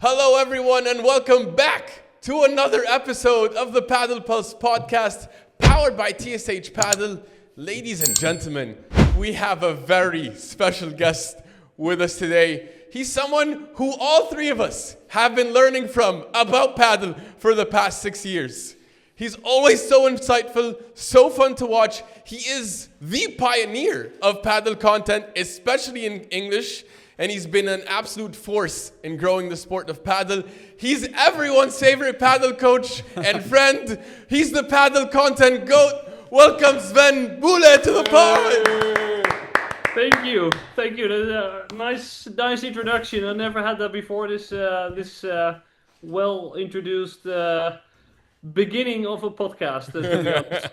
Hello everyone and welcome back to another episode of the Padel Pulse Podcast powered by TSH Padel. Ladies and gentlemen, we have a very special guest with us today. He's someone who all three of us have been learning from about Padel for the past 6 years. He's always so insightful, so fun to watch. He is the pioneer of Padel content, especially in English. And he's been an absolute force in growing the sport of Padel. He's everyone's favorite Padel coach and friend. He's the Padel content GOAT. Welcome Sven Boele to the pod. Thank you. That's a nice introduction. I never had that before. This well introduced beginning of a podcast. To be honest.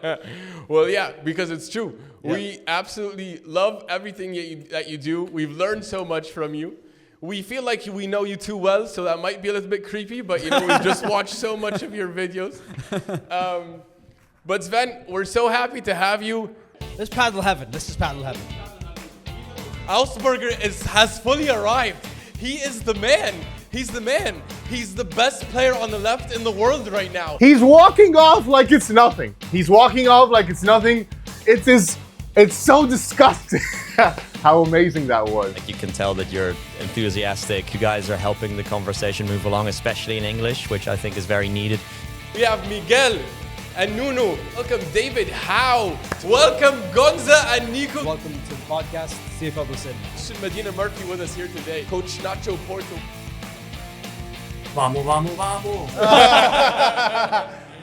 Well, yeah, because it's true. Yeah. We absolutely love everything that you do. We've learned so much from you. We feel like we know you too well, so that might be a little bit creepy, but we've just watched so much of your videos. But Sven, we're so happy to have you. This is Padel Heaven. Augsburger has fully arrived. He is the man. He's the man. He's the best player on the left in the world right now. He's walking off like it's nothing. It's so disgusting. How amazing that was. You can tell that you're enthusiastic. You guys are helping the conversation move along, especially in English, which I think is very needed. We have Miguel and Nuno. Welcome David Howe. Welcome Gonza and Nico. Welcome to the podcast. See if I'll sit. Medina Murphy with us here today. Coach Nacho Porto. Vamos.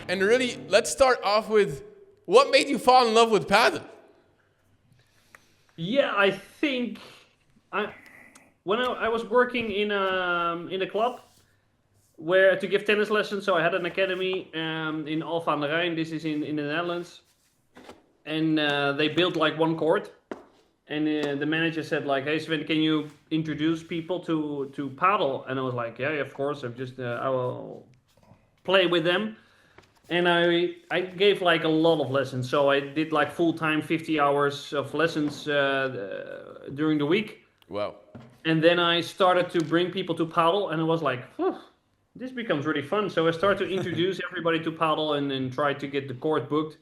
And really, let's start off with what made you fall in love with Padel? Yeah, I think when I was working in a club where to give tennis lessons, so I had an academy in Alphen aan den Rijn. This is in the Netherlands, and they built like one court. And the manager said like, "Hey Sven, can you introduce people to Padel?" And I was like, "Yeah, of course. I will play with them." And I gave like a lot of lessons. So I did like full-time 50 hours of lessons during the week. Wow. And then I started to bring people to Padel, and I was like, this becomes really fun. So I started to introduce everybody to Padel and try to get the court booked.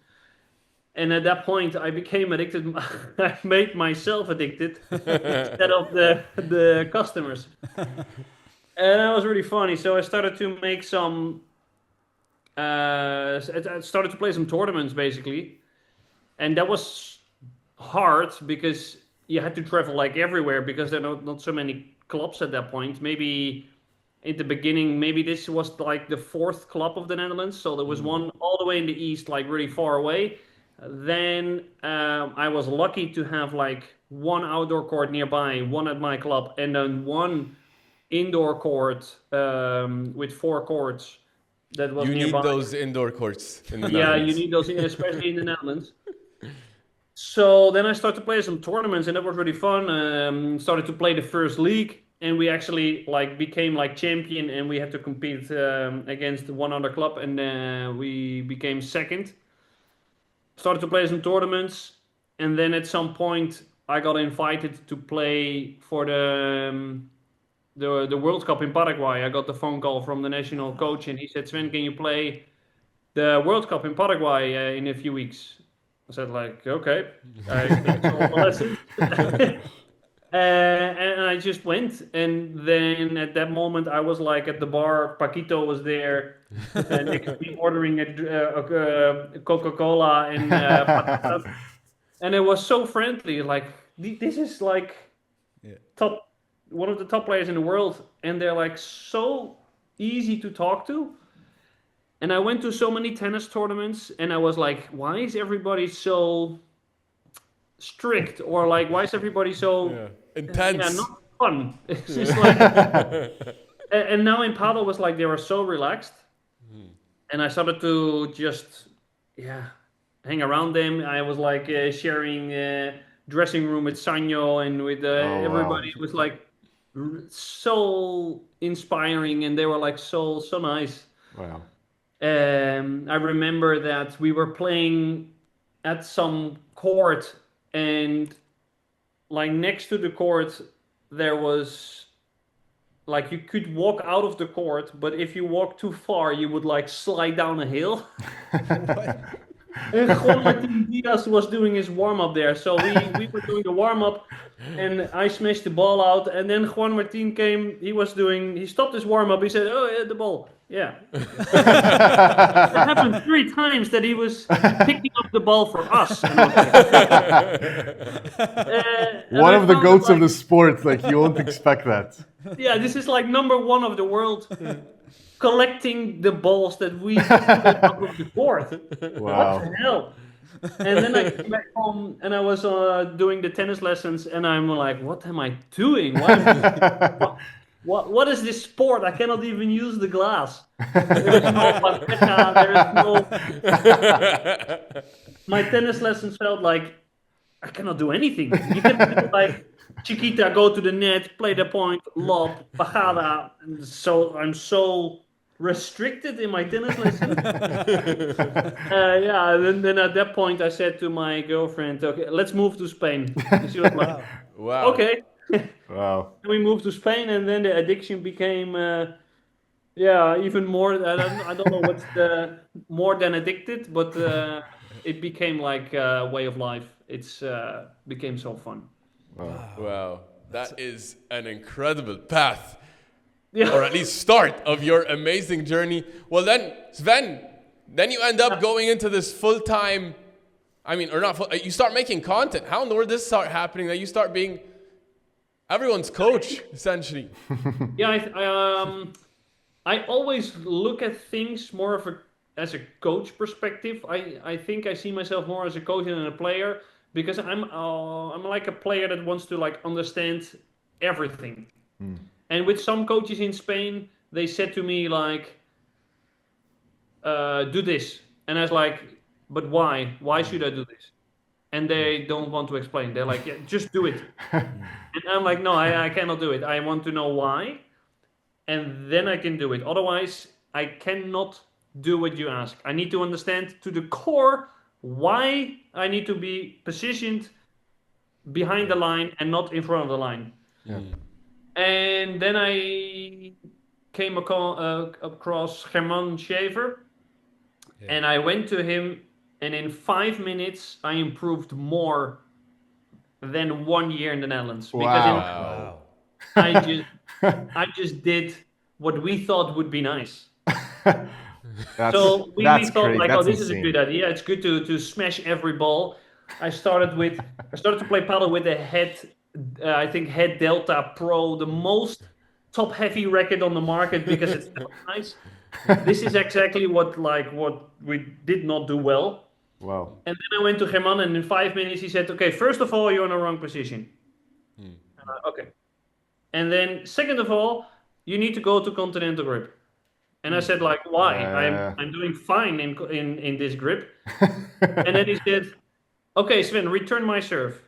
And at that point, I became addicted. I made myself addicted instead of the customers. And that was really funny. So I started to make some... I started to play some tournaments, basically. And that was hard because you had to travel like everywhere because there are not so many clubs at that point. Maybe in the beginning, maybe this was like the 4th club of the Netherlands. So there was one all the way in the east, like really far away. Then I was lucky to have like one outdoor court nearby, one at my club, and then one indoor court with 4 courts that was nearby. You need those indoor courts in the Yeah, Netherlands. you need those, especially in the Netherlands. So then I started to play some tournaments, and that was really fun. Started to play the first league, and we actually like became like champion, and we had to compete against one other club, and we became second. Started to play some tournaments, and then at some point I got invited to play for the World Cup in Paraguay. I got the phone call from the national coach, and he said, "Sven, can you play the World Cup in Paraguay in a few weeks?" I said, like, okay. I took all the lessons. And I just went, and then at that moment I was like at the bar. Paquito was there, next to me ordering a Coca-Cola and patatas. And it was so friendly. Like, this is like one of the top players in the world, and they're like so easy to talk to. And I went to so many tennis tournaments, and I was like, why is everybody so strict, or like why is everybody so intense? Not fun. It's just like, and now in Padel was like they were so relaxed, and I started to just hang around them. I was like sharing dressing room with Sanyo and with everybody. Wow. It was like so inspiring, and they were like so nice. Wow. I remember that we were playing at some court, and like next to the court there was like you could walk out of the court, but if you walk too far, you would like slide down a hill. And Juan Martin Diaz was doing his warm-up there. So we were doing the warm-up, and I smashed the ball out. And then Juan Martin came. He stopped his warm-up. He said, "Oh, yeah, the ball." Yeah. It happened 3 times that he was picking up the ball for us. And I was like, One of the goats of the sport. Like, you won't expect that. Yeah, this is like number 1 of the world. Collecting the balls that we out of the court. Wow. What the hell? And then I came back home and I was doing the tennis lessons, and I'm like, what am I doing? What is this sport? I cannot even use the glass. There is no paqueta, there is no... My tennis lessons felt like I cannot do anything. You can do like Chiquita, go to the net, play the point, lob, bajada. And so I'm so restricted in my tennis lesson. Then at that point I said to my girlfriend, okay, let's move to Spain. And she was like, Wow. okay. Wow. We moved to Spain, and then the addiction became even more. I don't know what's the more than addicted, but it became like a way of life. It's became so fun. Wow. That is an incredible path. Yeah. Or at least start of your amazing journey. Well then, Sven, then you end up going into this full-time, you start making content. How in the world did this start happening, that you start being everyone's coach, essentially? Yeah, I always look at things more as a coach perspective. I think I see myself more as a coach than a player, because I'm like a player that wants to like understand everything. And with some coaches in Spain, they said to me like, do this. And I was like, but why? Why should I do this? And they don't want to explain. They're like, yeah, just do it. And I'm like, no, I cannot do it. I want to know why. And then I can do it. Otherwise, I cannot do what you ask. I need to understand to the core why I need to be positioned behind the line and not in front of the line. Yeah. And then I came across German Shaver, and I went to him, and in 5 minutes I improved more than 1 year in the Netherlands. Wow. Because I just did what we thought would be nice. So we thought like, oh, this is a good idea. It's good to smash every ball. I started to play paddle with a head Delta Pro, the most top heavy racket on the market, because it's nice. This is exactly what we did not do well. Wow. And then I went to German, and in 5 minutes he said, okay, first of all, you're in the wrong position. Okay. And then second of all, you need to go to continental grip. And I said, like, why? I'm doing fine in this grip. And then he said, okay, Sven, return my serve.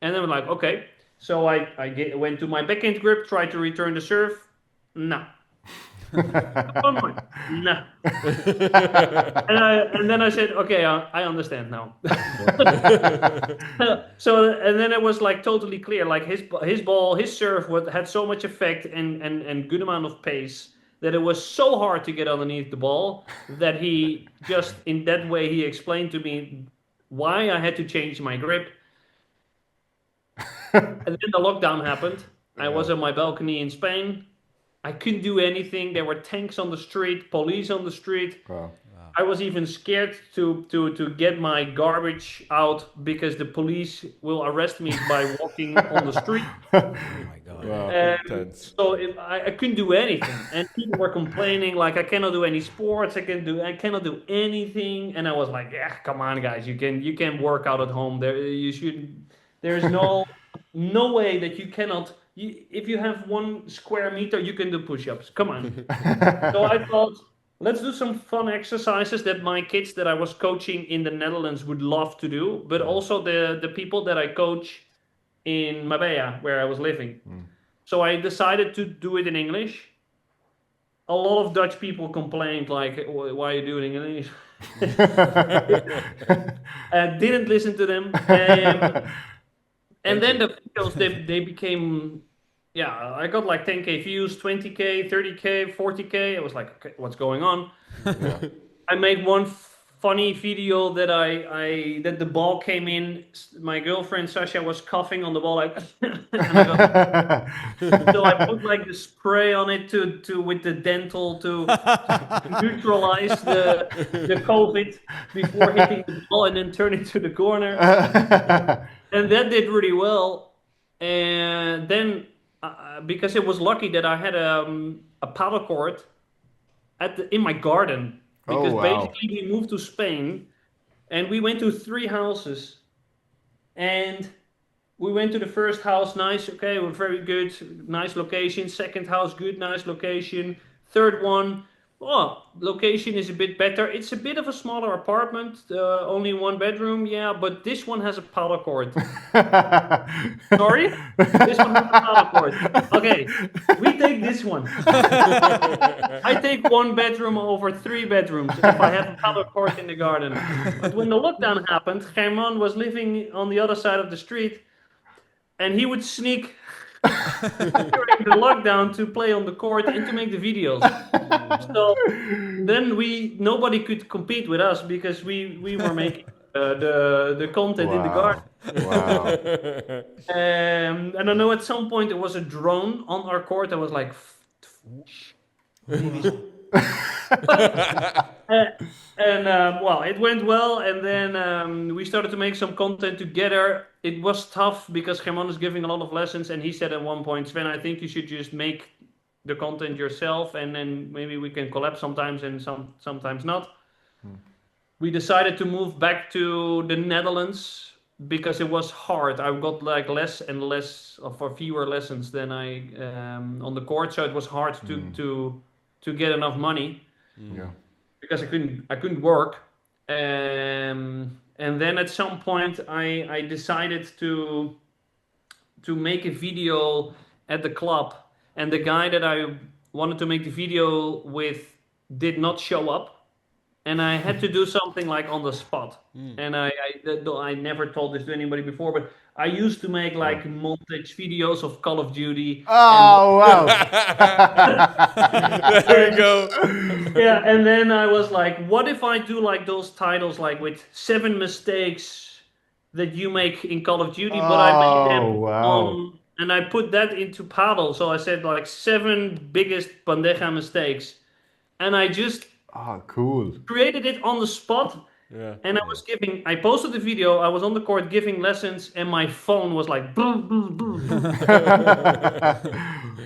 And then I'm like, okay. So I went to my backhand grip, tried to return the serve. No. One more. No. And then I said, okay, I understand now. So, and then it was like totally clear, like his ball, his serve had so much effect and good amount of pace that it was so hard to get underneath the ball, that he just, in that way, he explained to me why I had to change my grip. And then the lockdown happened. I was on my balcony in Spain. I couldn't do anything. There were tanks on the street, police on the street. Wow. I was even scared to get my garbage out, because the police will arrest me by walking on the street. Oh my God. Wow. So I couldn't do anything, and people were complaining like I cannot do any sports. I cannot do anything, and I was like, yeah, come on, guys, you can work out at home. There's no way that you cannot. If you have 1 square meter, you can do push-ups. Come on. So I thought, let's do some fun exercises that my kids that I was coaching in the Netherlands would love to do, but also the people that I coach in Marbella, where I was living. So I decided to do it in English. A lot of Dutch people complained, like, why are you doing it in English? I didn't listen to them. And then the videos, they became yeah, I got like 10K views, 20K, 30K, 40K. I was like, okay, what's going on? I made one funny video that that the ball came in. My girlfriend Sasha was coughing on the ball, like, and so I put like the spray on it to with the dental to neutralize the COVID before hitting the ball and then turn it to the corner. And that did really well. And then because it was lucky that I had a paddle court in my garden. Because basically we moved to Spain and we went to 3 houses. And we went to the first house, nice, okay, we're very good, nice location. Second house, good, nice location. Third one, location is a bit better. It's a bit of a smaller apartment, only 1 bedroom, yeah, but this one has a paddle court. Sorry? This one has a paddle court. Okay, we take this one. I take 1 bedroom over 3 bedrooms if I have a paddle court in the garden. But when the lockdown happened, German was living on the other side of the street, and he would sneak during the lockdown to play on the court and to make the videos. So then nobody could compete with us because we were making the content in the garden. Wow. And I know at some point there was a drone on our court. I was like, it went well, and then we started to make some content together. It was tough because German is giving a lot of lessons, and he said at one point, Sven, I think you should just make the content yourself, and then maybe we can collab sometimes and sometimes not. We decided to move back to the Netherlands because it was hard. I got like less and less for fewer lessons than I on the court, so it was hard to get enough money. Yeah. Because I couldn't work, and then at some point I decided to make a video at the club, and the guy that I wanted to make the video with did not show up, and I had to do something like on the spot. And I never told this to anybody before, but I used to make like montage videos of Call of Duty. Oh, wow. There you go. Yeah, and then I was like, what if I do like those titles, like with 7 mistakes that you make in Call of Duty, but I made them on, and I put that into paddle. So I said like 7 biggest bandeja mistakes, and I just cool. created it on the spot. Yeah. And I posted the video, I was on the court giving lessons, and my phone was like boom, boom, boom, boom.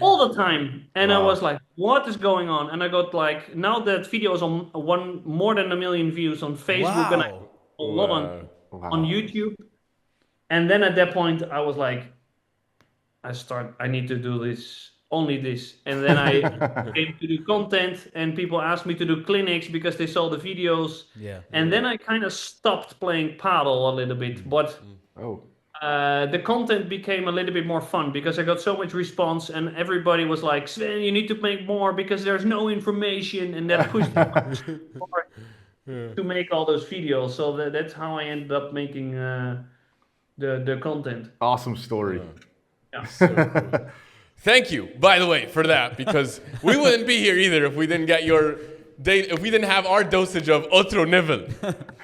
all the time. And I was like, what is going on? And I got like, now that video is on more than 1 million views on Facebook, and I a lot on YouTube. And then at that point I was like, I need to do this, only this. And then I came to do content, and people asked me to do clinics because they saw the videos. Yeah. And then I kind of stopped playing paddle a little bit, but the content became a little bit more fun because I got so much response, and everybody was like, Sven, you need to make more because there's no information, and that pushed me more to make all those videos. So that's how I ended up making the content. Awesome story. Yeah. So cool. Thank you, by the way, for that, because we wouldn't be here either if we didn't get if we didn't have our dosage of Otro Nivel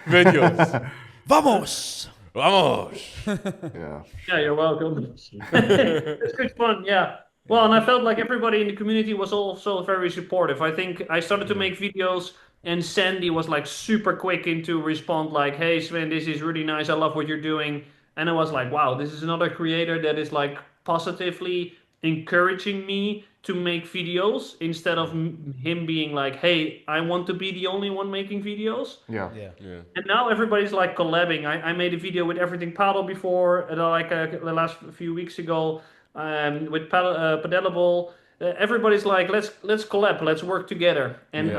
videos. Vamos! Vamos! Yeah, you're welcome. It's good fun, yeah. Well, and I felt like everybody in the community was also very supportive. I think I started to make videos, and Sandy was like super quick into respond like, hey Sven, this is really nice, I love what you're doing. And I was like, wow, this is another creator that is like positively encouraging me to make videos instead of him being like, hey, I want to be the only one making videos. Yeah. And now everybody's like collabing. I made a video with Everything Paddle before, the last few weeks ago, with Padelable. Everybody's like, let's collab, let's work together. And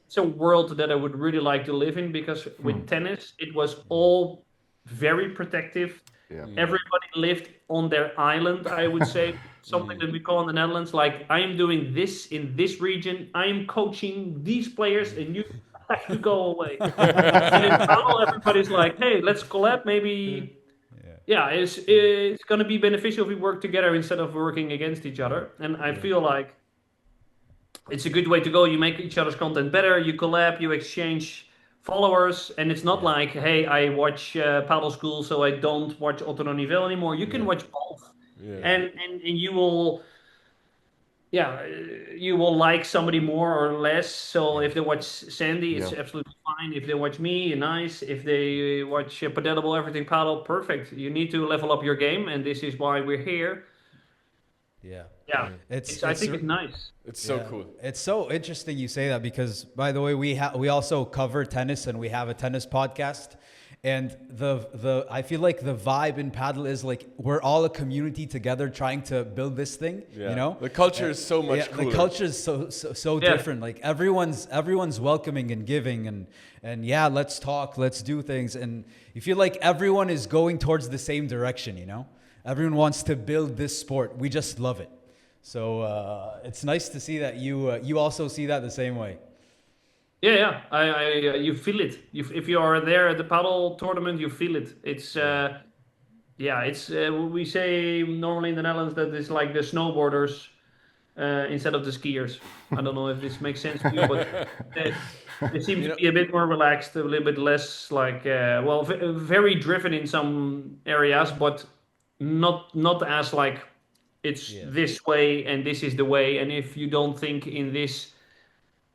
it's a world that I would really like to live in, because with tennis, it was all very protective. Yeah. Everybody lived on their island, I would say. Something that we call in the Netherlands, like, I am doing this in this region, I am coaching these players, and you have to go away. And in Padel, everybody's like, hey, let's collab, maybe. it's going to be beneficial if we work together instead of working against each other. And I feel like it's a good way to go. You make each other's content better. You collab. You exchange followers, and it's not like, hey, I watch Paddle School, so I don't watch Otro Nivel anymore. You can watch both, and you will, you will like somebody more or less. So if they watch Sandy, it's absolutely fine. If they watch me, nice. If they watch Padelable Everything Paddle, perfect. You need to level up your game, and this is why we're here. Yeah. Yeah, I think it's nice. It's so cool. It's so interesting you say that because, by the way, we also cover tennis and we have a tennis podcast. And I feel like the vibe in paddle is like we're all a community together trying to build this thing. You know, the culture is so much cooler. The culture is so different. Like everyone's welcoming and giving and let's talk, let's do things. And you feel like everyone is going towards the same direction. You know, everyone wants to build this sport. We just love it. So it's nice to see that you also see that the same way. Yeah. You feel it. If you are there at the paddle tournament, you feel it. It's we say normally in the Netherlands that it's like the snowboarders instead of the skiers. I don't know if this makes sense to you, but it seems to be a bit more relaxed, a little bit less like very driven in some areas, but not as like it's this way and this is the way, and if you don't think in this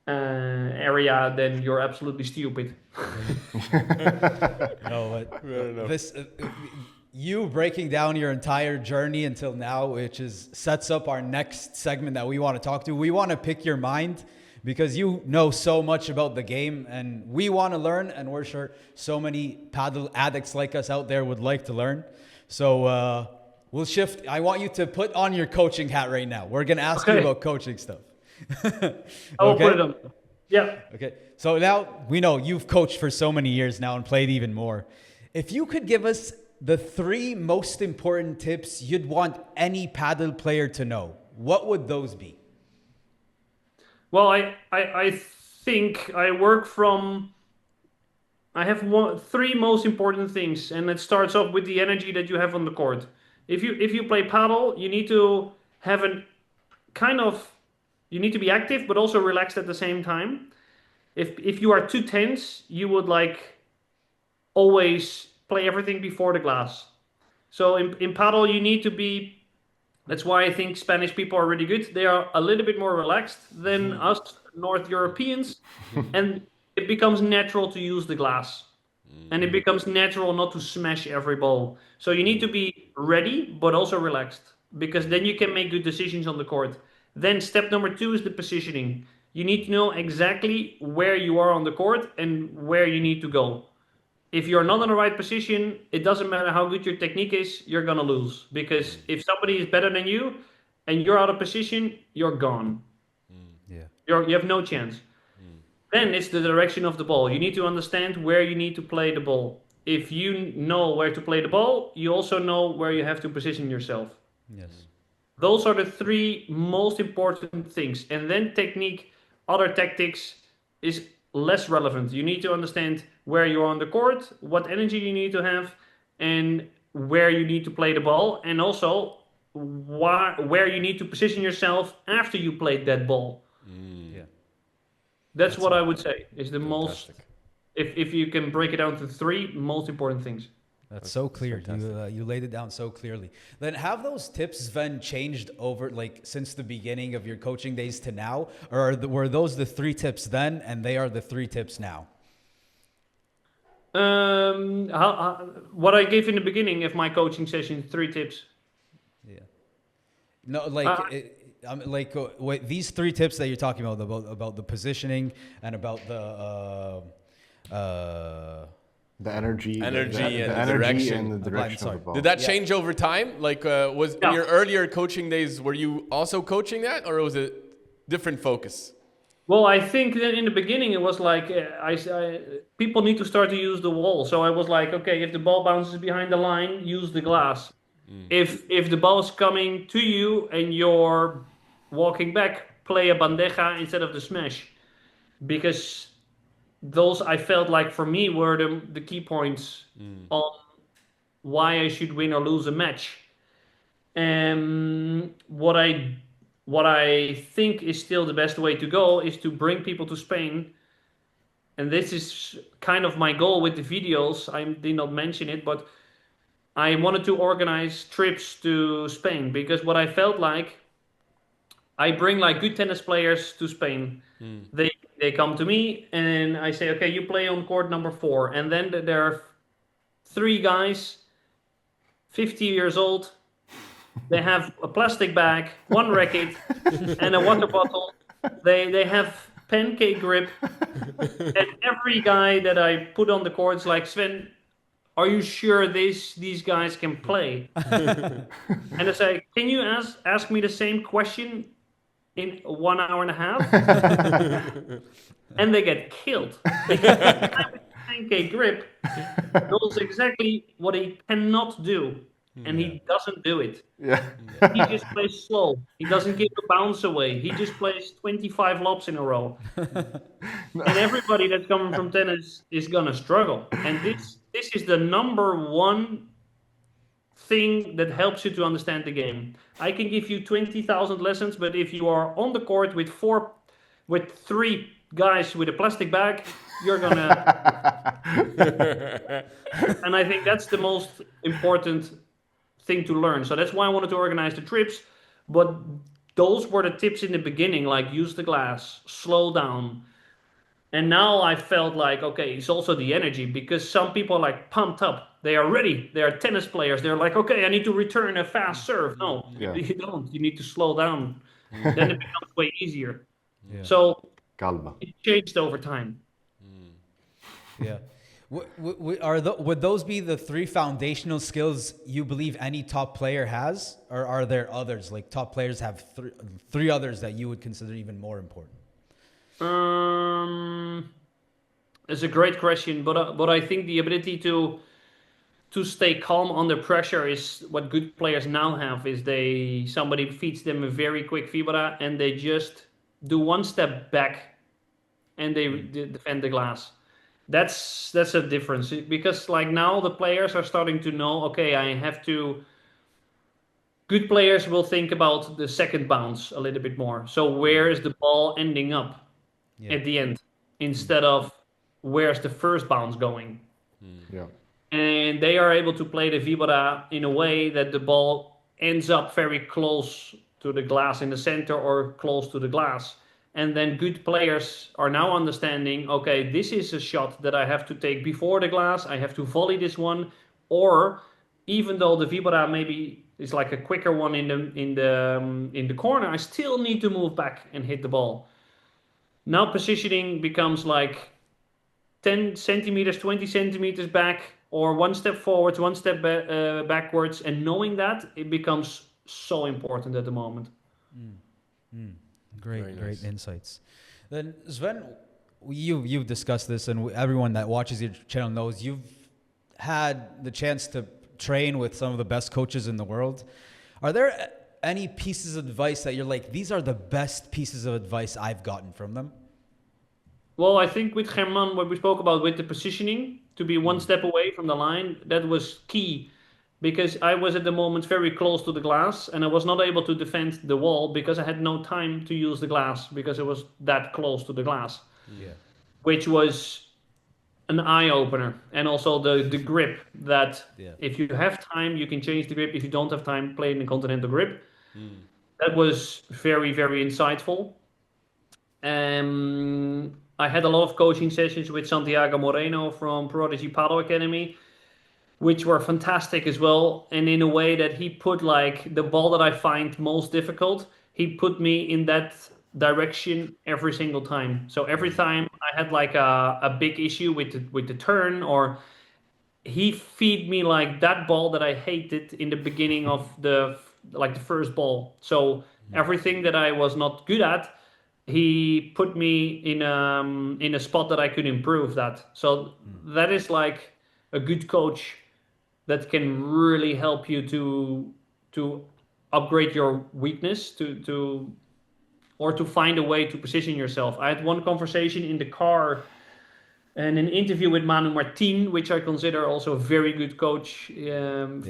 area, then you're absolutely stupid. No, but this you breaking down your entire journey until now, which sets up our next segment that we want to talk to. We want to pick your mind because you know so much about the game, and we want to learn, and we're sure so many paddle addicts like us out there would like to learn. So we'll shift. I want you to put on your coaching hat right now. We're gonna ask you about coaching stuff. I'll put it on. Yeah. Okay. So now we know you've coached for so many years now and played even more. If you could give us the 3 most important tips you'd want any paddle player to know, what would those be? Well, I think I have 3 most important things, and it starts off with the energy that you have on the court. If you play paddle, you need to have you need to be active, but also relaxed at the same time. If you are too tense, you would like always play everything before the glass. So in paddle, you need to be. That's why I think Spanish people are really good. They are a little bit more relaxed than us North Europeans, and it becomes natural to use the glass, and it becomes natural not to smash every ball. So you need to be ready, but also relaxed, because then you can make good decisions on the court. Then step number 2 is the positioning. You need to know exactly where you are on the court and where you need to go. If you're not in the right position, it doesn't matter how good your technique is, you're going to lose. Because if somebody is better than you and you're out of position, you're gone. You have no chance. Then it's the direction of the ball. You need to understand where you need to play the ball. If you know where to play the ball, you also know where you have to position yourself. Yes. Those are the 3 most important things. And then technique, other tactics is less relevant. You need to understand where you are on the court, what energy you need to have, and where you need to play the ball, and also where you need to position yourself after you played that ball. That's what I would say is the most, if you can break it down to 3 most important things. That's so clear. You laid it down so clearly. Then have those tips, Sven, changed over since the beginning of your coaching days to now? Or were those the 3 tips then and they are the 3 tips now? What I gave in the beginning of my coaching session, 3 tips. Yeah. No, these 3 tips that you're talking about the positioning and about the energy and the direction of the ball. Did that change over time? Like, in your earlier coaching days, were you also coaching that, or was it different focus? Well, I think that in the beginning it was like people need to start to use the wall. So I was like, okay, if the ball bounces behind the line, use the glass. If the ball is coming to you and you're walking back, play a bandeja instead of the smash, because those I felt like for me were the key points on why I should win or lose a match. What I think is still the best way to go is to bring people to Spain. And this is kind of my goal with the videos. I did not mention it, but I wanted to organize trips to Spain, because what I felt like, I bring like good tennis players to Spain. They come to me and I say, okay, you play on court number 4. And then there are 3 guys, 50 years old. They have a plastic bag, 1 racket, and a water bottle. They have pancake grip. And every guy that I put on the court is like, Sven, are you sure these guys can play? And I say, can you ask me the same question in 1 hour and a half? And they get killed. Because the guy with the pancake grip knows exactly what he cannot do. And he doesn't do it. Yeah. He just plays slow. He doesn't give a bounce away. He just plays 25 lobs in a row. And everybody that's coming from tennis is gonna struggle. And this is the number one thing that helps you to understand the game. I can give you 20,000 lessons, but if you are on the court with 3 guys with a plastic bag, you're gonna. And I think that's the most important thing to learn. So that's why I wanted to organize the trips. But those were the tips in the beginning, like use the glass, slow down. And now I felt like, okay, it's also the energy, because some people are like pumped up. They are ready. They are tennis players. They're like, okay, I need to return a fast serve. No, you don't. You need to slow down. Then it becomes way easier. Yeah. So Calma. It changed over time. Yeah. Would those be the 3 foundational skills you believe any top player has? Or are there others? Like top players have 3 others that you would consider even more important? It's a great question, but I think the ability to stay calm under pressure is what good players now have. Is somebody feeds them a very quick vibra and they just do 1 step back and they defend the glass. That's a difference, because like now the players are starting to know, okay, I have to. Good players will think about the second bounce a little bit more. So where is the ball ending up at the end, instead of where's the first bounce going? Yeah. And they are able to play the vibra in a way that the ball ends up very close to the glass in the center or close to the glass. And then good players are now understanding, okay, this is a shot that I have to take before the glass. I have to volley this one. Or even though the vibra maybe is like a quicker one in the corner, I still need to move back and hit the ball. Now positioning becomes like 10 centimeters, 20 centimeters back, or 1 step forwards, 1 step backwards. And knowing that, it becomes so important at the moment. Great insighs. Then Sven, you've discussed this, and everyone that watches your channel knows you've had the chance to train with some of the best coaches in the world. Are there any pieces of advice that you're like, these are the best pieces of advice I've gotten from them? Well, I think with German, what we spoke about with the positioning, to be 1 step away from the line, that was key. Because I was at the moment very close to the glass and I was not able to defend the wall because I had no time to use the glass because it was that close to the glass. Yeah. Which was an eye-opener. And also the grip, that if you have time, you can change the grip. If you don't have time, play in the continental grip. That was very, very insightful. I had a lot of coaching sessions with Santiago Moreno from Prodigy Padel Academy, which were fantastic as well. And in a way that he put like the ball that I find most difficult, he put me in that direction every single time. So every time I had like a big issue with the turn, or he feed me like that ball that I hated in the beginning of the first ball. So everything that I was not good at, he put me in a spot that I could improve that. So that is like a good coach that can really help you to upgrade your weakness, or to find a way to position yourself. I had one conversation in the car and an interview with Manu Martin, which I consider also a very good coach from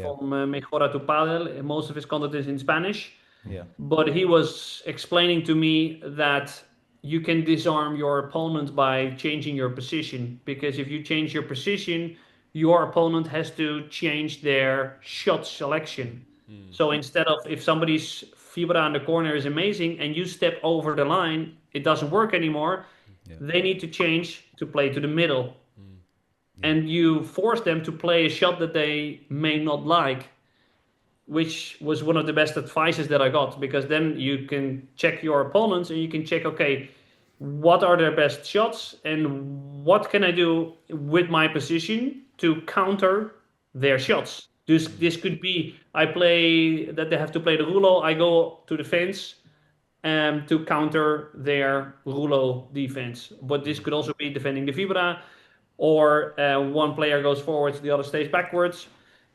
Mejora to Padel. Most of his content is in Spanish. Yeah. But he was explaining to me that you can disarm your opponent by changing your position. Because if you change your position, your opponent has to change their shot selection. So instead of, if somebody's fibra in the corner is amazing and you step over the line, it doesn't work anymore. They need to change to play to the middle. And you force them to play a shot that they may not like, which was one of the best advices that I got, because then you can check your opponents and you can check, okay, what are their best shots and what can I do with my position to counter their shots. This could be, I play that they have to play the rouleau, I go to the fence to counter their rouleau defense. But this could also be defending the fibra, or one player goes forwards, the other stays backwards.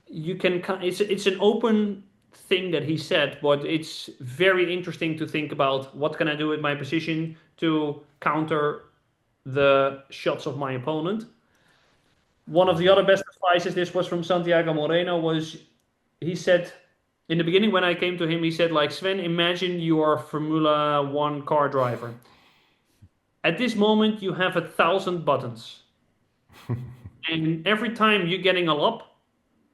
You can, it's an open thing that he said, but it's very interesting to think about what can I do with my position to counter the shots of my opponent. One of the other best advices, this was from Santiago Moreno, was he said, in the beginning when I came to him, he said, like, Sven, imagine you are a Formula 1 car driver. At this moment, you have 1,000 buttons. And every time you're getting a lob,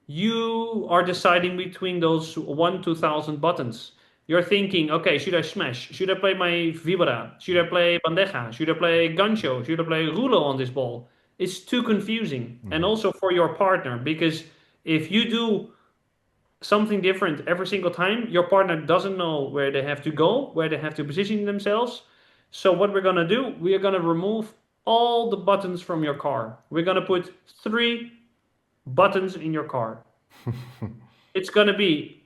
you are deciding between those 1 to 1,000 buttons. You're thinking, okay, should I smash? Should I play my vibra? Should I play bandeja? Should I play gancho? Should I play rouleau on this ball? It's too confusing. And also for your partner, because if you do something different every single time, your partner doesn't know where they have to go, where they have to position themselves. So what we're going to do, we are going to remove all the buttons from your car. We're going to put 3 buttons in your car. It's going to be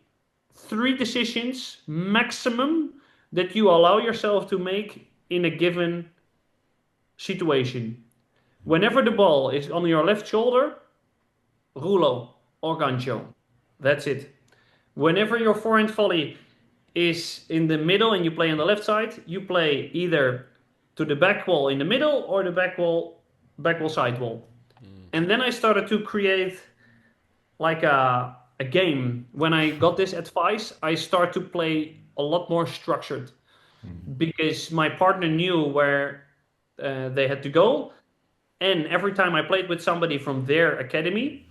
3 decisions maximum that you allow yourself to make in a given situation. Whenever the ball is on your left shoulder, rouleau or gancho. That's it. Whenever your forehand volley is in the middle and you play on the left side, you play either to the back wall in the middle or the back wall side wall. And then I started to create like a game. When I got this advice, I started to play a lot more structured because my partner knew where they had to go. And every time I played with somebody from their academy,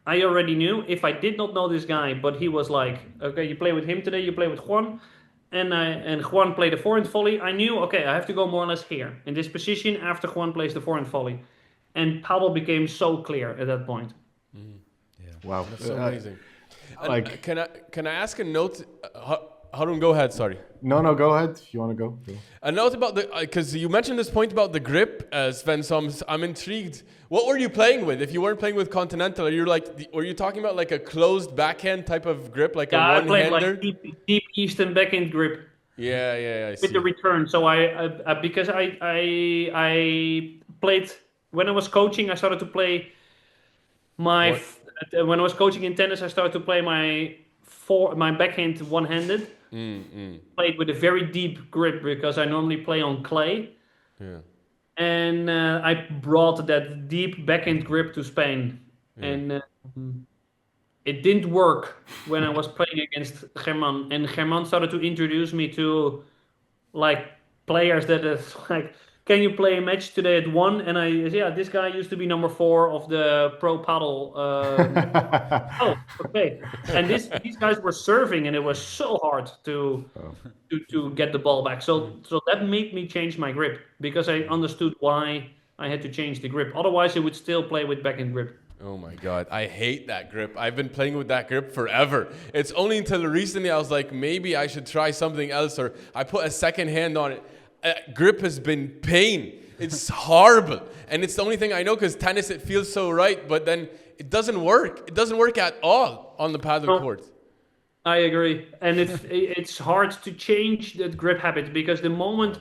I already knew if I did not know this guy, but he was like, okay, you play with him today, you play with Juan, and Juan played the forehand volley. I knew, okay, I have to go more or less here in this position after Juan plays the forehand volley. And Padel became so clear at that point. Wow, That's so amazing. Like, can I ask a note? Harun, go ahead. Sorry. no, go ahead. If you want to go. A note about the, because you mentioned this point about the grip, Sven. So I'm intrigued. What were you playing with? If you weren't playing with Continental, were you talking about like a closed backhand type of grip, like a one-hander? I played like deep Eastern backhand grip. Yeah, I see. With the return. So because I played when I was coaching, I started to play when I was coaching in tennis, I started to play my backhand one-handed. Played with a very deep grip because I normally play on clay. Yeah. And I brought that deep backhand grip to Spain. Yeah. And it didn't work when I was playing against German. And German started to introduce me to like players that is like, can you play a match today at 1? And I said, yeah, this guy used to be number 4 of the Pro Padel. Oh, okay. And these guys were serving, and it was so hard to get the ball back. So that made me change my grip because I understood why I had to change the grip. Otherwise, I would still play with backhand grip. Oh my God, I hate that grip. I've been playing with that grip forever. It's only until recently I was like, maybe I should try something else, or I put a second hand on it. Grip has been pain. It's horrible. And it's the only thing I know because tennis, it feels so right, but then it doesn't work. It doesn't work at all on the paddle court. I agree. And it's hard to change that grip habit because the moment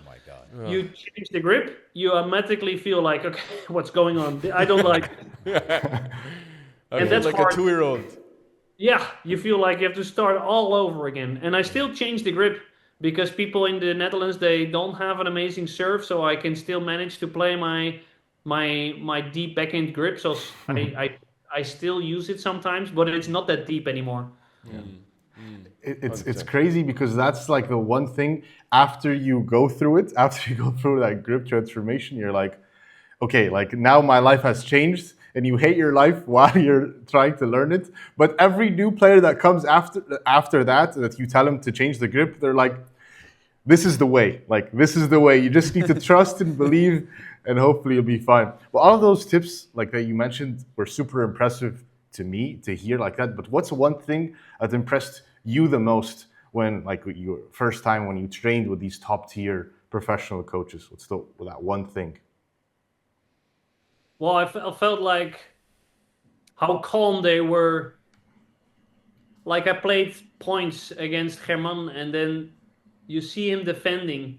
you change the grip, you automatically feel like, okay, what's going on? I don't like it. And that's like hard. A 2-year-old. Yeah, you feel like you have to start all over again. And I still change the grip because people in the Netherlands, they don't have an amazing serve, so I can still manage to play my my deep backhand grip. So I still use it sometimes, but it's not that deep anymore. It's crazy because that's like the one thing after you go through it, after you go through that grip transformation, you're like, okay, like now my life has changed, and you hate your life while you're trying to learn it. But every new player that comes after that you tell them to change the grip, they're like, this is the way. Like, this is the way. You just need to trust and believe, and hopefully you'll be fine. Well, all of those tips like that you mentioned were super impressive to me to hear like that. But what's one thing that impressed you the most when, like, your first time when you trained with these top tier professional coaches? What's that one thing? Well, I felt like how calm they were. Like, I played points against German, and then you see him defending,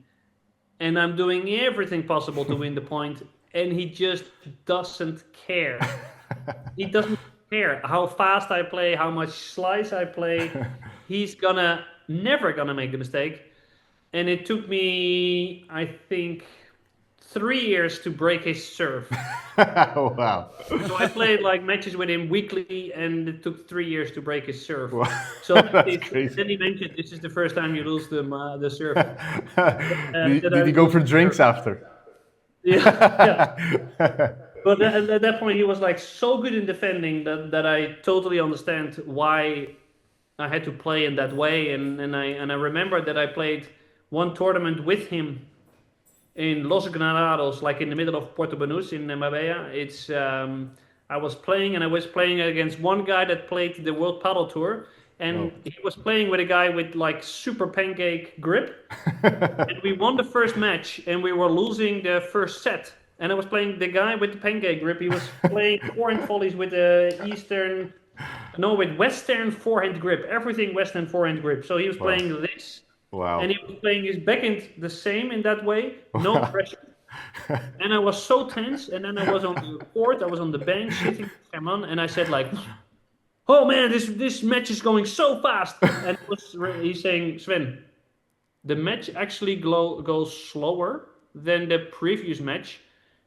and I'm doing everything possible to win the point, and he just doesn't care. He doesn't care how fast I play, how much slice I play. He's never gonna make the mistake. And it took me, I think, 3 years to break his serve. Oh, wow. So I played like matches with him weekly, and it took 3 years to break his serve. Wow. So then he mentioned, this is the first time you lose the serve. Did you go for drinks after? Yeah. But at that point, he was like so good in defending that I totally understand why I had to play in that way. And I remember that I played one tournament with him in Los Granados, like in the middle of Puerto Banús in Marbella. It's I was playing against one guy that played the World Padel Tour, and he was playing with a guy with like super pancake grip. And we won the first match, and we were losing the first set. And I was playing the guy with the pancake grip. He was playing forehand volleys with with Western forehand grip. Everything Western forehand grip. So he was playing this. Wow. And he was playing his backhand the same in that way, no pressure. And I was so tense, and then I was on the court, I was on the bench sitting with Herman, and I said like, oh man, this match is going so fast. And he's saying, Sven, the match actually goes slower than the previous match.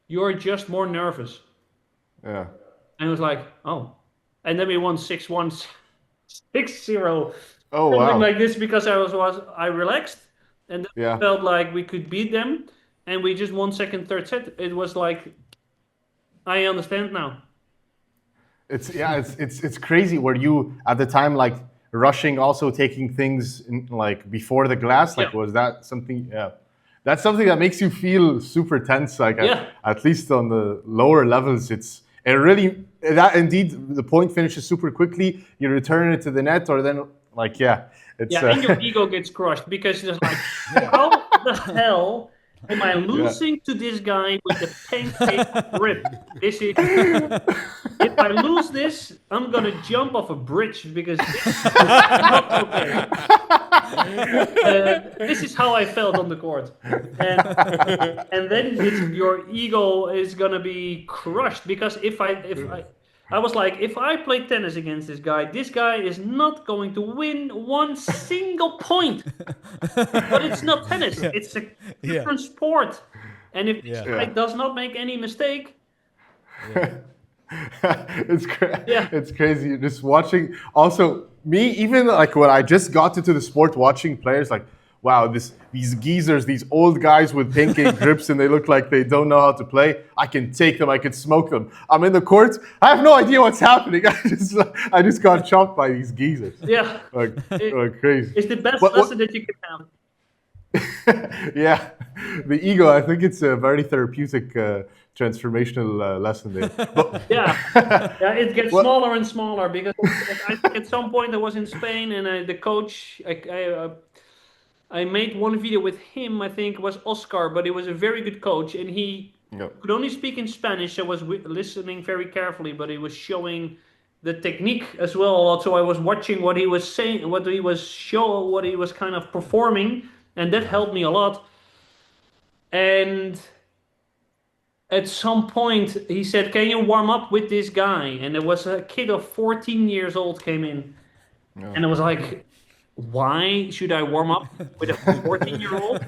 You're just more nervous. Yeah. And I was like, oh. And then we won 6-1, 6-0. Oh, Something wow. like this, because I relaxed, and then felt like we could beat them, and we just won second, third set. It was like, I understand now. It's crazy. Were you at the time like rushing, also taking things in, like before the glass? Like, was that something? Yeah, that's something that makes you feel super tense. Like at least on the lower levels, indeed the point finishes super quickly. You return it to the net, or then. Like, and your ego gets crushed, because it's like, how the hell am I losing to this guy with the pancake grip? If I lose this, I'm gonna jump off a bridge, because this is not okay. This is how I felt on the court, and then your ego is gonna be crushed, because if I was like, if I play tennis against this guy is not going to win one single point. But it's not tennis. It's a different sport. And if this guy does not make any mistake... It's crazy. Just watching... Also, me, even like when I just got into the sport, watching players like, wow, these geezers, these old guys with pancake grips, and they look like they don't know how to play. I can take them. I can smoke them. I'm in the court. I have no idea what's happening. I just got chopped by these geezers. Yeah. Like crazy. It's the best lesson that you can have. Yeah. The ego, I think it's a very therapeutic, transformational lesson there. It gets smaller and smaller, because I think at some point I was in Spain, and the coach... I made one video with him, I think it was Oscar, but he was a very good coach, and he could only speak in Spanish. So I was listening very carefully, but he was showing the technique as well a lot. So I was watching what he was saying, what he was kind of performing, and that helped me a lot. And at some point he said, can you warm up with this guy? And there was a kid of 14 years old came in, and I was like, why should I warm up with a 14-year-old?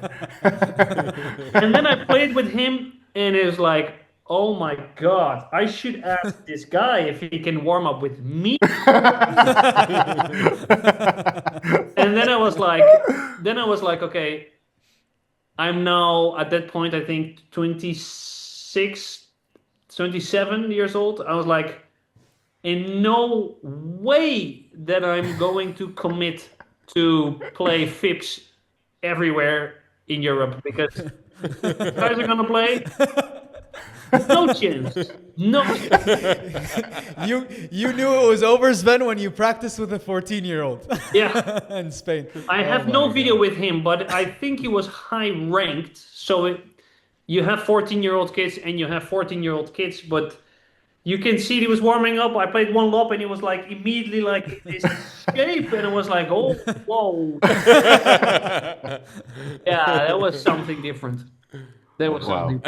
And then I played with him, and it was like, oh my God, I should ask this guy if he can warm up with me. And then I was like, okay, I'm now at that point, I think 26, 27 years old. I was like, in no way that I'm going to commit to play FIPS everywhere in Europe, because guys are gonna play. No chance. No chance. You knew it was over, Sven, when you practiced with a 14-year-old. Yeah. In Spain. I have no video with him, but I think he was high ranked. So you have 14-year-old kids and you have 14-year-old kids, but you can see he was warming up. I played one lob and he was like immediately like in this shape, and it was like, oh, whoa. Yeah, that was something different. That was something.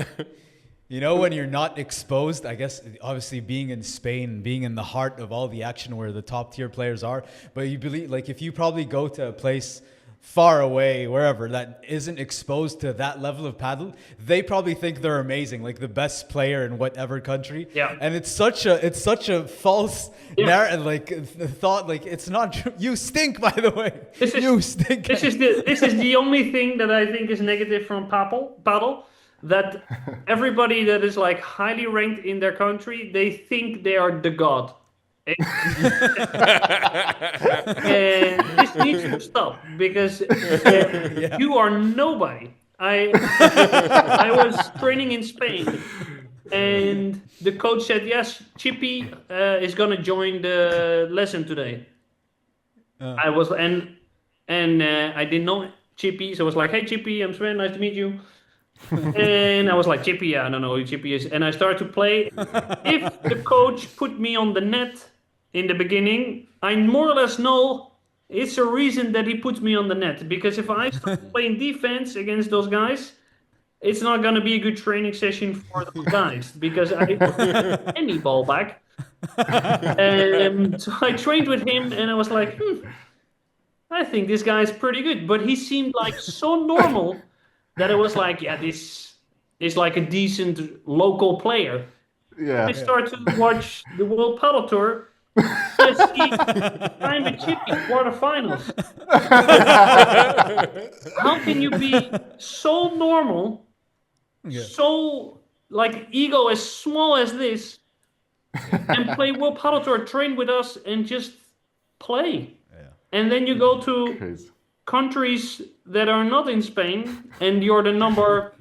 You know, when you're not exposed, I guess, obviously being in Spain, being in the heart of all the action where the top tier players are, but you believe, like, if you probably go to a place far away, wherever, that isn't exposed to that level of paddle, they probably think they're amazing, like the best player in whatever country. Yeah. And it's such a false narrative, like thought, like it's not true. You stink, by the way. You stink. This is the only thing that I think is negative from paddle. That everybody that is like highly ranked in their country, they think they are the god. And this needs to stop, because you are nobody. I was training in Spain, and the coach said, yes, Chippy is gonna join the lesson today. I was I didn't know Chippy, so I was like, hey Chippy, I'm Sven, nice to meet you. And I was like, Chippy, I don't know who Chippy is. And I started to play. If the coach put me on the net in the beginning, I more or less know it's a reason that he puts me on the net. Because if I start playing defense against those guys, it's not going to be a good training session for the guys, because I don't get any ball back. So I trained with him, and I was like, I think this guy is pretty good. But he seemed like so normal that it was like, yeah, this is like a decent local player. Yeah. I start to watch the World Padel Tour. I see I'm a Chippy quarterfinals. How can you be so normal, so like ego as small as this, and play World Padel Tour, train with us, and just play? Yeah. And then you go to countries that are not in Spain, and you're the number,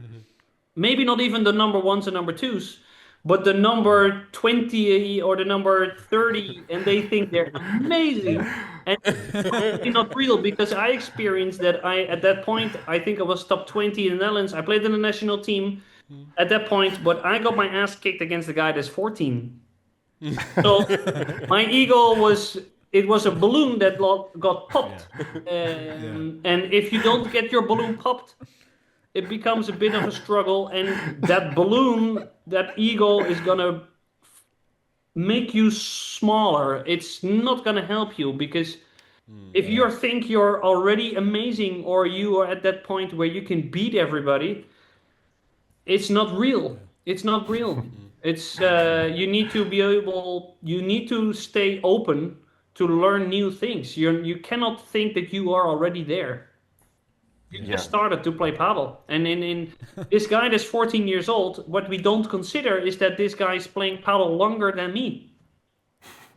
maybe not even the number ones and number twos, but the number 20 or the number 30, and they think they're amazing. And it's not real, because I experienced that. At that point, I think I was top 20 in the Netherlands. I played in the national team at that point, but I got my ass kicked against the guy that's 14. So my ego was a balloon that got popped. And if you don't get your balloon popped, it becomes a bit of a struggle. And that balloon, that ego, is going to make you smaller. It's not going to help you, because if you think you're already amazing, or you are at that point where you can beat everybody, it's not real. It's not real. It's you need to stay open to learn new things. You cannot think that you are already there. You just started to play paddle. And in this guy that's 14 years old, what we don't consider is that this guy is playing paddle longer than me.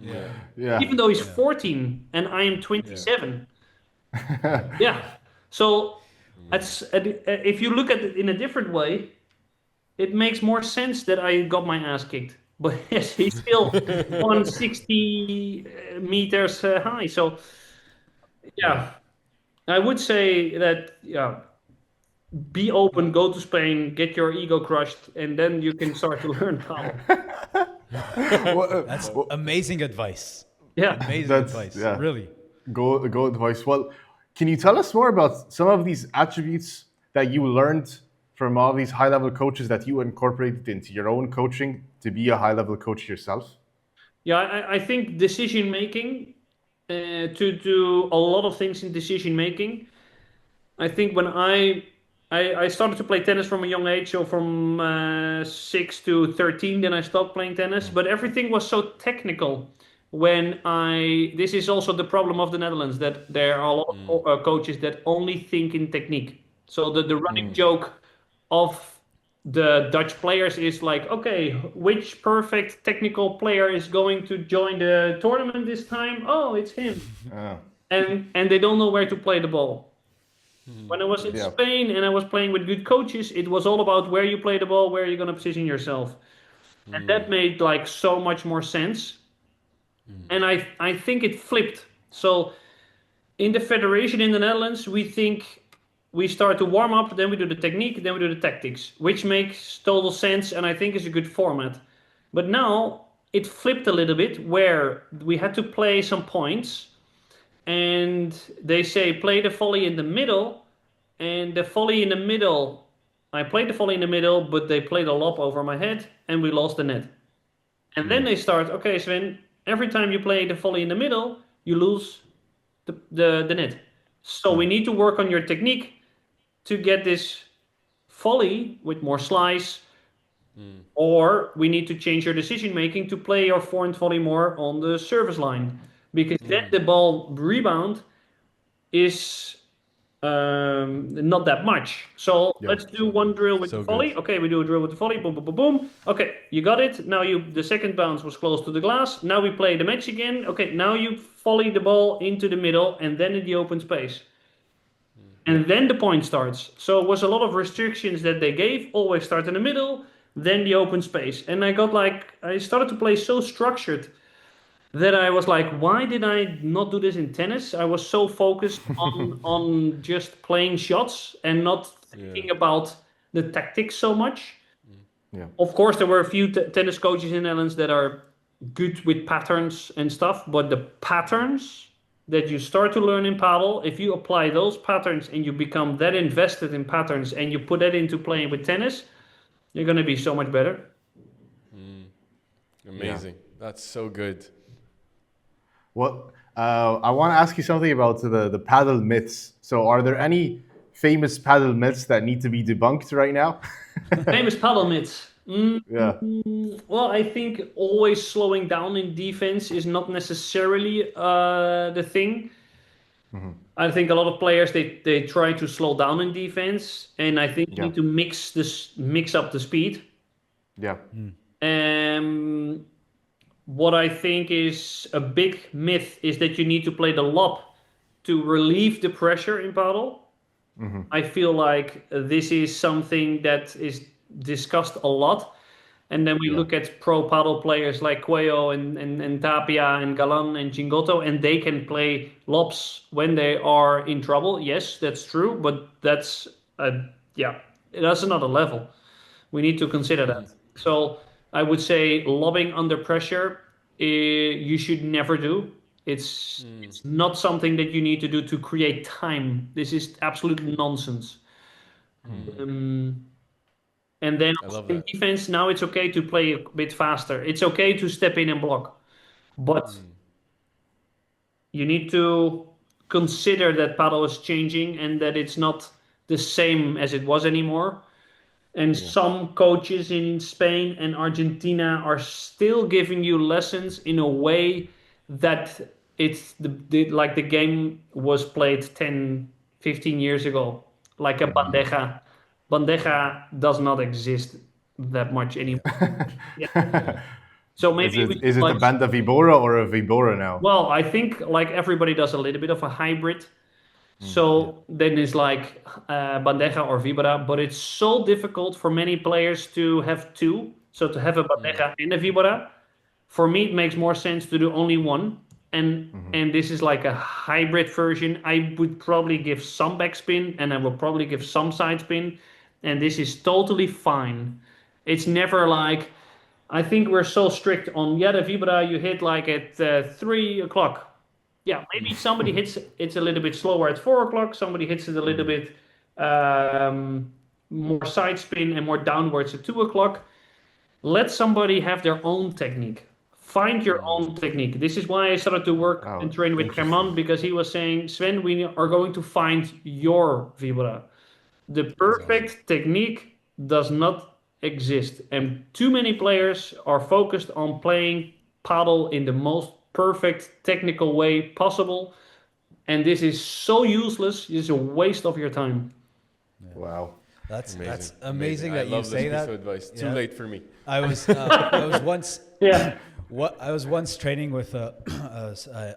Yeah. Even though he's 14 and I am 27. Yeah. So if you look at it in a different way, it makes more sense that I got my ass kicked. But yes, he's still 160 meters high. So, yeah, I would say that, be open, go to Spain, get your ego crushed, and then you can start to learn paddle. That's amazing advice. Yeah. Amazing advice, really. Go advice. Well, can you tell us more about some of these attributes that you learned from all these high-level coaches that you incorporated into your own coaching to be a high-level coach yourself? Yeah, I think decision-making, to do a lot of things in decision-making. I think when I I started to play tennis from a young age, so from 6 to 13, then I stopped playing tennis. But everything was so technical. This is also the problem of the Netherlands, that there are a lot of coaches that only think in technique. So the running joke of the Dutch players is like, okay, which perfect technical player is going to join the tournament this time? Oh, it's him. And they don't know where to play the ball. When I was in Spain and I was playing with good coaches, it was all about where you play the ball, where you're going to position yourself. And that made like so much more sense. And I think it flipped. So in the federation in the Netherlands, we start to warm up, then we do the technique, then we do the tactics, which makes total sense and I think is a good format. But now it flipped a little bit where we had to play some points. And they say play the volley in the middle, and the volley in the middle, I played the volley in the middle, but they played a lob over my head, and we lost the net. And then they start, okay, Sven, every time you play the volley in the middle, you lose the net. So we need to work on your technique to get this volley with more slice, or we need to change your decision making to play your forehand volley more on the service line. Because then the ball rebound is not that much. So let's do one drill with the volley. Good. Okay, we do a drill with the volley. Boom, boom, boom, boom. Okay, you got it. Now the second bounce was close to the glass. Now we play the match again. Okay, now you volley the ball into the middle and then in the open space. And then the point starts. So it was a lot of restrictions that they gave. Always start in the middle, then the open space. And I started to play so structured that I was like, why did I not do this in tennis? I was so focused on just playing shots and not thinking about the tactics so much. Yeah. Of course, there were a few tennis coaches in the Netherlands that are good with patterns and stuff, but the patterns that you start to learn in Padel, if you apply those patterns and you become that invested in patterns and you put that into playing with tennis, you're going to be so much better. Amazing. That's so good. Well, I want to ask you something about the Padel myths. So are there any famous Padel myths that need to be debunked right now? Famous Padel myths? Well, I think always slowing down in defense is not necessarily the thing. I think a lot of players, they try to slow down in defense. And I think you need to mix up the speed. Yeah. What I think is a big myth is that you need to play the lob to relieve the pressure in Padel. I feel like this is something that is discussed a lot. And then we look at pro Padel players like Cuello and Tapia and Galan and Chingotto, and they can play lobs when they are in trouble. Yes, that's true, but that's another level. We need to consider that. So I would say lobbing under pressure, you should never do. It's not something that you need to do to create time. This is absolute nonsense. And then in defense, now it's okay to play a bit faster. It's okay to step in and block. But you need to consider that Padel is changing and that it's not the same as it was anymore. And some coaches in Spain and Argentina are still giving you lessons in a way that it's like the game was played 10, 15 years ago, like a bandeja. Bandeja does not exist that much anymore. So maybe is it a banda vibora or a vibora now? Well, I think like everybody does a little bit of a hybrid. So then it's like bandeja or vibora, but it's so difficult for many players to have two. So to have a bandeja and a vibora, for me it makes more sense to do only one. And this is like a hybrid version. I would probably give some backspin and I will probably give some side spin, and this is totally fine. It's never like, I think we're so strict on the vibora you hit like at 3 o'clock. Yeah, maybe somebody hits it a little bit slower at 4 o'clock. Somebody hits it a little bit more side spin and more downwards at 2 o'clock. Let somebody have their own technique. Find your own technique. This is why I started to work and train with German, because he was saying, Sven, we are going to find your vibora. The perfect technique does not exist, and too many players are focused on playing paddle in the most perfect technical way possible, and this is so useless. It's a waste of your time. Wow. That's amazing that you say that. I love this piece of advice. Too late for me. I was once Yeah. I was once training with a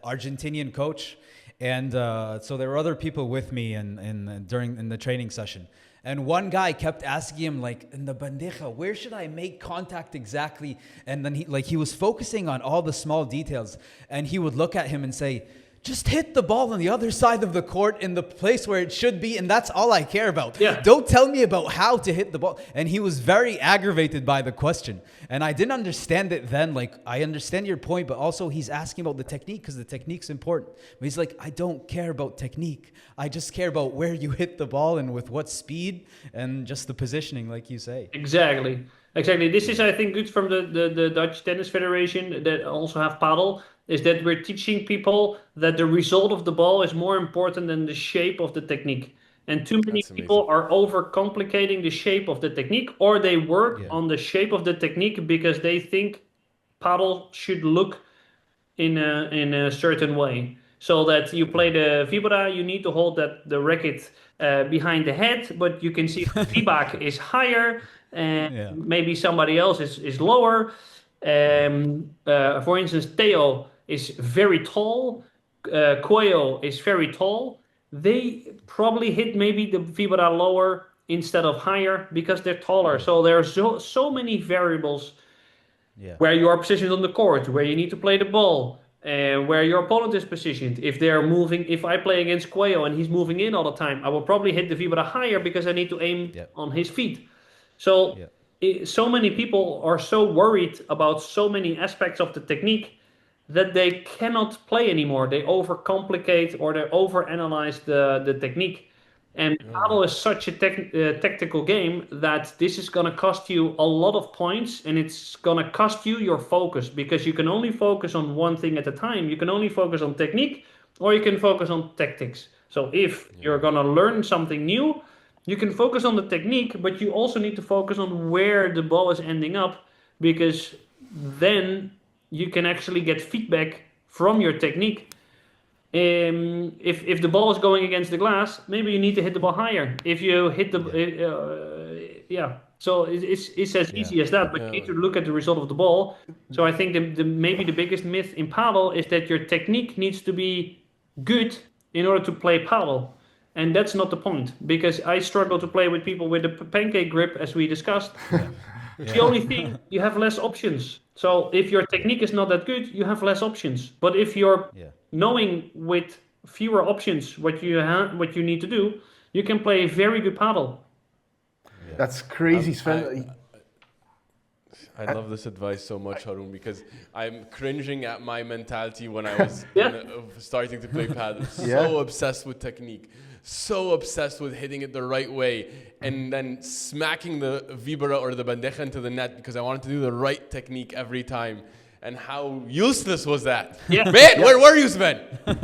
Argentinian coach, and so there were other people with me during the training session. And one guy kept asking him, like, in the bandeja, where should I make contact exactly? And then he was focusing on all the small details. And he would look at him and say, just hit the ball on the other side of the court in the place where it should be, and that's all I care about. Yeah. Don't tell me about how to hit the ball. And he was very aggravated by the question. And I didn't understand it then. Like, I understand your point, but also he's asking about the technique because the technique's important. But he's like, I don't care about technique. I just care about where you hit the ball and with what speed and just the positioning, like you say. Exactly. This is, I think, good from the Dutch Tennis Federation that also have paddle, is that we're teaching people that the result of the ball is more important than the shape of the technique. And too many people are overcomplicating the shape of the technique, or they work on the shape of the technique because they think paddle should look in a certain way. So that you play the vibra, you need to hold the racket behind the head, but you can see the feedback is higher, and maybe somebody else is lower. For instance, Theo is very tall, Cuello is very tall. They probably hit maybe the vibra lower instead of higher because they're taller. So there are so many variables where you are positioned on the court, where you need to play the ball, where your opponent is positioned. If they're moving, if I play against Cuello and he's moving in all the time, I will probably hit the vibra higher because I need to aim on his feet. So so many people are so worried about so many aspects of the technique that they cannot play anymore. They overcomplicate or they overanalyze the technique. And paddle is such a tactical game that this is going to cost you a lot of points, and it's going to cost you your focus because you can only focus on one thing at a time. You can only focus on technique or you can focus on tactics. So if you're going to learn something new, you can focus on the technique, but you also need to focus on where the ball is ending up, because then you can actually get feedback from your technique. If the ball is going against the glass, maybe you need to hit the ball higher. If you hit the so it's as easy as that. But you need to look at the result of the ball. So I think maybe the biggest myth in paddle is that your technique needs to be good in order to play paddle. And that's not the point, because I struggle to play with people with a pancake grip, as we discussed. It's the only thing, you have less options. So if your technique is not that good, you have less options. But if you're knowing with fewer options what you need to do, you can play very good paddle. That's crazy, Sven. I love this advice so much, Haroon, because I'm cringing at my mentality when I was starting to play paddle. So obsessed with technique, so obsessed with hitting it the right way, and then smacking the vibra or the bandeja into the net because I wanted to do the right technique every time. And how useless was that? Man, where were you, Sven?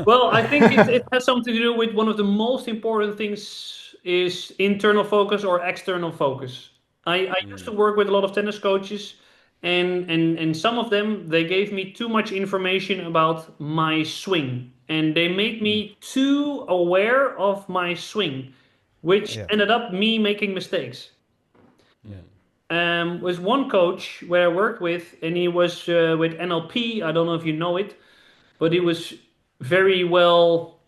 Well, I think it has something to do with one of the most important things is internal focus or external focus. I used to work with a lot of tennis coaches, and some of them, they gave me too much information about my swing, and they made me too aware of my swing, which ended up me making mistakes. Was one coach where I worked with, and he was with NLP. I don't know if you know it, but he was very well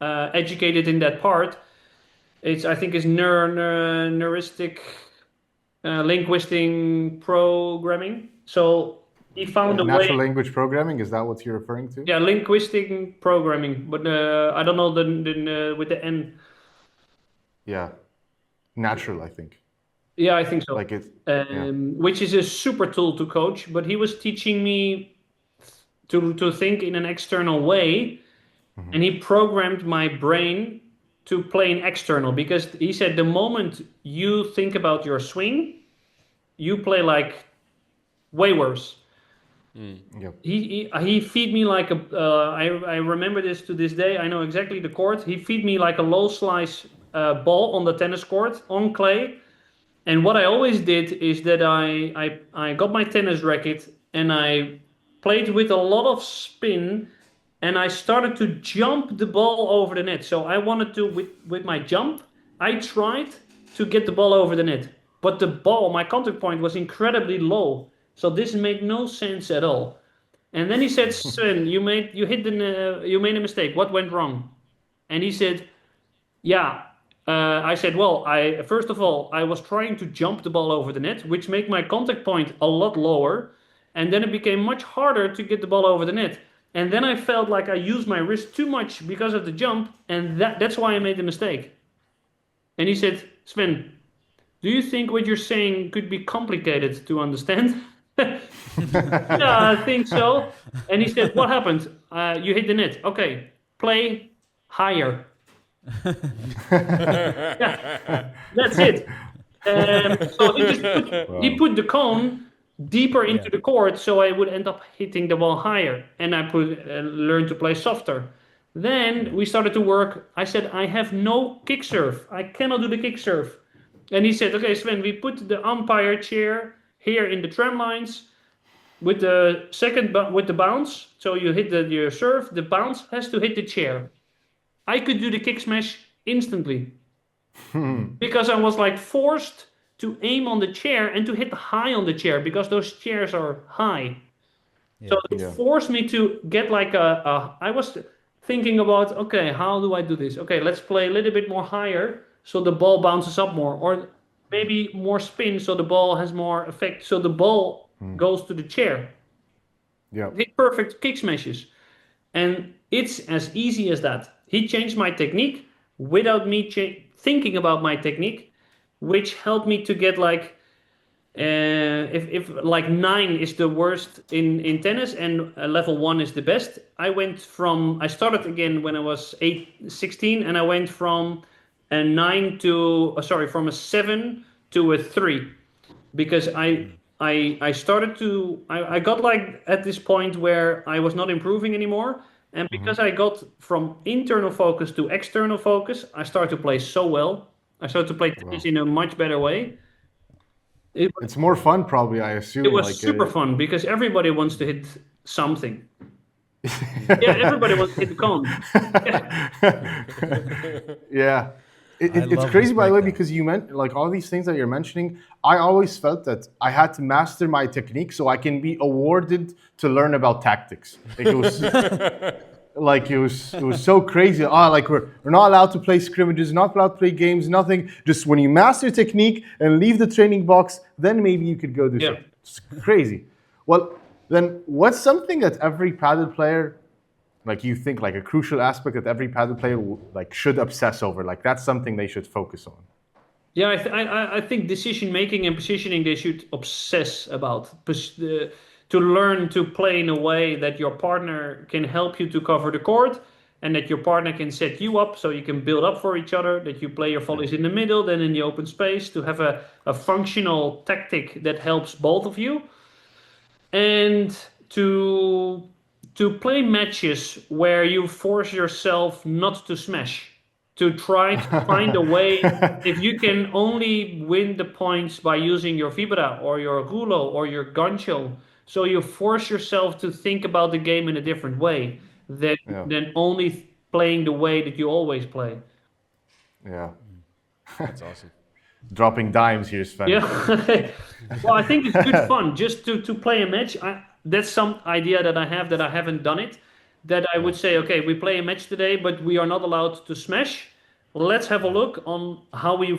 educated in that part. I think it's neuristic linguistic programming. So he found a way. Natural language programming, is that what you're referring to? Yeah, linguistic programming, but I don't know with the N. Yeah, natural, I think. Yeah, I think so. Like it, which is a super tool to coach, but he was teaching me to think in an external way, and he programmed my brain to play an external, because he said the moment you think about your swing, you play like way worse. He feed me like I remember this to this day. I know exactly the court. He feed me like a low slice ball on the tennis court on clay. And what I always did is that I got my tennis racket and I played with a lot of spin, and I started to jump the ball over the net. So I wanted to, with my jump, I tried to get the ball over the net. But the ball, my contact point was incredibly low. So this made no sense at all. And then he said, Sven, you made a mistake. What went wrong? And he said, yeah. I said, well, first of all, I was trying to jump the ball over the net, which made my contact point a lot lower. And then it became much harder to get the ball over the net. And then I felt like I used my wrist too much because of the jump. And that's why I made the mistake. And he said, Sven, do you think what you're saying could be complicated to understand? Yeah, I think so. And he said, what happened? You hit the net. Okay, play higher. Yeah, that's it. So he put the cone deeper into the court, so I would end up hitting the ball higher, and I learned to play softer. Then we started to work. I said, I have no kick serve. I cannot do the kick serve. And he said, okay, Sven, we put the umpire chair here in the tram lines with the bounce. So you hit your serve, the bounce has to hit the chair. I could do the kick smash instantly because I was like forced to aim on the chair and to hit high on the chair because those chairs are high. Yeah. So it forced me to get like I was thinking about, okay, how do I do this? Okay, let's play a little bit more higher so the ball bounces up more, or maybe more spin so the ball has more effect, so the ball goes to the chair. Yeah, hit perfect kick smashes, and it's as easy as that. He changed my technique without me thinking about my technique, which helped me to get like, if like 9 is the worst in tennis and level 1 is the best. I started again when I was 16, and I went from a 9 to, from a 7 to a 3, because I got like at this point where I was not improving anymore. And because I got from internal focus to external focus, I started to play so well. I started to play tennis in a much better way. It's more fun, probably, I assume. It was super fun because everybody wants to hit something. Yeah, everybody wants to hit the cone. Yeah. It's crazy, by the way, because you meant like all these things that you're mentioning. I always felt that I had to master my technique so I can be awarded to learn about tactics. It was so crazy. Like we're not allowed to play scrimmages, not allowed to play games, nothing. Just when you master technique and leave the training box, then maybe you could go do something. It's crazy. Well, then what's something that every paddle player, like you think like a crucial aspect that every paddle player like should obsess over? Like that's something they should focus on. Yeah, I think decision making and positioning they should obsess about. To learn to play in a way that your partner can help you to cover the court, and that your partner can set you up so you can build up for each other, that you play your volleys in the middle, then in the open space, to have a functional tactic that helps both of you, and to play matches where you force yourself not to smash, to try to find a way. If you can only win the points by using your vibra or your rulo or your gancho, so you force yourself to think about the game in a different way than only playing the way that you always play. Yeah. That's awesome. Dropping dimes here, Sven. Yeah. Well, I think it's good fun just to play a match. That's some idea that I have that I haven't done it. That I would say, okay, we play a match today, but we are not allowed to smash. Let's have a look on how we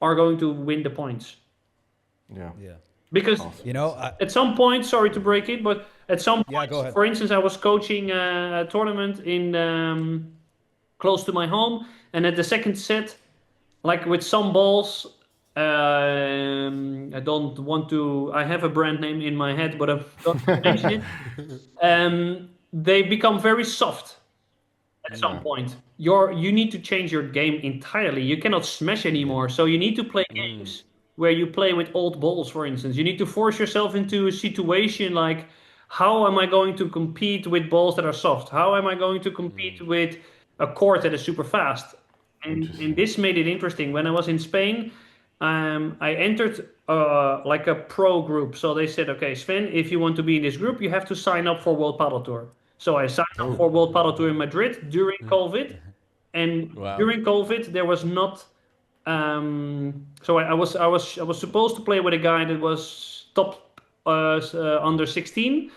are going to win the points. Yeah. Because at some point, sorry to break it, but at some point, for instance, I was coaching a tournament in close to my home, and at the second set, like with some balls, I don't want to. I have a brand name in my head, but I don't mention it. They become very soft at some point. You need to change your game entirely. You cannot smash anymore, so you need to play games where you play with old balls, for instance. You need to force yourself into a situation like, how am I going to compete with balls that are soft? How am I going to compete with a court that is super fast? And this made it interesting. When I was in Spain, I entered like a pro group. So they said, okay, Sven, if you want to be in this group, you have to sign up for World Padel Tour. So I signed up for World Padel Tour in Madrid during COVID. And during COVID, there was not. So I was supposed to play with a guy that was top under 16.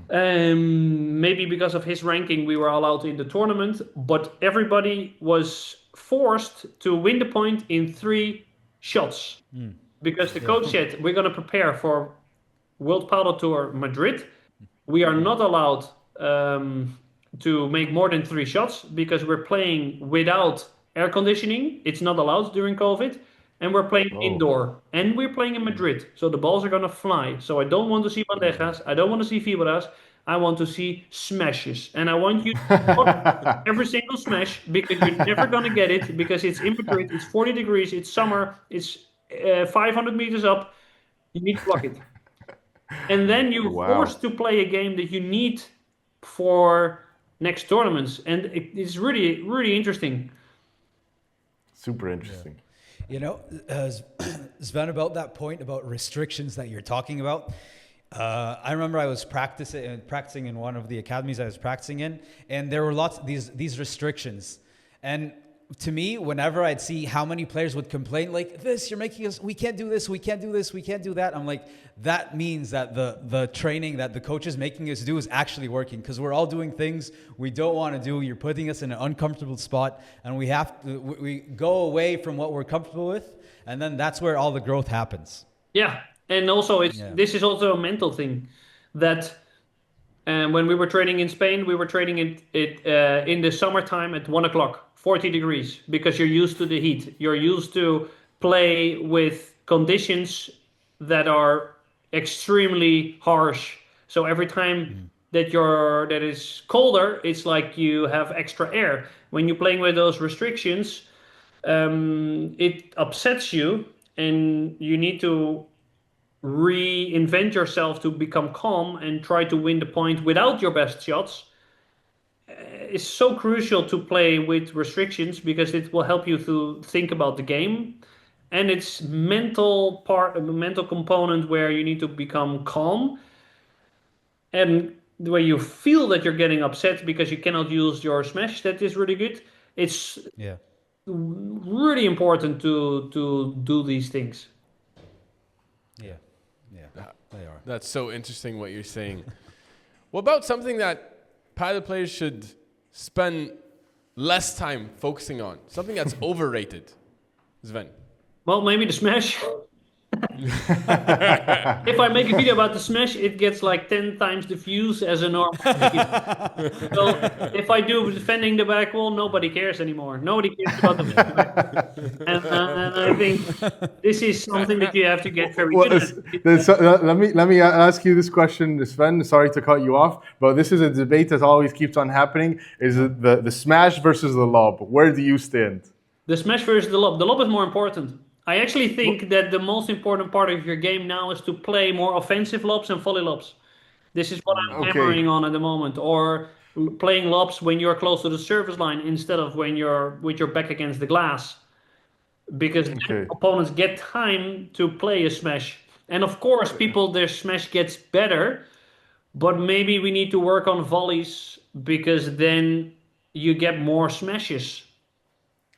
Maybe because of his ranking, we were allowed in the tournament, but everybody was forced to win the point in 3 shots because the coach said, we're going to prepare for World Padel Tour Madrid. We are not allowed to make more than 3 shots because we're playing without air conditioning. It's not allowed during COVID. And we're playing indoor. And we're playing in Madrid. So the balls are going to fly. So I don't want to see bandejas. I don't want to see fibras. I want to see smashes. And I want you to block every single smash because you're never going to get it because it's in Madrid. It's 40 degrees. It's summer. It's 500 meters up. You need to block it. And then you're forced to play a game that you need for next tournaments. And it's really, really interesting. Super interesting. Yeah. You know, Sven, about that point about restrictions that you're talking about, I remember I was practicing in one of the academies I was practicing in, and there were lots of these restrictions. And to me, whenever I'd see how many players would complain, like, this, you're making us, we can't do this, we can't do this, we can't do that. I'm like, that means that the training that the coach is making us do is actually working because we're all doing things we don't want to do. You're putting us in an uncomfortable spot and we go away from what we're comfortable with. And then that's where all the growth happens. Yeah. And also this is also a mental thing that when we were training in Spain, we were training it in the summertime at 1 o'clock. 40 degrees because you're used to the heat. You're used to play with conditions that are extremely harsh. So every time that is colder, it's like you have extra air. When you're playing with those restrictions, it upsets you and you need to reinvent yourself to become calm and try to win the point without your best shots. Is so crucial to play with restrictions because it will help you to think about the game, and it's mental component where you need to become calm, and where you feel that you're getting upset because you cannot use your smash. That is really good. It's really important to do these things. Yeah, they are. That's so interesting what you're saying. What about something that Padel players should spend less time focusing on? Something that's overrated, Sven. Well, maybe the smash. If I make a video about the smash, it gets like 10 times the views as a normal video. So if I do defending the back wall, nobody cares anymore. Nobody cares about the back. And I think this is something that you have to get very good at. Let me ask you this question, Sven. Sorry to cut you off, but this is a debate that always keeps on happening. Is it the smash versus the lob? Where do you stand? The smash versus the lob. The lob is more important. I actually think that the most important part of your game now is to play more offensive lobs and volley lobs. This is what I'm hammering on at the moment. Or playing lobs when you're close to the service line instead of when you're with your back against the glass. Because opponents get time to play a smash. And of course, their smash gets better. But maybe we need to work on volleys because then you get more smashes.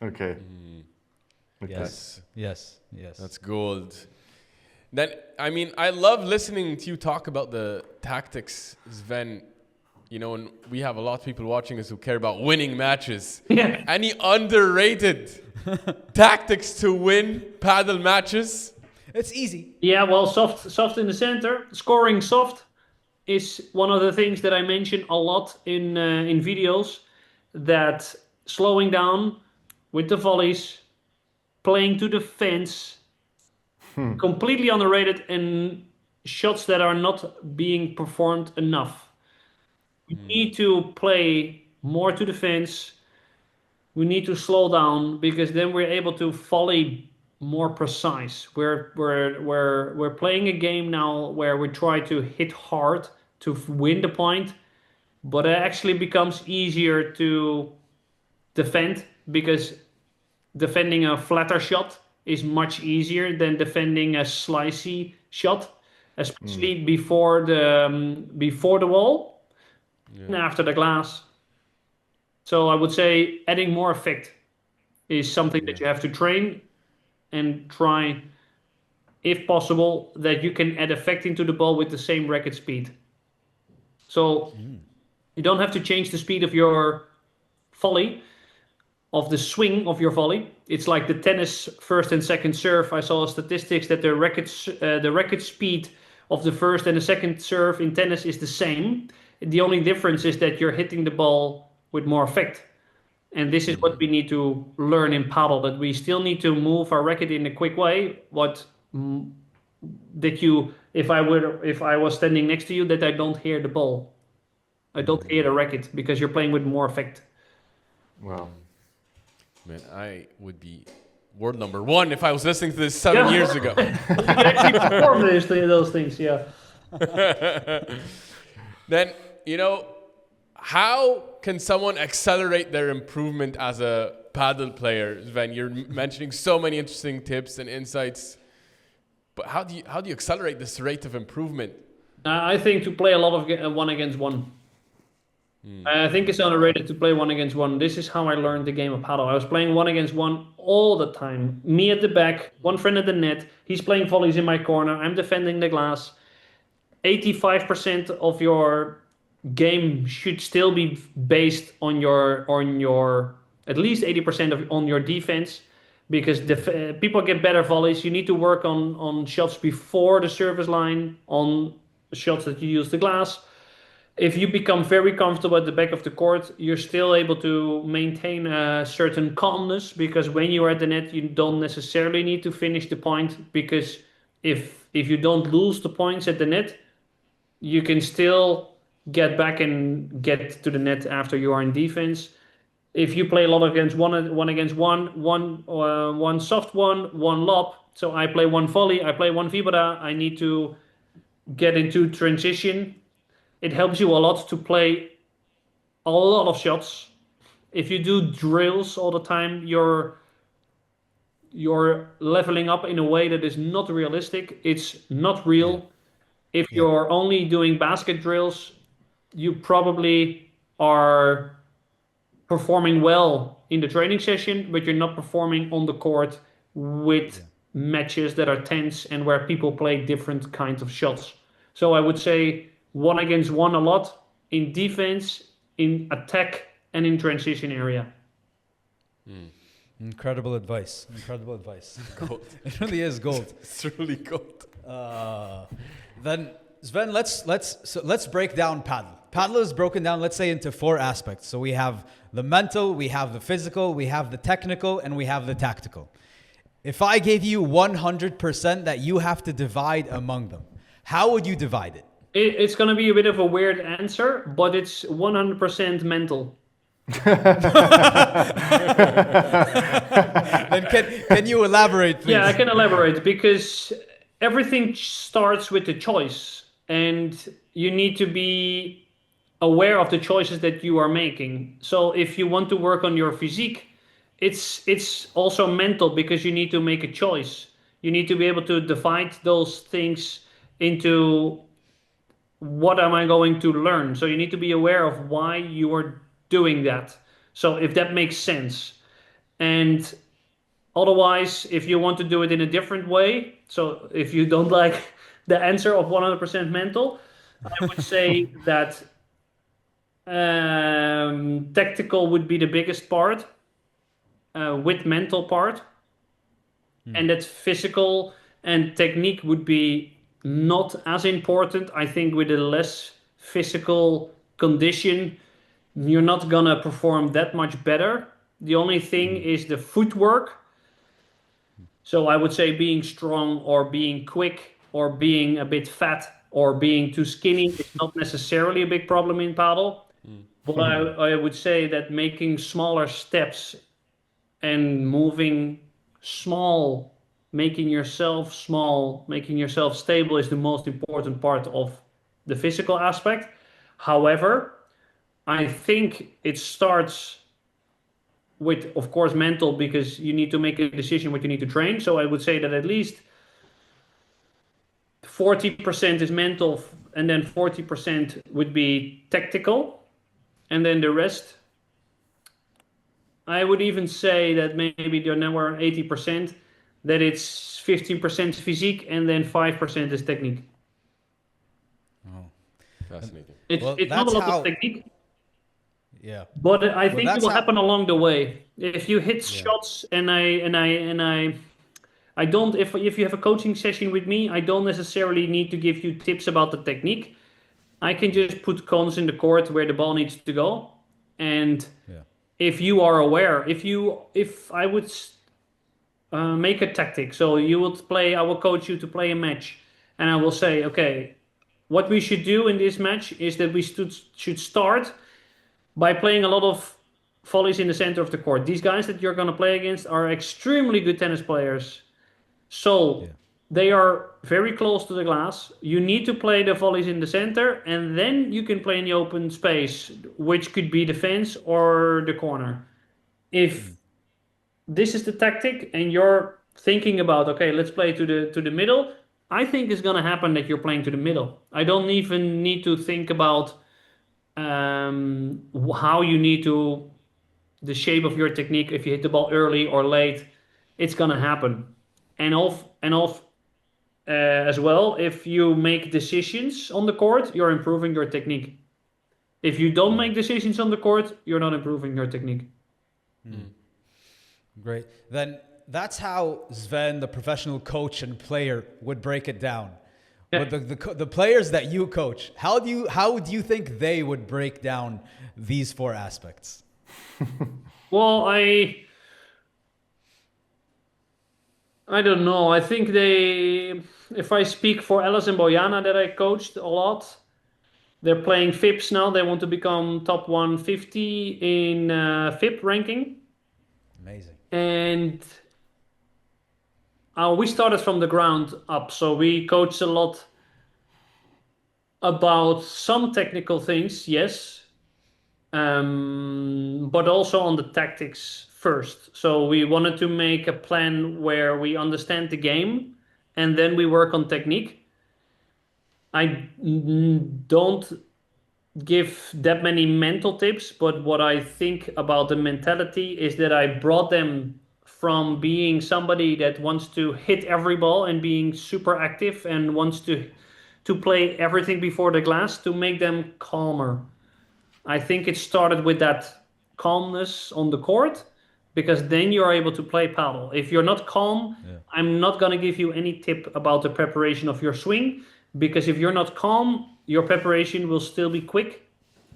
Okay. Yes. That's gold. Then, I mean, I love listening to you talk about the tactics, Sven. You know, and we have a lot of people watching us who care about winning matches. Yeah. Any underrated tactics to win paddle matches? It's easy. Yeah, well, soft in the center. Scoring soft is one of the things that I mention a lot in videos. That slowing down with the volleys, playing to the fence, completely underrated, and shots that are not being performed enough. We need to play more to the fence. We need to slow down because then we're able to volley more precise. We're playing a game now where we try to hit hard to win the point, but it actually becomes easier to defend because defending a flatter shot is much easier than defending a slicey shot, especially before the wall and after the glass. So I would say adding more effect is something that you have to train and try, if possible, that you can add effect into the ball with the same racket speed. So you don't have to change the speed of your volley, of the swing of your volley. It's like the tennis first and second serve. I saw statistics that the racket speed of the first and the second serve in tennis is the same. The only difference is that you're hitting the ball with more effect. And this is what we need to learn in paddle, that we still need to move our racket in a quick way. If I was standing next to you, that I don't hear the ball. I don't hear the racket because you're playing with more effect. Wow. Man, I would be world number one if I was listening to this 7 years ago. You can actually perform those things, yeah. Then, how can someone accelerate their improvement as a paddle player? Sven, you're mentioning so many interesting tips and insights, but how do you accelerate this rate of improvement? I think to play a lot of one against one. I think it's underrated to play one against one. This is how I learned the game of paddle. I was playing one against one all the time. Me at the back, one friend at the net. He's playing volleys in my corner. I'm defending the glass. 85% of your game should still be based on your at least 80% on your defense, because people get better volleys. You need to work on shots before the service line, on shots that you use the glass. If you become very comfortable at the back of the court, you're still able to maintain a certain calmness, because when you are at the net, you don't necessarily need to finish the point, because if you don't lose the points at the net, you can still get back and get to the net after you are in defense. If you play a lot against one against one soft one lob, so I play one volley, I play one vibra, I need to get into transition. It helps you a lot to play a lot of shots. If you do drills all the time, you're leveling up in a way that is not realistic. It's not real. If you're only doing basket drills, you probably are performing well in the training session, but you're not performing on the court with matches that are tense and where people play different kinds of shots. So I would say one against one a lot in defense, in attack, and in transition area. Incredible advice. Incredible advice. Gold. It really is gold. It's really gold. Then Sven, let's break down paddle. Paddle is broken down, let's say, into 4 aspects. So we have the mental, we have the physical, we have the technical, and we have the tactical. If I gave you 100% that you have to divide among them, how would you divide it? It's going to be a bit of a weird answer, but it's 100% mental. Then can you elaborate, please? Yeah, I can elaborate, because everything starts with the choice, and you need to be aware of the choices that you are making. So if you want to work on your physique, it's also mental, because you need to make a choice. You need to be able to divide those things into what am I going to learn. So you need to be aware of why you are doing that. So if that makes sense. And otherwise, if you want to do it in a different way, so if you don't like the answer of 100% mental, I would say that tactical would be the biggest part, with mental part, and that physical and technique would be not as important. I think with a less physical condition, you're not gonna perform that much better. The only thing is the footwork. So I would say being strong or being quick or being a bit fat or being too skinny is not necessarily a big problem in paddle. But I would say that making smaller steps and moving small, making yourself small, making yourself stable is the most important part of the physical aspect. However, I think it starts with, of course, mental, because you need to make a decision what you need to train. So I would say that at least 40% is mental, and then 40% would be tactical, and then the rest, I would even say that maybe there now are 80%, that it's 15% physique, and then 5% is technique. Oh, Fascinating. It's not a lot of technique. Yeah. But I think it will happen along the way. If you hit shots, and I don't, if you have a coaching session with me, I don't necessarily need to give you tips about the technique. I can just put cones in the court where the ball needs to go. And if you are aware, if I would make a tactic, so you would play, I will coach you to play a match, and I will say, okay, what we should do in this match is that we should start by playing a lot of volleys in the center of the court. These guys that you're going to play against are extremely good tennis players. So they are very close to the glass. You need to play the volleys in the center, and then you can play in the open space, which could be the fence or the corner. If this is the tactic and you're thinking about, okay, let's play to the middle, I think it's going to happen that you're playing to the middle. I don't even need to think about how you need to, the shape of your technique, if you hit the ball early or late, it's going to happen. And as well, if you make decisions on the court, you're improving your technique. If you don't make decisions on the court, you're not improving your technique. Great. Then that's how Sven, the professional coach and player, would break it down. Yeah. But the players that you coach, how do you think they would break down these four aspects? Well, I don't know. I think if I speak for Alice and Bojana that I coached a lot, they're playing FIPS now. They want to become top 150 in FIP ranking. Amazing. And we started from the ground up. So we coached a lot about some technical things, yes. But also on the tactics first. So we wanted to make a plan where we understand the game and then we work on technique. I don't give that many mental tips, but what I think about the mentality is that I brought them from being somebody that wants to hit every ball and being super active and wants to play everything before the glass, to make them calmer. I think it started with that calmness on the court, because then you're able to play paddle. If you're not calm, I'm not going to give you any tip about the preparation of your swing, because if you're not calm, your preparation will still be quick.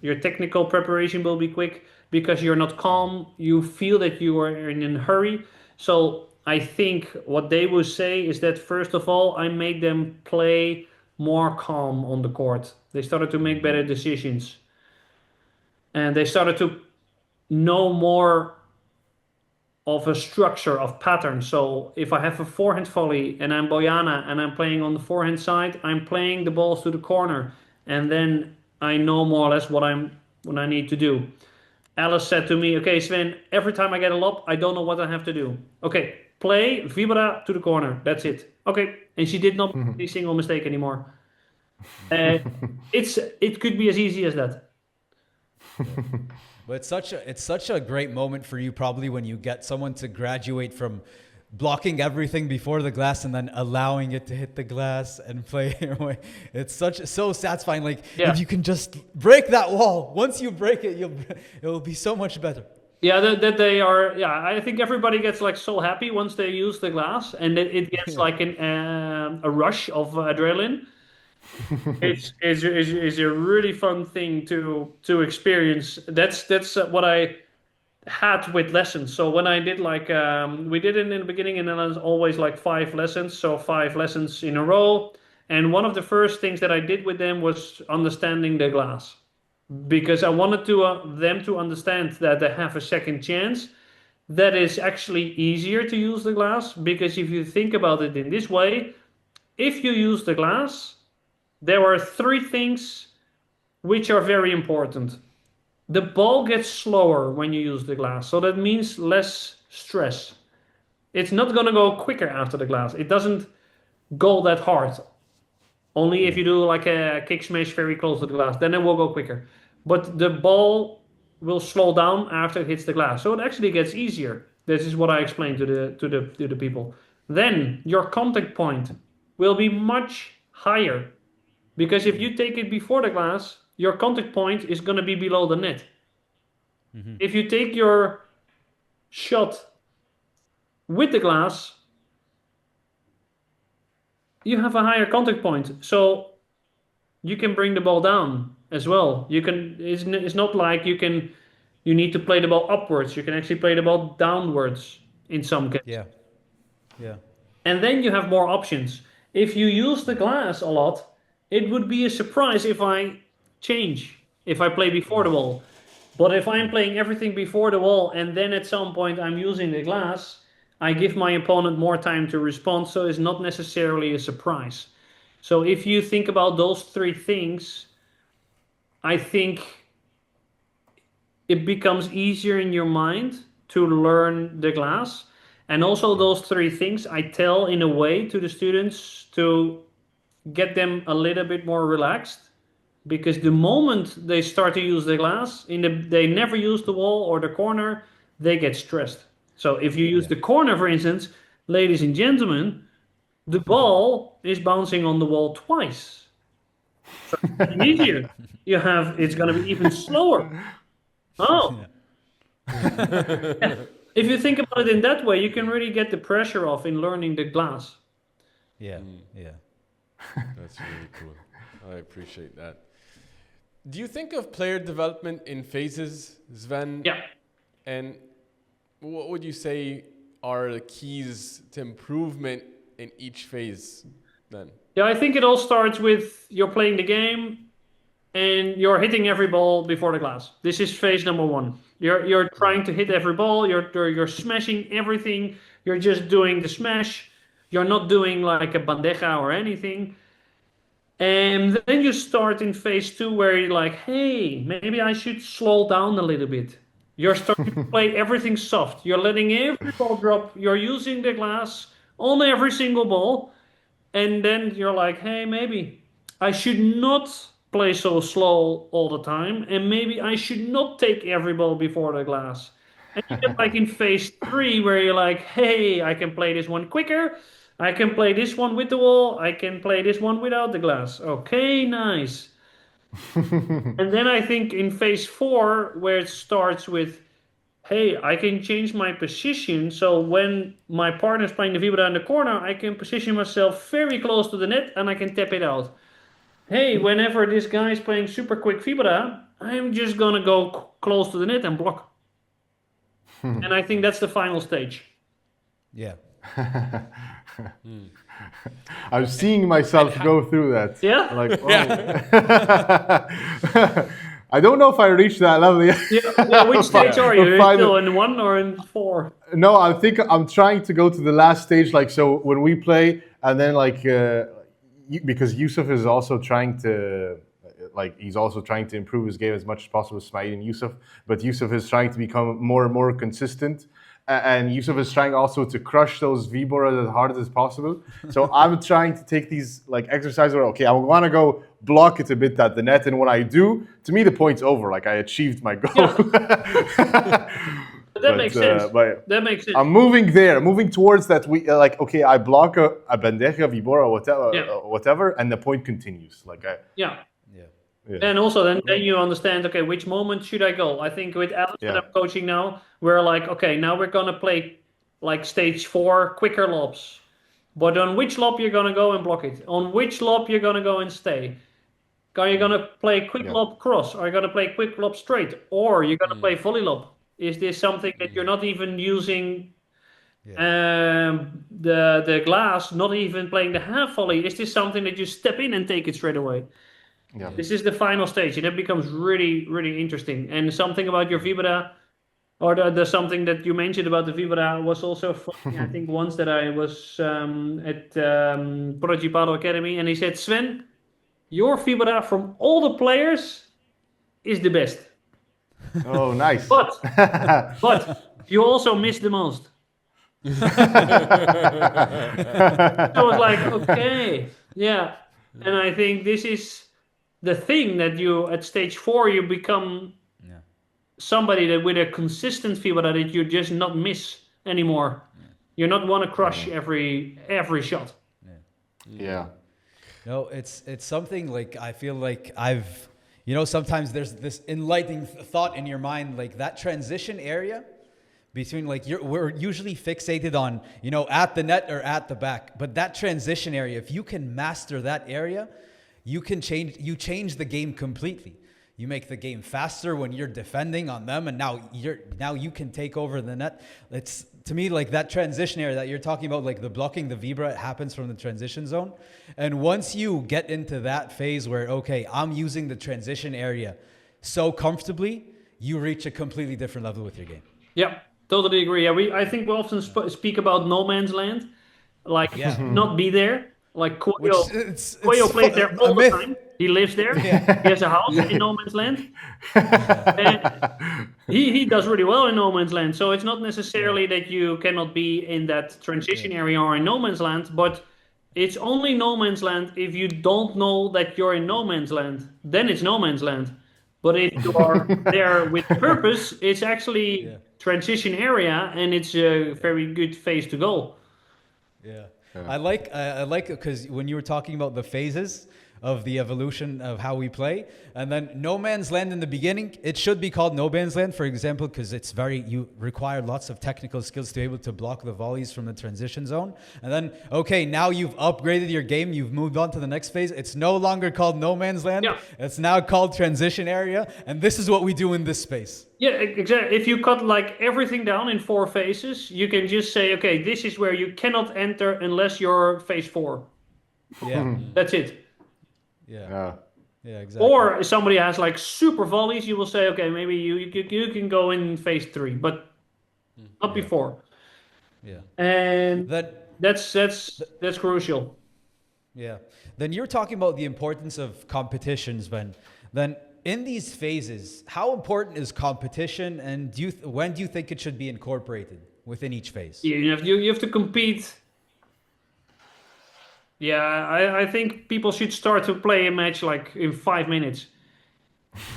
Your technical preparation will be quick, because you're not calm. You feel that you are in a hurry. So I think what they will say is that, first of all, I made them play more calm on the court. They started to make better decisions. And they started to know more of a structure of pattern. So if I have a forehand volley and I'm Bojana and I'm playing on the forehand side, I'm playing the balls to the corner, and then I know more or less what I need to do. Alice said to me, okay, Sven, every time I get a lob, I don't know what I have to do. Okay, play vibra to the corner. That's it. Okay. And she did not make a single mistake anymore. It could be as easy as that. But it's such a great moment for you, probably, when you get someone to graduate from blocking everything before the glass and then allowing it to hit the glass and play your way. It's so satisfying. Like, if you can just break that wall, once you break it, it will be so much better. Yeah, that they are. Yeah, I think everybody gets like so happy once they use the glass, and it gets like a rush of adrenaline. It's a really fun thing to experience. That's what I had with lessons. So when I did we did it in the beginning, and then it was always like 5 lessons. So 5 lessons in a row. And one of the first things that I did with them was understanding the glass, because I wanted them to understand that they have a second chance. That is actually easier to use the glass, because if you think about it in this way, if you use the glass, there are 3 things which are very important. the ball gets slower when you use the glass. So that means less stress. It's not going to go quicker after the glass. It doesn't go that hard. Only if you do like a kick smash very close to the glass, then it will go quicker. But the ball will slow down after it hits the glass. So it actually gets easier. This is what I explained to the people. Then your contact point will be much higher. Because if you take it before the glass, your contact point is going to be below the net. Mm-hmm. If you take your shot with the glass, you have a higher contact point. So you can bring the ball down as well. You can. It's not like you need to play the ball upwards. You can actually play the ball downwards in some cases. Yeah. And then you have more options. If you use the glass a lot, it would be a surprise if I change, if I play before the wall. But if I'm playing everything before the wall and then at some point I'm using the glass, I give my opponent more time to respond, so it's not necessarily a surprise. So if you think about those three things, I think it becomes easier in your mind to learn the glass. And also those three things I tell in a way to the students to get them a little bit more relaxed. Because the moment they start to use the glass, they never use the wall or the corner, they get stressed. So if you use the corner, for instance, ladies and gentlemen, the ball is bouncing on the wall twice. So it's easier. It's going to be even slower. Oh. Yeah. If you think about it in that way, you can really get the pressure off in learning the glass. Yeah. That's really cool. I appreciate that. Do you think of player development in phases, Sven? Yeah. And what would you say are the keys to improvement in each phase then? Yeah, I think it all starts with you're playing the game and you're hitting every ball before the glass. This is phase number one. You're trying to hit every ball. You're smashing everything. You're just doing the smash. You're not doing like a bandeja or anything. And then you start in phase two where you're like, hey, maybe I should slow down a little bit. You're starting to play everything soft. You're letting every ball drop. You're using the glass on every single ball. And then you're like, hey, maybe I should not play so slow all the time. And maybe I should not take every ball before the glass. And you get like in phase three where you're like, hey, I can play this one quicker. I can play this one with the wall. I can play this one without the glass. Okay, nice. And then I think in phase four, where it starts with, hey, I can change my position. So when my partner is playing the vibra in the corner, I can position myself very close to the net and I can tap it out. Hey, whenever this guy is playing super quick vibra, I'm just going to go close to the net and block. And I think that's the final stage. Yeah. I'm seeing myself go through that. Yeah? Like, oh. I don't know if I reached that level yet. Yeah, which stage are you? Are you still in 1 or in 4? No, I think I'm trying to go to the last stage. Like, so when we play, and then like, because Yusuf is also trying to, he's also trying to improve his game as much as possible, Smail and Yusuf. But Yusuf is trying to become more and more consistent. And Yusuf is trying also to crush those V-boras as hard as possible. So I'm trying to take these like exercises where, okay, I want to go block it a bit at the net. And when I do, to me, the point's over. Like I achieved my goal. Yeah. That makes sense. That makes sense. I'm moving there, moving towards that. Okay, I block a bandeja, V-bora, whatever, and the point continues. Yeah. And also then you understand, okay, which moment should I go? I think with Alex that I'm coaching now, we're like, okay, now we're going to play like stage 4 quicker lobs. But on which lob you're going to go and block it? On which lob you're going to go and stay? Are you going to play quick lob cross? Are you going to play quick lob straight? Or you're going to play volley lob? Is this something that you're not even using the glass, not even playing the half volley? Is this something that you step in and take it straight away? Yeah. This is the final stage, and it becomes really, really interesting. And something about your vibra, or the something that you mentioned about the vibra was also funny. I think once that I was at Prodigy Padel Academy, and he said, Sven, your vibra from all the players is the best. Oh, nice. But you also miss the most. So it's like, okay, yeah. And I think this is the thing that you, at stage 4, you become somebody that with a consistent vibra that you just not miss anymore. You not want to crush every shot. Yeah. No, it's something like I feel like I've, sometimes there's this enlightening thought in your mind, like that transition area between we're usually fixated on, at the net or at the back, but that transition area, if you can master that area, you change the game completely. You make the game faster when you're defending on them, and now you can take over the net. It's, to me, like that transition area that you're talking about, like the blocking the vibra, it happens from the transition zone. And once you get into that phase where, okay, I'm using the transition area so comfortably, you reach a completely different level with your game. Yeah, totally agree. Yeah, I think we often speak about no man's land, like not be there. Like Cuello plays there all the time. He lives there. Yeah. He has a house in no man's land. And he does really well in no man's land. So it's not necessarily that you cannot be in that transition area or in no man's land, but it's only no man's land if you don't know that you're in no man's land. Then it's no man's land. But if you are there with purpose, it's actually transition area, and it's a very good phase to go. Yeah. I like because when you were talking about the phases of the evolution of how we play, and then no man's land in the beginning, it should be called no man's land, for example, because you require lots of technical skills to be able to block the volleys from the transition zone. And then, okay, now you've upgraded your game, you've moved on to the next phase. It's no longer called no man's land. Yeah. It's now called transition area, and this is what we do in this space. Yeah, exactly. If you cut like everything down in 4 phases, you can just say, okay, this is where you cannot enter unless you're phase 4. Yeah. That's it. Yeah, exactly. Or if somebody has like super volleys, you will say, okay, maybe you can go in phase 3, but not before. Yeah, and that's crucial. Yeah. Then you're talking about the importance of competitions, Ben. Then in these phases, how important is competition, and when do you think it should be incorporated within each phase? You have to compete. Yeah, I think people should start to play a match like in 5 minutes.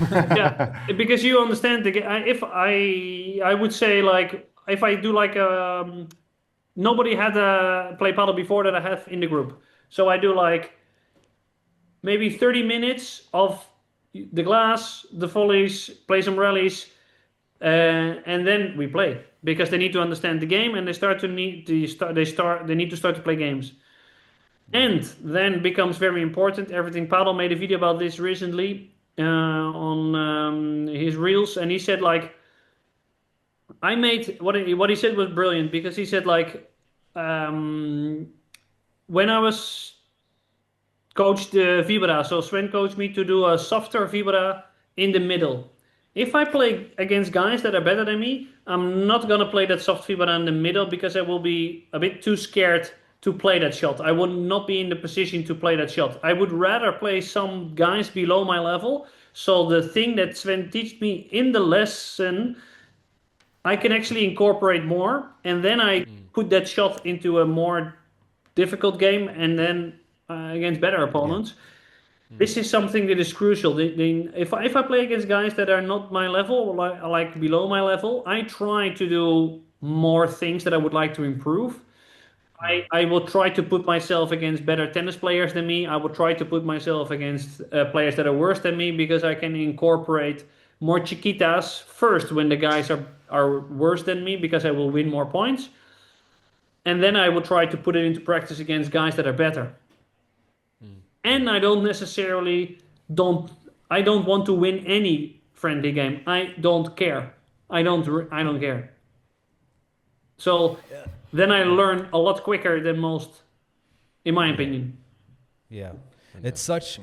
Yeah, because you understand the game. If I would say like if I do like nobody had play paddle before that I have in the group, so I do like maybe 30 minutes of the glass, the volleys, play some rallies, and then we play because they need to understand the game and they need to start to play games. And then becomes very important. Everything Padel made a video about this recently on his reels, and he said like, I made what he said was brilliant because he said like, when I was coached vibra, so Sven coached me to do a softer vibra in the middle. If I play against guys that are better than me, I'm not gonna play that soft vibra in the middle because I will be a bit too scared to play that shot. I would not be in the position to play that shot. I would rather play some guys below my level. So the thing that Sven taught me in the lesson, I can actually incorporate more. And then I put that shot into a more difficult game and then against better opponents. Yeah. This is something that is crucial. If I play against guys that are not my level, like below my level, I try to do more things that I would like to improve. I will try to put myself against better tennis players than me. I will try to put myself against players that are worse than me because I can incorporate more chiquitas first when the guys are worse than me because I will win more points. And then I will try to put it into practice against guys that are better. And I don't want to win any friendly game. I don't care. I don't care. So then I learn a lot quicker than most, in my opinion. Yeah. It's such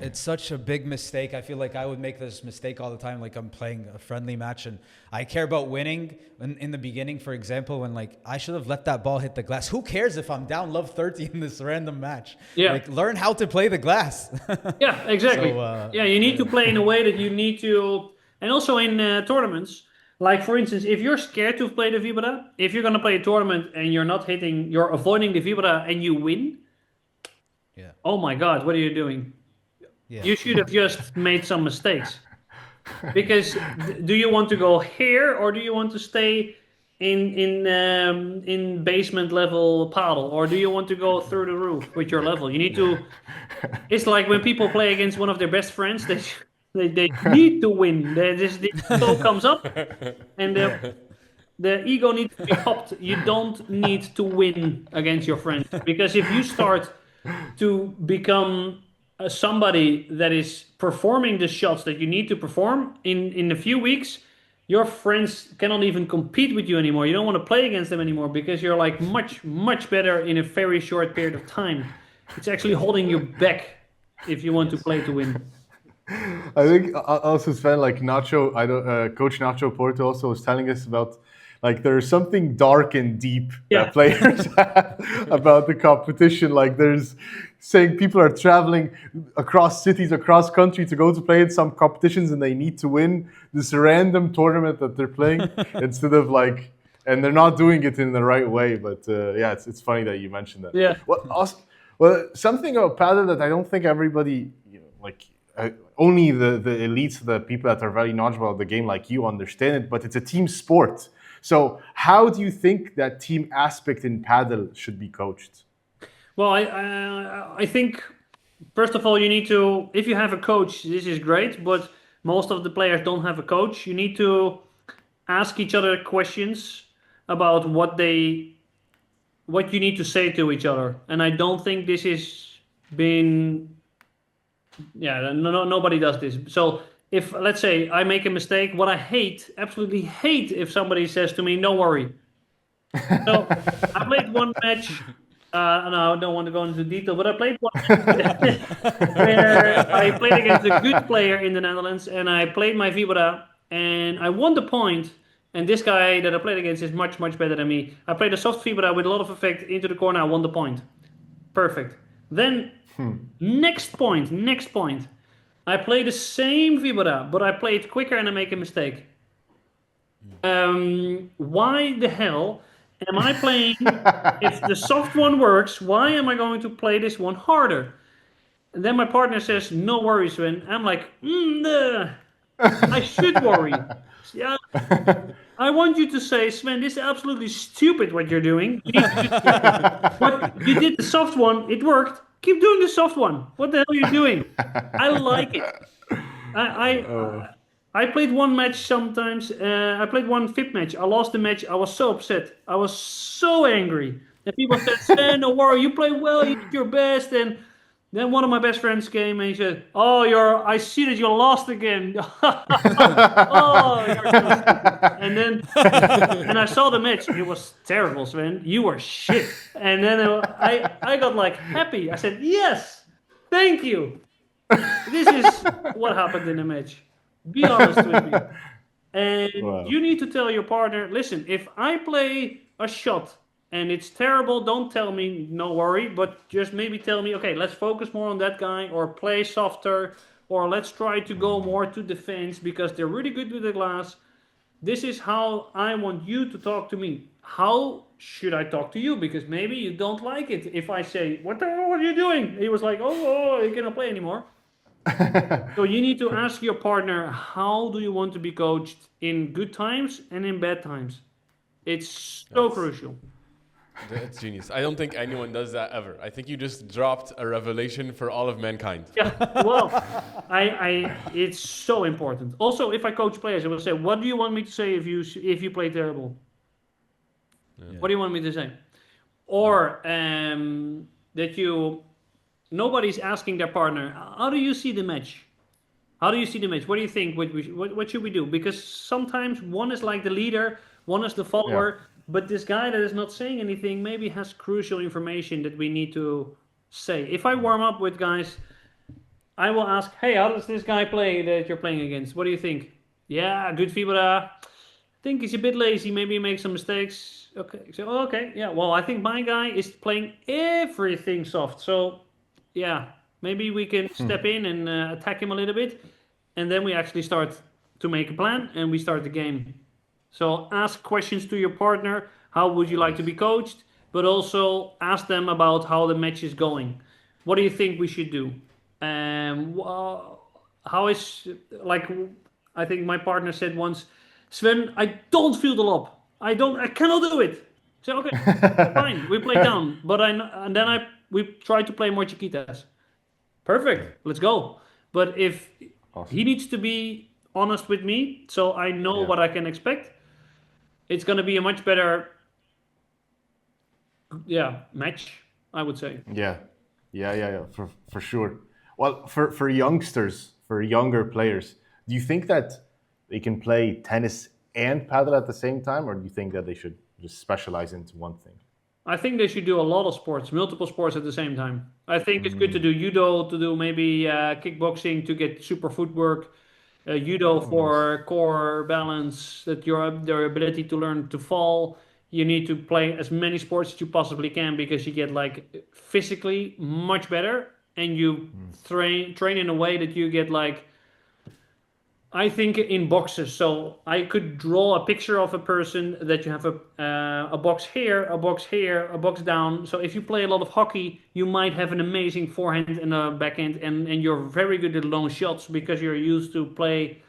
a big mistake. I feel like I would make this mistake all the time. Like I'm playing a friendly match and I care about winning in the beginning, for example, when like I should have let that ball hit the glass. Who cares if I'm down love 30 in this random match? Yeah. Like learn how to play the glass. Yeah, exactly. So, you need to play in a way that you need to, and also in tournaments, Like, for instance, if you're scared to play the vibra, if you're going to play a tournament and you're avoiding the vibra and you win, oh my God, what are you doing? Yeah. You should have just made some mistakes. Because do you want to go here or do you want to stay in basement level paddle, or do you want to go through the roof with your level? You need to. It's like when people play against one of their best friends, they need to win. The ego comes up, and the ego needs to be popped. You don't need to win against your friends, because if you start to become somebody that is performing the shots that you need to perform in a few weeks, your friends cannot even compete with you anymore. You don't want to play against them anymore because you're like much better in a very short period of time. It's actually holding you back if you want to play to win. I think also Sven, like Nacho, Coach Nacho Porto also was telling us about, like, there's something dark and deep that players have about the competition. Like, there's saying people are traveling across cities, across country to go to play in some competitions, and they need to win this random tournament that they're playing instead of like, and they're not doing it in the right way. But it's funny that you mentioned that. Yeah. Well, something about paddle that I don't think everybody, only the elites, the people that are very knowledgeable about the game like you understand it, but it's a team sport. So how do you think that team aspect in paddle should be coached? Well, I think, first of all, you need to, if you have a coach, this is great, but most of the players don't have a coach. You need to ask each other questions about what you need to say to each other. And I don't think this has been, nobody does this. So if, let's say, I make a mistake, what I absolutely hate, if somebody says to me, "No worry." So I played one match, no, I don't want to go into detail, but I played one match where I played against a good player in the Netherlands, and I played my vibra, and I won the point, and this guy that I played against is much better than me. I played a soft vibra with a lot of effect into the corner, I won the point. Perfect. Then, next point. I play the same vibra, but I play it quicker and I make a mistake. Why the hell am I playing? If the soft one works, why am I going to play this one harder? And then my partner says, "No worries, Sven." I'm like, I should worry. Yeah. I want you to say, "Sven, this is absolutely stupid what you're doing. But you did the soft one, it worked. Keep doing the soft one. What the hell are you doing?" I like it. I played one match sometimes. I played one FIP match. I lost the match. I was so upset. I was so angry. And people said, "Sven, don't worry. You play well. You did your best." And then one of my best friends came and he said, "Oh, I see that you lost again." Oh, you're so stupid. And then I saw the match. It was terrible, Sven. You were shit. And then I got like happy. I said, "Yes, thank you. This is what happened in the match. Be honest with me." And you need to tell your partner, "Listen, if I play a shot and it's terrible, don't tell me no worry, but just maybe tell me, okay, let's focus more on that guy, or play softer, or let's try to go more to defense because they're really good with the glass. This is how I want you to talk to me. How should I talk to you? Because maybe you don't like it if I say, what the hell are you doing?" He was like, oh, you cannot play anymore. So you need to ask your partner, how do you want to be coached in good times and in bad times? It's so crucial. That's genius. I don't think anyone does that ever. I think you just dropped a revelation for all of mankind. Yeah, well, it's so important. Also, if I coach players, I will say, "What do you want me to say if you play terrible? Yeah. What do you want me to say?" Or nobody's asking their partner, "How do you see the match? How do you see the match? What do you think? What should we do?" Because sometimes one is like the leader, one is the follower. Yeah. But this guy that is not saying anything maybe has crucial information that we need to say. If I warm up with guys, I will ask, "Hey, how does this guy play that you're playing against? What do you think?" "Yeah, good vibra. I think he's a bit lazy. Maybe he makes some mistakes." "Okay." So, okay. Yeah, well, I think my guy is playing everything soft. So, yeah, maybe we can step in and attack him a little bit. And then we actually start to make a plan and we start the game. So ask questions to your partner. How would you like to be coached? But also ask them about how the match is going. What do you think we should do? How is, like, I think my partner said once, Sven, I don't feel the lob. I cannot do it. So okay, fine, we play down. But we try to play more chiquitas. Perfect, let's go. But if he needs to be honest with me, so I know what I can expect, it's going to be a much better, match, I would say. Yeah, for sure. Well, for youngsters, for younger players, do you think that they can play tennis and paddle at the same time, or do you think that they should just specialize into one thing? I think they should do a lot of sports, multiple sports at the same time. I think it's good to do judo, to do maybe kickboxing to get super footwork, judo for core balance, that their ability to learn to fall. You need to play as many sports as you possibly can because you get like physically much better, and you train in a way that you get like, I think in boxes. So I could draw a picture of a person that you have a box here, a box here, a box down. So if you play a lot of hockey, you might have an amazing forehand and a backhand, and you're very good at long shots because you're used to play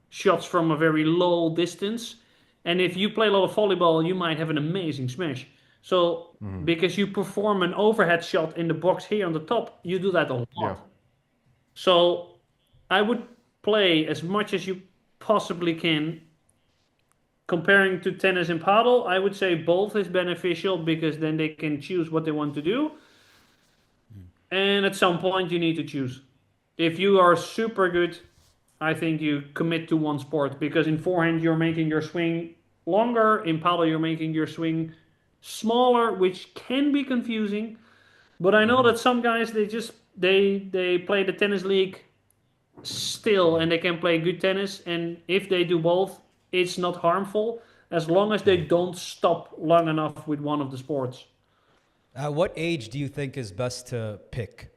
shots from a very low distance. And if you play a lot of volleyball, you might have an amazing smash. So because you perform an overhead shot in the box here on the top, you do that a lot. Yeah. So I would play as much as you possibly can. Comparing to tennis and paddle, I would say both is beneficial because then they can choose what they want to do. And at some point you need to choose. If you are super good, I think you commit to one sport, because in forehand you're making your swing longer, in paddle you're making your swing smaller, which can be confusing. But I know that some guys, they play the tennis league still and they can play good tennis, and if they do both, it's not harmful as long as they don't stop long enough with one of the sports. At what age do you think is best to pick?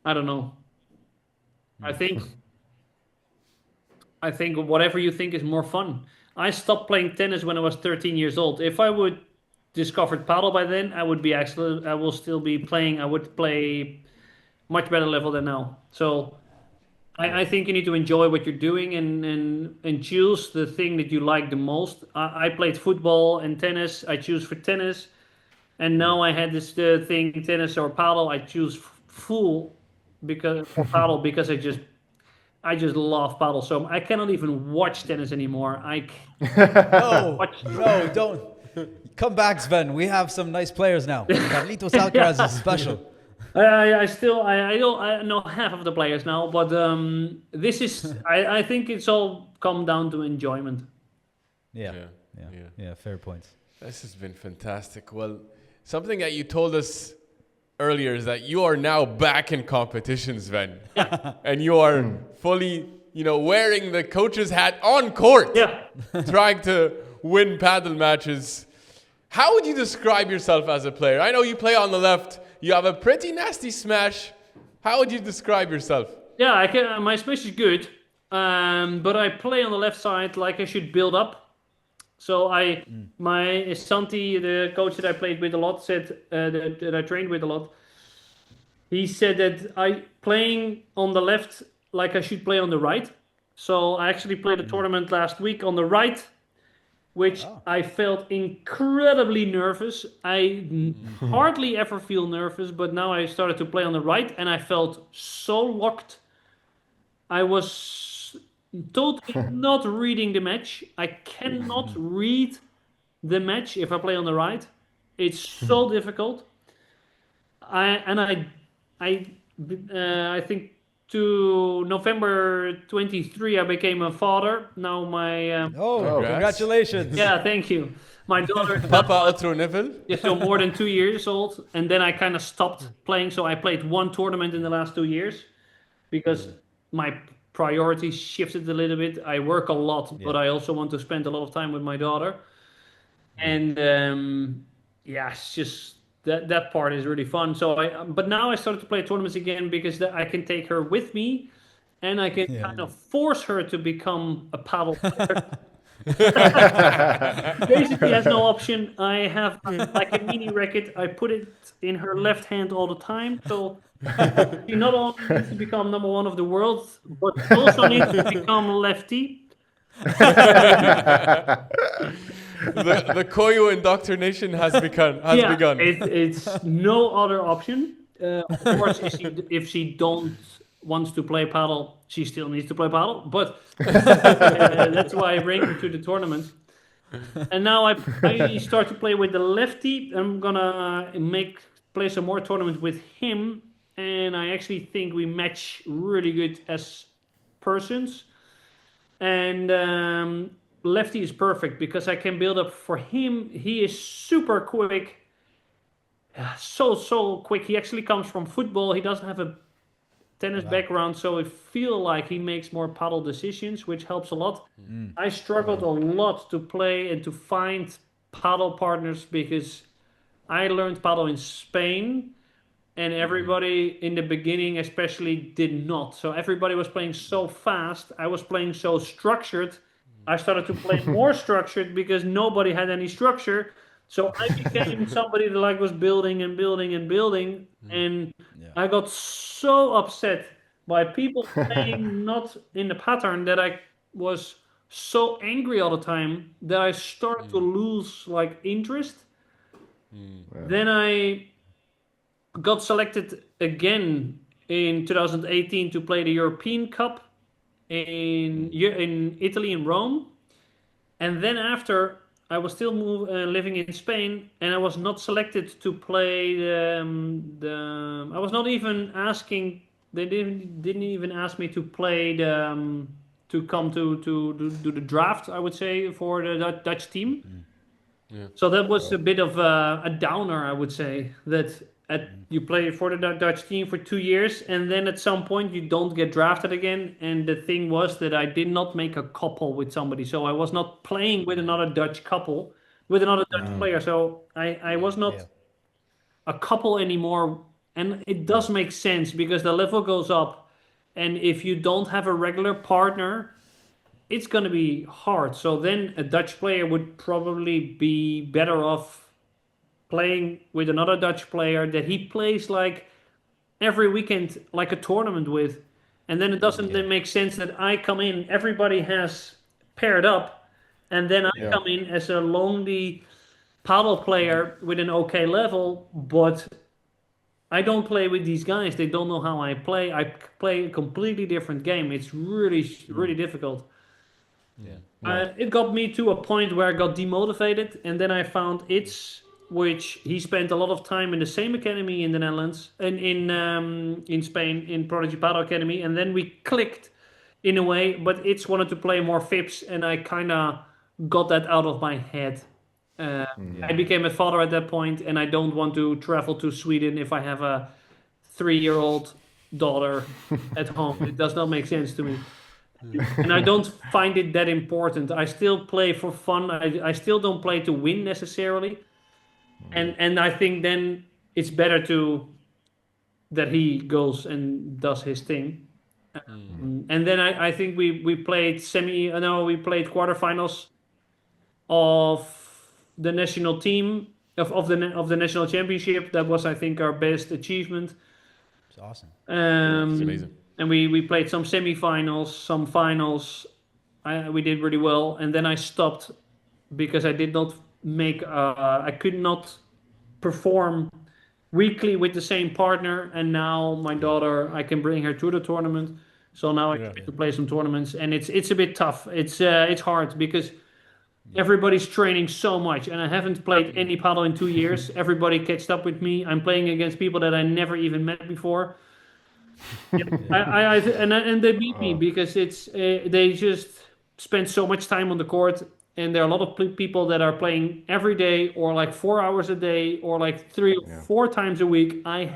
I don't know. I think whatever you think is more fun. I stopped playing tennis when I was 13 years old. If I would discovered paddle by then, I will still be playing. I would play much better level than now. So I think you need to enjoy what you're doing and choose the thing that you like the most. I played football and tennis. I choose for tennis. And now I had this thing, tennis or paddle. I choose for paddle because I just love paddle. So I cannot even watch tennis anymore. No, don't. Come back, Sven. We have some nice players now. Carlitos Alcaraz is special. I don't know half of the players now, but I think it's all come down to enjoyment. Yeah, fair points. This has been fantastic. Well, something that you told us earlier is that you are now back in competition, Sven. Yeah. And you are fully, wearing the coach's hat on court. Yeah. Trying to win paddle matches. How would you describe yourself as a player? I know you play on the left. You have a pretty nasty smash. How would you describe yourself? Yeah, my smash is good, but I play on the left side like I should build up. So my Santi, the coach that I played with a lot, said that I trained with a lot. He said that I playing on the left like I should play on the right. So I actually played a tournament last week on the right, which I felt incredibly nervous. I hardly ever feel nervous, but now I started to play on the right and I felt so locked. I was totally not reading the match. I cannot read the match if I play on the right. It's so difficult. I think to November 23, I became a father. Now my congratulations! Yeah, thank you. My daughter, Papa Otro Nivel. Yeah, so more than 2 years old, and then I kind of stopped playing. So I played one tournament in the last 2 years because my priorities shifted a little bit. I work a lot, but I also want to spend a lot of time with my daughter. And it's just that part is really fun. So but now I started to play tournaments again because I can take her with me, and I can kind of force her to become a paddle player. Basically has no option. I have like a mini racket. I put it in her left hand all the time. So she not only needs to become number one of the world, but also needs to become lefty. The Koyo indoctrination has begun. It's no other option. Of course, if she don't wants to play paddle, she still needs to play paddle. But that's why I bring her to the tournament. And now I start to play with the lefty. I'm gonna play some more tournaments with him, and I actually think we match really good as persons. And lefty is perfect because I can build up for him. He is super quick, so quick. He actually comes from football. He doesn't have a tennis background, so I feel like he makes more paddle decisions, which helps a lot. I struggled a lot to play and to find paddle partners because I learned paddle in Spain, and everybody in the beginning especially did not. So everybody was playing so fast. I was playing so structured. I started to play more structured because nobody had any structure. So I became somebody that was building and building and building, and I got so upset by people playing not in the pattern that I was so angry all the time that I started to lose interest. Then I got selected again in 2018 to play the European Cup in Italy, in Rome, and then after I was still living in Spain, and I was not selected to play I was not even asking. They didn't even ask me to play to come to do the draft, I would say, for the Dutch team. So that was a bit of a downer, I would say, that you play for the Dutch team for 2 years, and then at some point you don't get drafted again. And the thing was that I did not make a couple with somebody, so I was not playing with another Dutch couple, with another Dutch player. So I was not a couple anymore, and it does make sense because the level goes up, and if you don't have a regular partner, it's going to be hard. So then a Dutch player would probably be better off playing with another Dutch player that he plays every weekend, like a tournament with. And then it doesn't then make sense that I come in, everybody has paired up, and then I come in as a lonely paddle player with an okay level, but I don't play with these guys. They don't know how I play. I play a completely different game. It's really, really difficult. It got me to a point where I got demotivated, and then I found which he spent a lot of time in the same academy in the Netherlands and in Spain, in Prodigy Padel Academy, and then we clicked in a way, but wanted to play more FIPS, and I kind of got that out of my head. I became a father at that point, and I don't want to travel to Sweden if I have a 3-year-old daughter at home. It does not make sense to me. And I don't find it that important. I still play for fun. I still don't play to win necessarily. And I think then it's better that he goes and does his thing. And then I think we played quarterfinals of the national team of the national championship. That was, I think, our best achievement. It's awesome. It's amazing. And we played some semifinals, some finals. We did really well, and then I stopped because I did not I could not perform weekly with the same partner, and now my daughter, I can bring her to the tournament, so now I get to play some tournaments, and it's a bit tough. It's hard because everybody's training so much, and I haven't played any paddle in 2 years. Everybody catched up with me. I'm playing against people that I never even met before. And they beat me because they just spend so much time on the court. And there are a lot of people that are playing every day or 4 hours a day or 3 or 4 times a week. I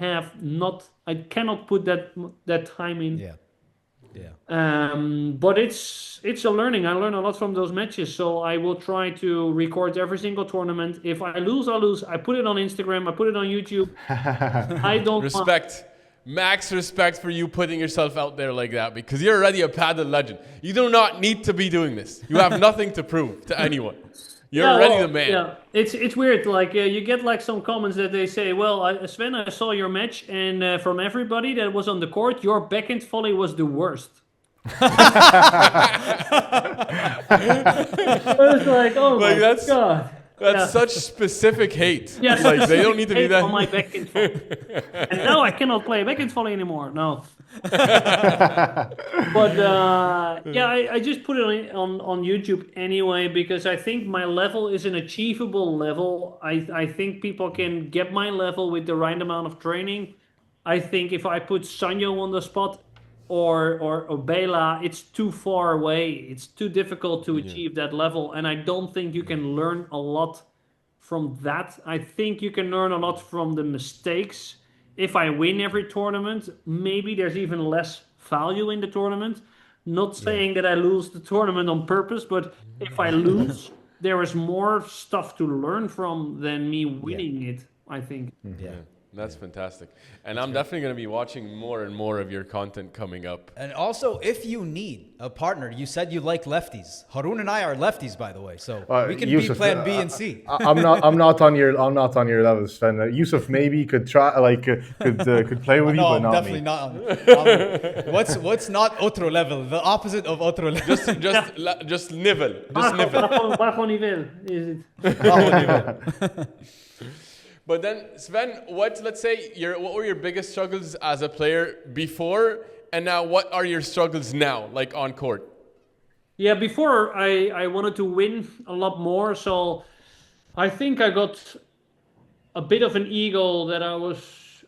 cannot put that time in. But it's a learning. I learn a lot from those matches. So I will try to record every single tournament. If I lose, I lose. I put it on Instagram. I put it on YouTube. I don't respect. max respect for you putting yourself out there like that, because you're already a paddle legend. You do not need to be doing this. You have nothing to prove to anyone. You're already the man. Yeah, it's weird. Like you get like some comments that they say, "Well, Sven, I saw your match, and from everybody that was on the court, your backhand volley was the worst." I was like, "Oh Like, my god." That's such specific hate. Yeah, Like, they don't need to be hate that. on my backhand volley. And now I cannot play backhand volley anymore. No. But I just put it on YouTube anyway, because I think my level is an achievable level. I think people can get my level with the right amount of training. I think if I put Sanyo on the spot or Bela, it's too far away. It's too difficult to achieve that level, and I don't think you can learn a lot from that. I think you can learn a lot from the mistakes. If I win every tournament, maybe there's even less value in the tournament. Not saying that I lose the tournament on purpose, but if I lose, there is more stuff to learn from than me winning it, I think. Yeah. That's fantastic. And I'm definitely going to be watching more and more of your content coming up. And also, if you need a partner, you said you like lefties. Haroon and I are lefties, by the way, so we can Yusuf, be plan B and C. I'm not on your level, Sven. Yusuf maybe could try, could play with you, but not definitely me. not. What's not Otro level? The opposite of Otro level. Just Nivel. Just Nivel. Bajo Nivel, is it? Bajo Nivel. But then, Sven, what were your biggest struggles as a player before, and now what are your struggles now, like on court? Yeah, before I wanted to win a lot more, so I think I got a bit of an ego that I was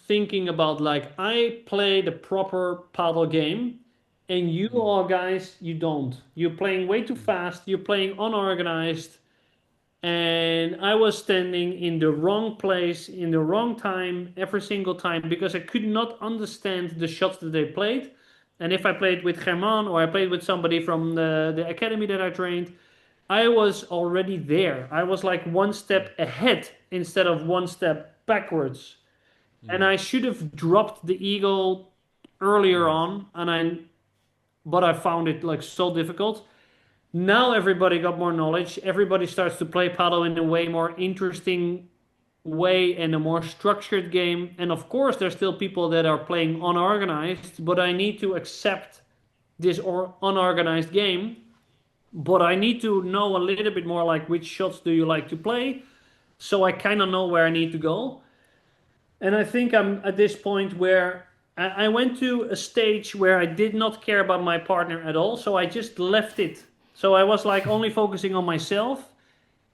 thinking about, like, I play the proper paddle game, and you all guys, you don't. You're playing way too fast, you're playing unorganized, and I was standing in the wrong place, in the wrong time, every single time, because I could not understand the shots that they played. And if I played with German or I played with somebody from the academy that I trained, I was already there. I was like one step ahead instead of one step backwards. And I should have dropped the ego earlier on, but I found it like so difficult. Now everybody got more knowledge. Everybody starts to play paddle in a way more interesting way and a more structured game. And of course, there's still people that are playing unorganized, but I need to accept this unorganized game. But I need to know a little bit more, like, which shots do you like to play, so I kind of know where I need to go. And I think I'm at this point where I went to a stage where I did not care about my partner at all, so I just left it. So I was like only focusing on myself,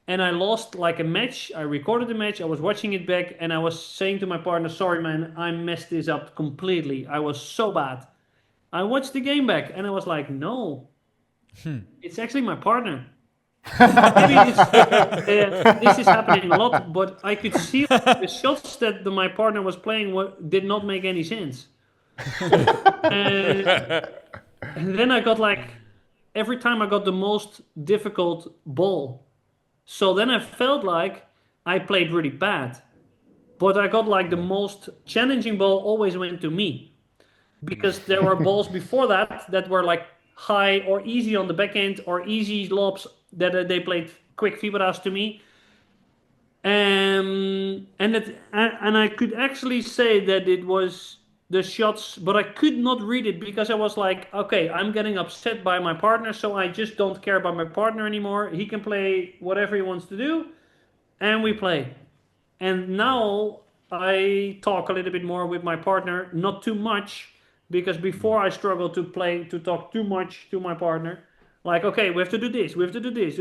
and I lost like a match. I recorded the match, I was watching it back, and I was saying to my partner, "Sorry man, I messed this up completely. I was so bad." I watched the game back and I was like, no, it's actually my partner. Maybe this is happening a lot, but I could see the shots that my partner was playing did not make any sense. And then I got like, every time I got the most difficult ball. So then I felt like I played really bad. But I got like the most challenging ball always went to me. Because there were balls before that were like high or easy on the backhand or easy lobs that they played quick fibras to me. And I could actually say that it was the shots, but I could not read it because I was like, okay, I'm getting upset by my partner, so I just don't care about my partner anymore. He can play whatever he wants to do, and we play. And now I talk a little bit more with my partner, not too much, because before I struggled to talk too much to my partner. Like, okay, we have to do this, we have to do this.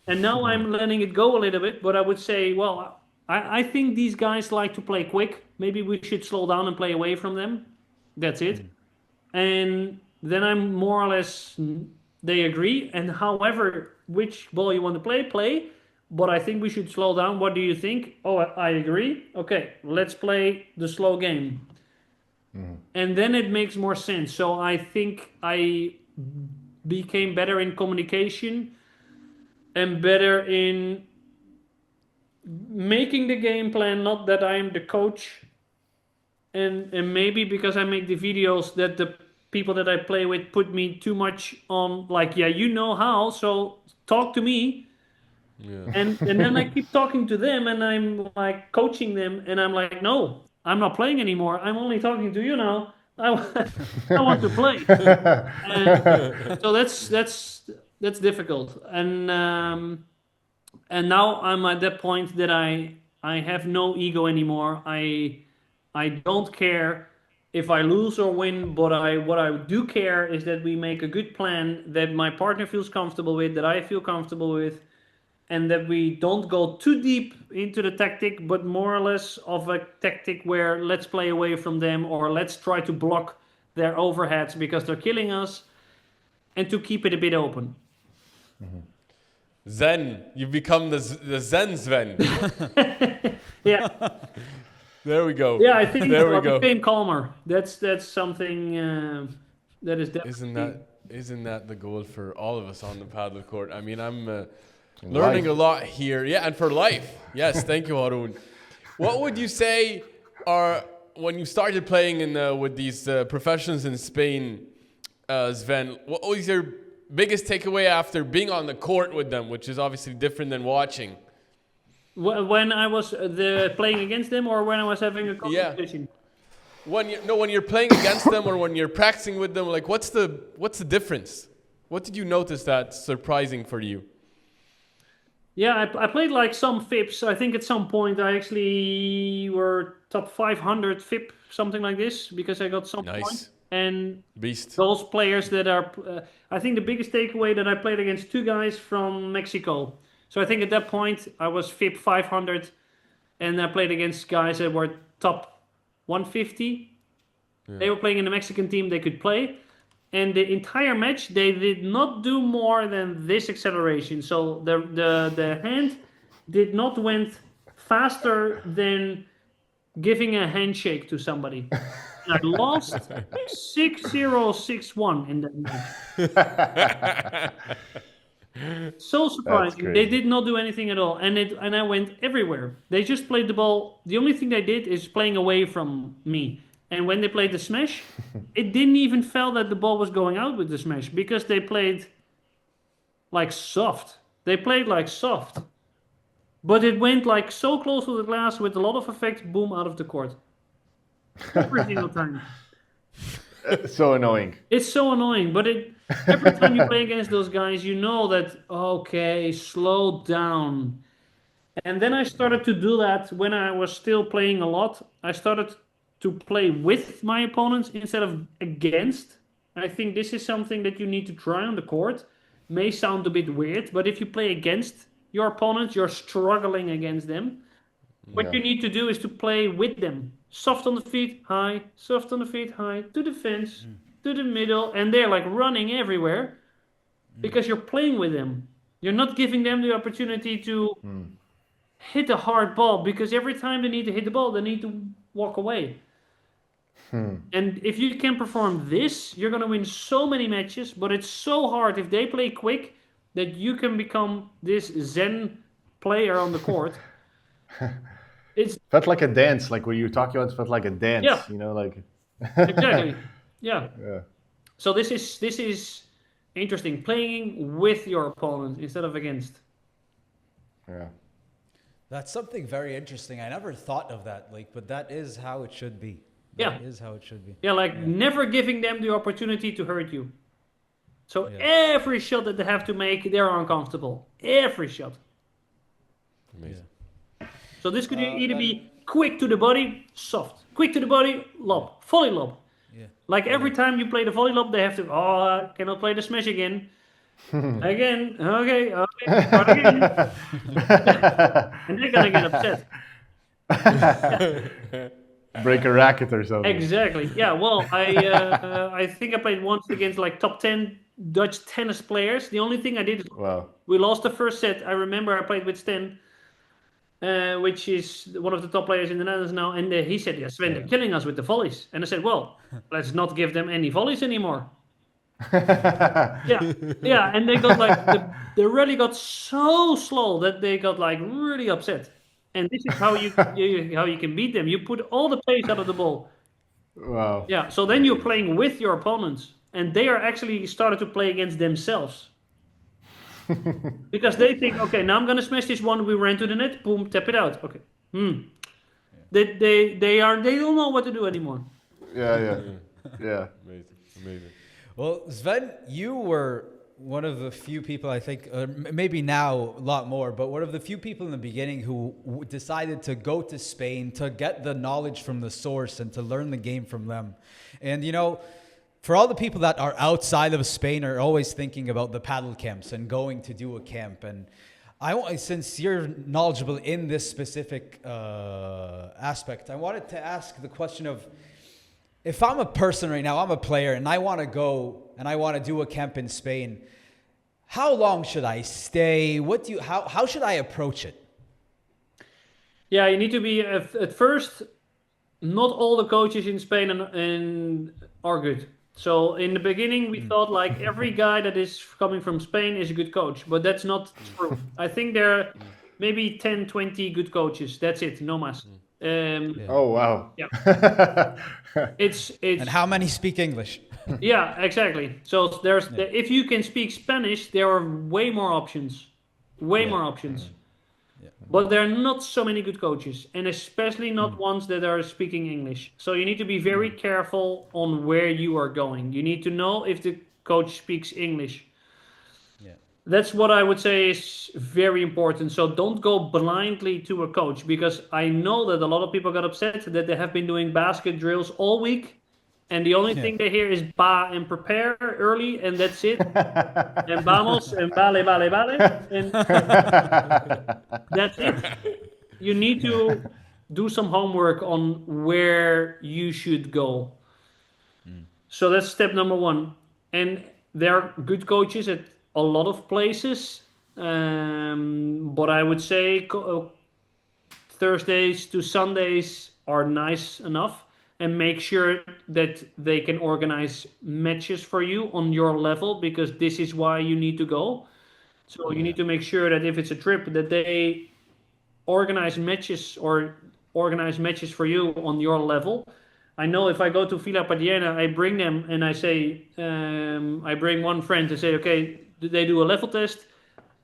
And now I'm letting it go a little bit, but I would say, well, I think these guys like to play quick. Maybe we should slow down and play away from them. That's it. And then I'm more or less, they agree. And however, which ball you want to play. But I think we should slow down. What do you think? Oh, I agree. Okay, let's play the slow game. And then it makes more sense. So I think I became better in communication and better in making the game plan, not that I am the coach, and maybe because I make the videos that the people that I play with put me too much on, like, yeah, you know how, so talk to me. Yeah. And then I keep talking to them, and I'm like coaching them, and I'm like, no, I'm not playing anymore. I'm only talking to you now. I want to play. And so that's difficult. And now I'm at that point that I have no ego anymore. I don't care if I lose or win, but what I do care is that we make a good plan that my partner feels comfortable with, that I feel comfortable with, and that we don't go too deep into the tactic, but more or less of a tactic where let's play away from them, or let's try to block their overheads because they're killing us, and to keep it a bit open. Zen, you've become the Zen Sven. Yeah. There we go. Yeah, I think there I we go. became calmer. That's something that is definitely... Isn't that the goal for all of us on the paddle court? I mean, I'm learning a lot here. Yeah, and for life. Yes, thank you, Harun. What would you say are, when you started playing with these professionals in Spain, Sven, what was your biggest takeaway after being on the court with them, which is obviously different than watching? When I was playing against them, or when I was having a competition? Yeah. When you're playing against them, or when you're practicing with them, like what's the difference? What did you notice that's surprising for you? Yeah, I played like some FIPs. I think at some point I actually were top 500 FIP, something like this, because I got some points. And Beast. Those players that are, I think the biggest takeaway that I played against two guys from Mexico. So I think at that point I was FIP 500, and I played against guys that were top 150. Yeah. They were playing in the Mexican team, they could play. And the entire match, they did not do more than this acceleration. So the hand did not went faster than giving a handshake to somebody. I lost 6-0, 6-1 in that match. So surprising. They did not do anything at all. And I went everywhere. They just played the ball. The only thing they did is playing away from me. And when they played the smash, it didn't even feel that the ball was going out with the smash, because they played like soft. They played like soft. But it went like so close to the glass with a lot of effect, boom, out of the court. Every single time. So annoying. It's so annoying, but every time you play against those guys, you know that, okay, slow down. And then I started to do that when I was still playing a lot. I started to play with my opponents instead of against. I think this is something that you need to try on the court. May sound a bit weird, but if you play against your opponents, you're struggling against them. What you need to do is to play with them. Soft on the feet, high, soft on the feet, high, to the fence, to the middle, and they're like running everywhere because you're playing with them. You're not giving them the opportunity to hit a hard ball, because every time they need to hit the ball, they need to walk away. And if you can perform this, you're going to win so many matches, but it's so hard if they play quick that you can become this Zen player on the court. It felt like a dance, like what you were talking about. It felt like a dance, yeah. You know, like exactly, yeah. Yeah. So this is interesting, playing with your opponent instead of against. Yeah, that's something very interesting. I never thought of that, but that is how it should be. That is how it should be. Yeah, never giving them the opportunity to hurt you. So every shot that they have to make, they're uncomfortable. Every shot. Amazing. So this could either be quick to the body, soft. Quick to the body, lob. Volley lob. Yeah. Like every time you play the volley lob, they have to, I cannot play the smash again. Again, okay, start again. And they're going to get upset. Break a racket or something. Exactly. Yeah. Well, I think I played once against like top 10 Dutch tennis players. The only thing I did is we lost the first set. I remember I played with Sten, which is one of the top players in the Netherlands now. And he said, "Yeah, Sven, they're killing us with the volleys." And I said, "Well, let's not give them any volleys anymore." Yeah. And they got they really got so slow that they got like really upset. And this is how you can beat them. You put all the pace out of the ball. Wow. Yeah, so then you're playing with your opponents, and they are actually started to play against themselves. Because they think, okay, now I'm gonna smash this one, we ran to the net, boom, tap it out. Okay. They don't know what to do anymore. Yeah. Amazing. Well, Sven, you were one of the few people, I think, maybe now a lot more, but one of the few people in the beginning who decided to go to Spain to get the knowledge from the source and to learn the game from them. And, you know, for all the people that are outside of Spain are always thinking about the paddle camps and going to do a camp. And since you're knowledgeable in this specific aspect, I wanted to ask the question of, if I'm a person right now, I'm a player, and I want to go and I want to do a camp in Spain, how long should I stay? How should I approach it? Yeah, you need to be at first. Not all the coaches in Spain and are good. So in the beginning, we thought like every guy that is coming from Spain is a good coach, but that's not true. I think there are maybe 10, 20 good coaches. That's it, no mas. Oh wow. Yeah. It's and how many speak English? Yeah, exactly. So if you can speak Spanish, there are way more options. More options. Yeah. But there are not so many good coaches, and especially not ones that are speaking English. So you need to be very careful on where you are going. You need to know if the coach speaks English. That's what I would say is very important. So don't go blindly to a coach, because I know that a lot of people got upset that they have been doing basket drills all week, and the only thing they hear is ba and prepare early, and that's it. And vamos and vale, and that's it. You need to do some homework on where you should go. So that's step number one. And there are good coaches at a lot of places, but I would say Thursdays to Sundays are nice enough, and make sure that they can organize matches for you on your level, because this is why you need to go. So you need to make sure that if it's a trip, that they organize matches for you on your level. I know if I go to Villa Padiena, I bring them and I say, I bring one friend to say, okay, they do a level test,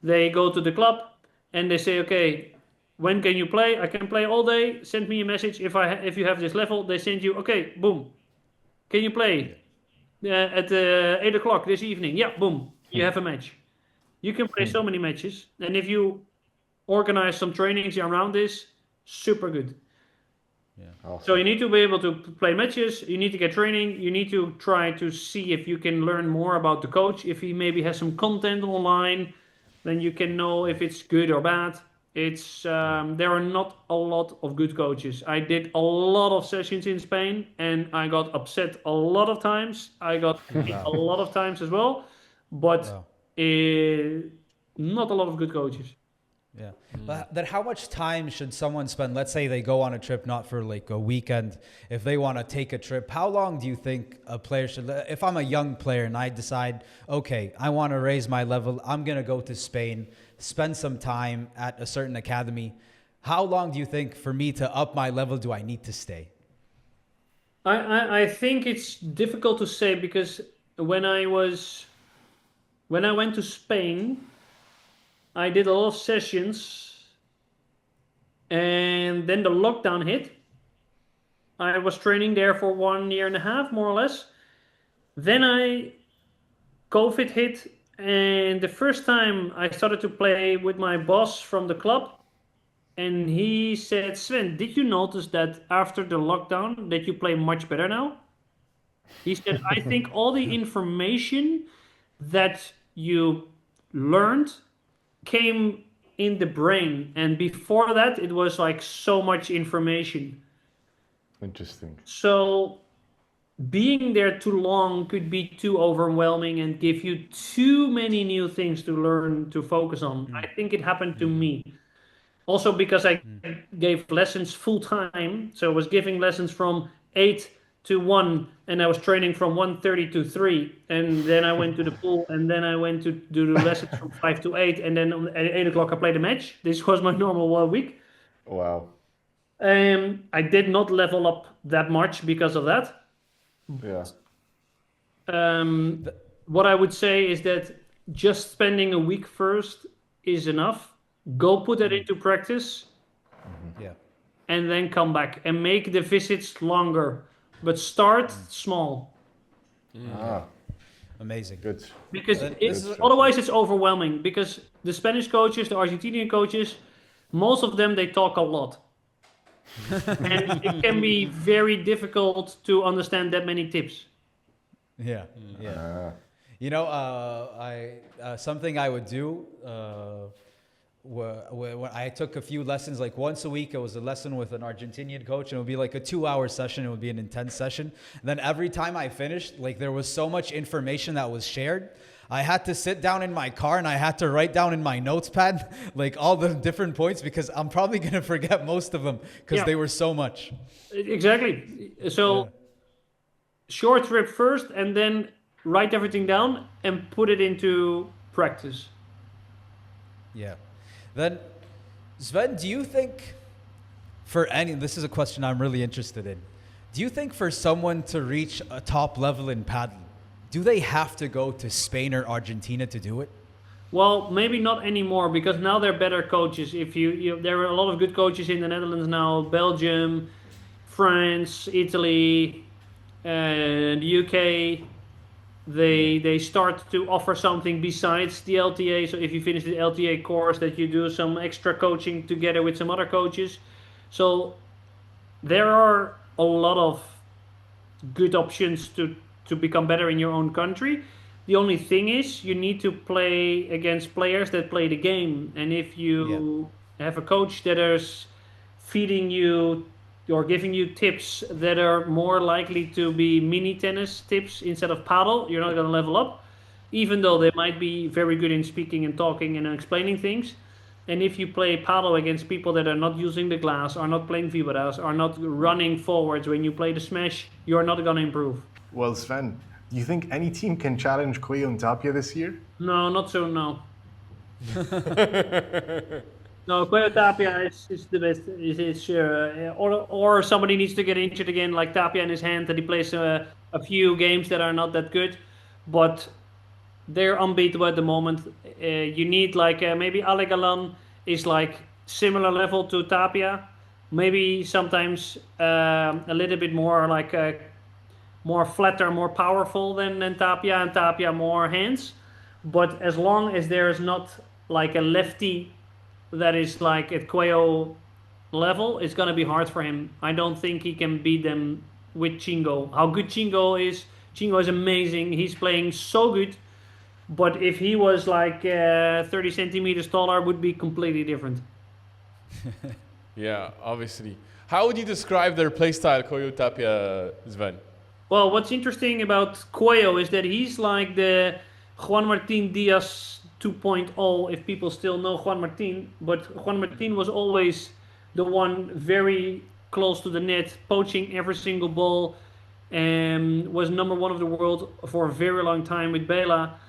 they go to the club and they say, okay, when can you play? I can play all day. Send me a message if you have this level. They send you, okay, boom. Can you play at 8 o'clock this evening? Yeah, boom. You have a match. You can play so many matches. And if you organize some trainings around this, super good. Awesome. So you need to be able to play matches. You need to get training. You need to try to see if you can learn more about the coach. If he maybe has some content online, then you can know if it's good or bad. It's there are not a lot of good coaches. I did a lot of sessions in Spain, and I got upset a lot of times. I got hit a lot of times as well, but not a lot of good coaches. Yeah. But then how much time should someone spend? Let's say they go on a trip, not for like a weekend. If they want to take a trip, how long do you think a player should, if I'm a young player and I decide, okay, I want to raise my level, I'm going to go to Spain, spend some time at a certain academy. How long do you think for me to up my level do I need to stay? I think it's difficult to say, because when I went to Spain, I did a lot of sessions, and then the lockdown hit. I was training there for 1.5 years, more or less. Then COVID hit, and the first time I started to play with my boss from the club, and he said, Sven, did you notice that after the lockdown that you play much better now? He said, I think all the information that you learned came in the brain, and before that it was like so much information. Interesting. So being there too long could be too overwhelming and give you too many new things to learn, to focus on. I think it happened to me also because I gave lessons full time. So I was giving lessons from 8 to 1, and I was training from 1:30 to 3, and then I went to the pool, and then I went to do the lessons from 5 to 8, and then at 8 o'clock I played a match. This was my normal week. Wow. I did not level up that much because of that. Yeah. What I would say is that just spending a week first is enough. Go put that into practice Yeah. and then come back and make the visits longer. But start small. Ah, Amazing. good. Because This otherwise it's overwhelming. Because the Spanish coaches, the Argentinian coaches, most of them, they talk a lot. And it can be very difficult to understand that many tips. Yeah. Yeah. You know, something I would do when I took a few lessons, like once a week, it was a lesson with an Argentinian coach, and it would be like a 2-hour session. It would be an intense session. And then every time I finished, like there was so much information that was shared. I had to sit down in my car and I had to write down in my notes pad, like all the different points, because I'm probably going to forget most of them because they were so much. Exactly. So short trip first and then write everything down and put it into practice. Yeah. Then, Sven, do you think this is a question I'm really interested in. Do you think for someone to reach a top level in paddle, do they have to go to Spain or Argentina to do it? Well, maybe not anymore because now they're better coaches. There are a lot of good coaches in the Netherlands now, Belgium, France, Italy, and the UK. They start to offer something besides the LTA. So if you finish the LTA course, that you do some extra coaching together with some other coaches. So there are a lot of good options to become better in your own country. The only thing is you need to play against players that play the game. And if you have a coach that is feeding you or giving you tips that are more likely to be mini tennis tips instead of paddle, you're not going to level up, even though they might be very good in speaking and talking and explaining things. And if you play paddle against people that are not using the glass, are not playing vibras, are not running forwards when you play the smash, you're not going to improve. Well, Sven, do you think any team can challenge Cuello and Tapia this year? No, not so, no. No, Cuello Tapia is the best. Or somebody needs to get injured again, like Tapia in his hand, that he plays a few games that are not that good. But they're unbeatable at the moment. You need maybe Ale Galan is like similar level to Tapia. Maybe sometimes a little bit more more flatter, more powerful than Tapia, and Tapia more hands. But as long as there is not like a lefty that is like at Cuello level, it's going to be hard for him. I don't think he can beat them with Chingo. How good Chingo is amazing. He's playing so good. But if he was like 30 centimeters taller, it would be completely different. Yeah, obviously. How would you describe their playstyle, Cuello Tapia, Sven? Well, what's interesting about Cuello is that he's like the Juan Martín Díaz 2.0, if people still know Juan Martín. But Juan Martín was always the one very close to the net, poaching every single ball, and was number one of the world for a very long time with Bela.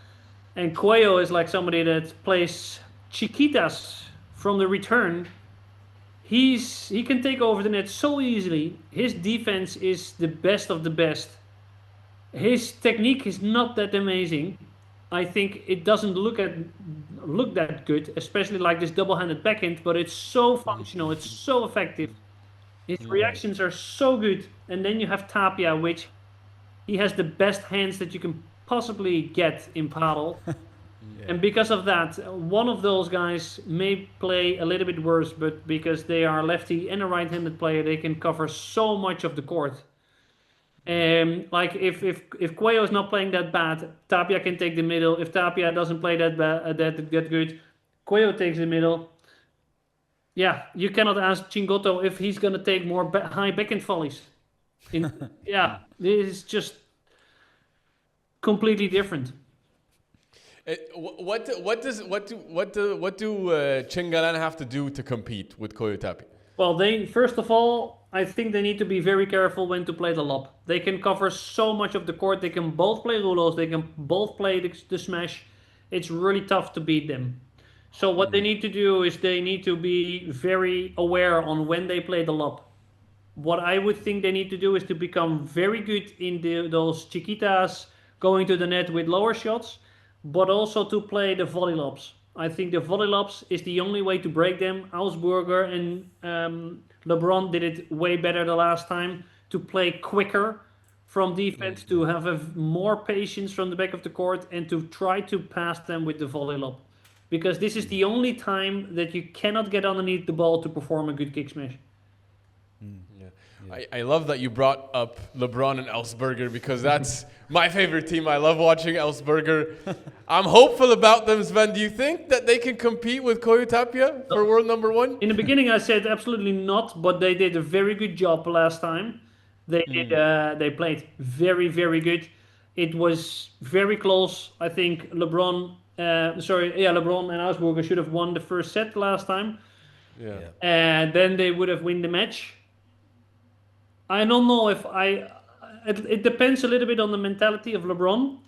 And Cuello is like somebody that plays chiquitas from the return. He can take over the net so easily. His defense is the best of the best. His technique is not that amazing. I think it doesn't look that good, especially like this double-handed backhand, but it's so functional, it's so effective. His reactions are so good. And then you have Tapia, which he has the best hands that you can possibly get in paddle. And because of that, one of those guys may play a little bit worse, but because they are lefty and a right-handed player, they can cover so much of the court. Like if Cuello is not playing that bad, Tapia can take the middle. If Tapia doesn't play that good, Cuello takes the middle. Yeah, you cannot ask Chingotto if he's going to take more high backhand volleys. Yeah, this is just completely different. What do Chingalan have to do to compete with Cuello Tapia? Well, first of all, I think they need to be very careful when to play the lob. They can cover so much of the court. They can both play rulos. They can both play the smash. It's really tough to beat them. So what they need to do is they need to be very aware on when they play the lob. what I would think they need to do is to become very good in those chiquitas, going to the net with lower shots, but also to play the volley lobs. I think the volley lobs is the only way to break them. Augsburger and LeBron did it way better the last time, to play quicker from defense, to have more patience from the back of the court, and to try to pass them with the volley lob. Because this is the only time that you cannot get underneath the ball to perform a good kick smash. I love that you brought up LeBron and Augsburger, because that's my favorite team. I love watching Augsburger. I'm hopeful about them, Sven. Do you think that they can compete with Koyo Tapia for world number one? In the beginning, I said absolutely not, but they did a very good job last time. They did. They played very, very good. It was very close. I think LeBron and Augsburger should have won the first set last time. Yeah. And then they would have won the match. I don't know if it depends a little bit on the mentality of LeBron.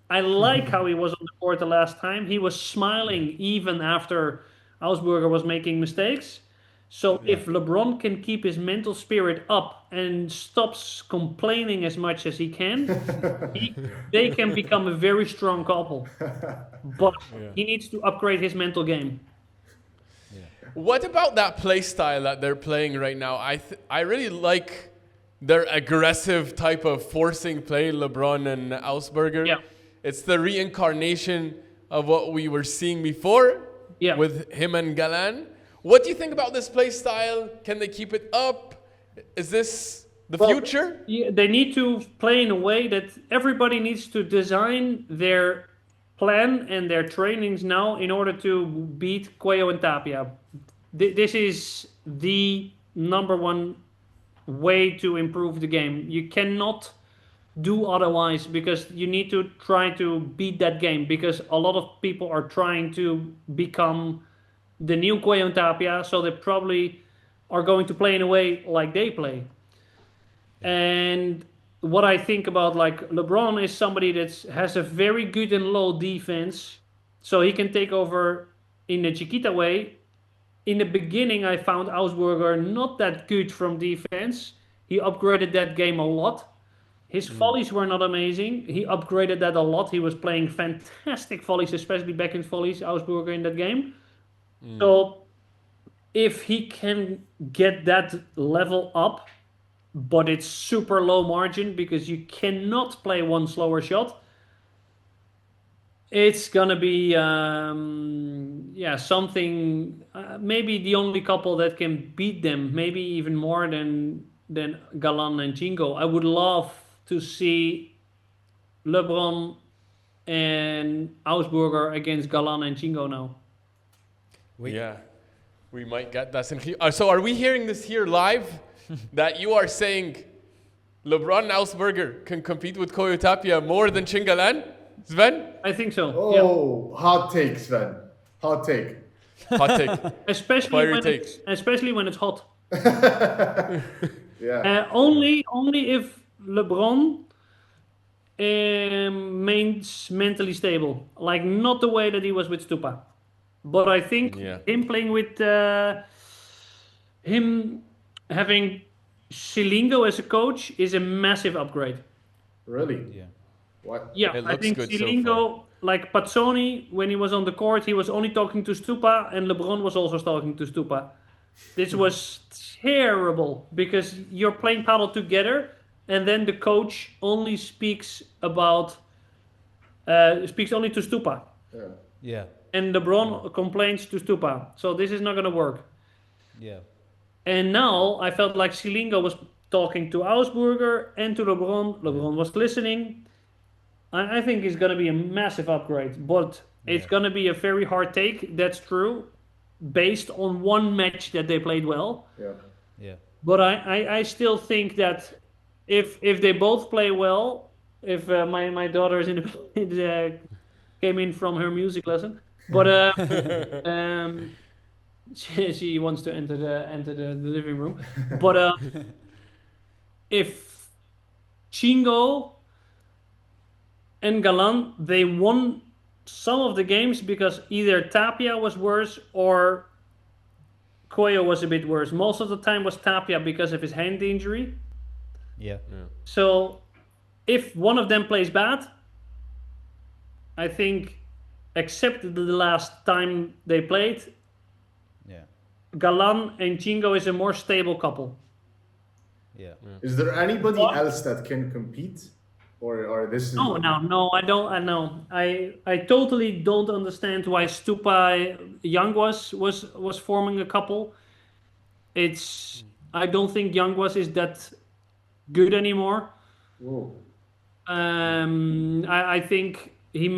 I like how he was on the court the last time. He was smiling even after Augsburger was making mistakes. So if LeBron can keep his mental spirit up and stops complaining as much as he can, they can become a very strong couple. But he needs to upgrade his mental game. What about that play style that they're playing right now? I really like their aggressive type of forcing play, LeBron and Augsburger. Yeah. It's the reincarnation of what we were seeing before with him and Galan. What do you think about this play style? Can they keep it up? Is this the future? They need to play in a way that everybody needs to design their plan and their trainings now in order to beat Cuello and Tapia. This is the number one way to improve the game. You cannot do otherwise, because you need to try to beat that game, because a lot of people are trying to become the new Cuello and Tapia, so they probably are going to play in a way like they play. And what I think about like LeBron is somebody that has a very good and low defense, so he can take over in the Chiquita way. In the beginning, I found Augsburger not that good from defense. He upgraded that game a lot. His volleys were not amazing. He upgraded that a lot. He was playing fantastic volleys, especially backhand volleys, Augsburger, in that game. So if he can get that level up, but it's super low margin because you cannot play one slower shot, it's gonna be something. Maybe the only couple that can beat them, maybe even more than Galan and Chingo. I would love to see LeBron and Augsburger against Galan and Chingo now. We might get that. So are we hearing this here live? That you are saying LeBron and Augsburger can compete with Koyo Tapia more than Chingalan? Sven? I think so. Oh, hot take, Sven. Hot take. Hot take. Especially when it's hot. Yeah. Only if LeBron remains mentally stable. Like, not the way that he was with Stupa. But I think him playing with him having Silingo as a coach is a massive upgrade. Really? Yeah. What? Yeah, I think Silingo, like Pazzoni, when he was on the court, he was only talking to Stupa, and LeBron was also talking to Stupa. This was terrible, because you're playing paddle together, and then the coach only speaks only to Stupa. Yeah. And LeBron complains to Stupa. So this is not going to work. Yeah. And now I felt like Silingo was talking to Augsburger and to LeBron. LeBron was listening. I think it's going to be a massive upgrade, but it's going to be a very hard take. That's true, based on one match that they played well. Yeah. But I still think that if they both play well, if my daughter is came in from her music lesson, but she wants to enter the living room. But if Chingo and Galan, they won some of the games because either Tapia was worse or Koyo was a bit worse. Most of the time was Tapia because of his hand injury. Yeah. So if one of them plays bad, I think, except the last time they played, Yeah. Galan and Chingo is a more stable couple. Yeah. Is there anybody else that can compete, or this is? No, I don't. I know. I totally don't understand why Stupa Yanguas was forming a couple. I don't think Yanguas is that good anymore. Whoa. I think he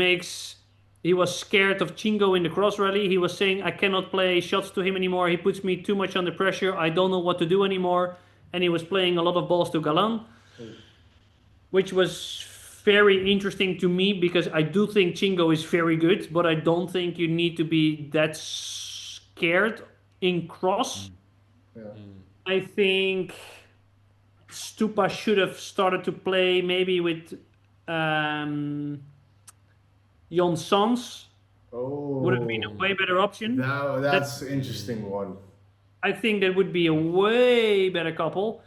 was scared of Chingo in the cross rally. He was saying, I cannot play shots to him anymore. He puts me too much under pressure. I don't know what to do anymore. And he was playing a lot of balls to Galan, which was very interesting to me because I do think Chingo is very good, but I don't think you need to be that scared in cross. Yeah. I think Stupa should have started to play maybe with Jon Sans. Oh. Would have been a way better option. That's an interesting one. I think that would be a way better couple.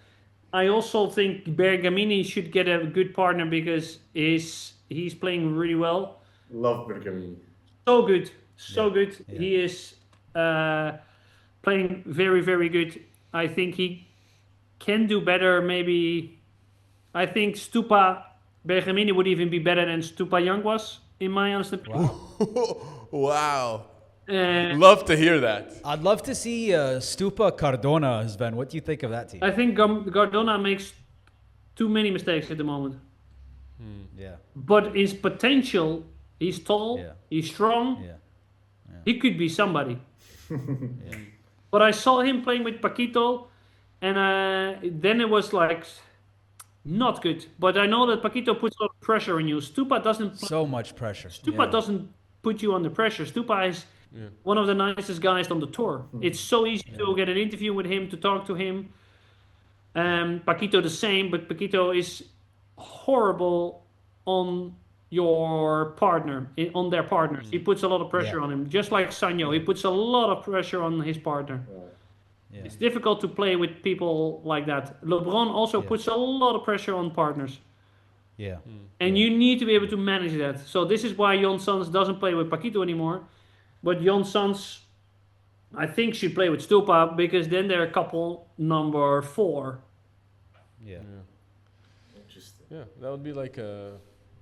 I also think Bergamini should get a good partner because he's playing really well. Love Bergamini. So good. Good. Yeah. He is playing very, very good. I think he can do better. Maybe I think Stupa Bergamini would even be better than Stupa Yanguas, in my honest opinion. Wow. Love to hear that. I'd love to see Stupa Cardona, Sven. What do you think of that team? I think Cardona makes too many mistakes at the moment. Yeah. But his potential, he's tall, Yeah. he's strong, Yeah. he could be somebody. But I saw him playing with Paquito, and then it was like not good. But I know that Paquito puts a lot of pressure on you. Stupa doesn't. So much pressure. Stupa doesn't put you under pressure. Stupa is one of the nicest guys on the tour. It's so easy to get an interview with him, to talk to him. Paquito the same, but Paquito is horrible on your partner, on their partners. He puts a lot of pressure on him, just like Sanyo. He puts a lot of pressure on his partner. Yeah. It's difficult to play with people like that. LeBron also puts a lot of pressure on partners. Yeah. And you need to be able to manage that. So this is why Jon Sans doesn't play with Paquito anymore. But Jon Sans, I think, should play with Stupa because then they're a couple number 4. Yeah. Interesting. Yeah, that would be like a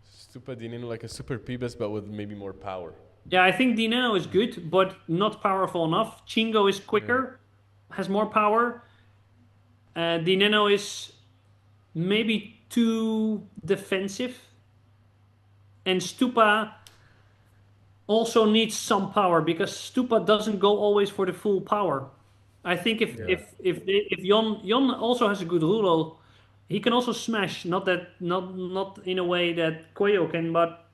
Stupa Dinino, like a super Pibes, but with maybe more power. Yeah, I think Dineno is good, but not powerful enough. Chingo is quicker, has more power. Dineno is maybe too defensive. And Stupa also needs some power because Stupa doesn't go always for the full power. I think if Jon also has a good rulo, he can also smash. Not in a way that Koyo can, but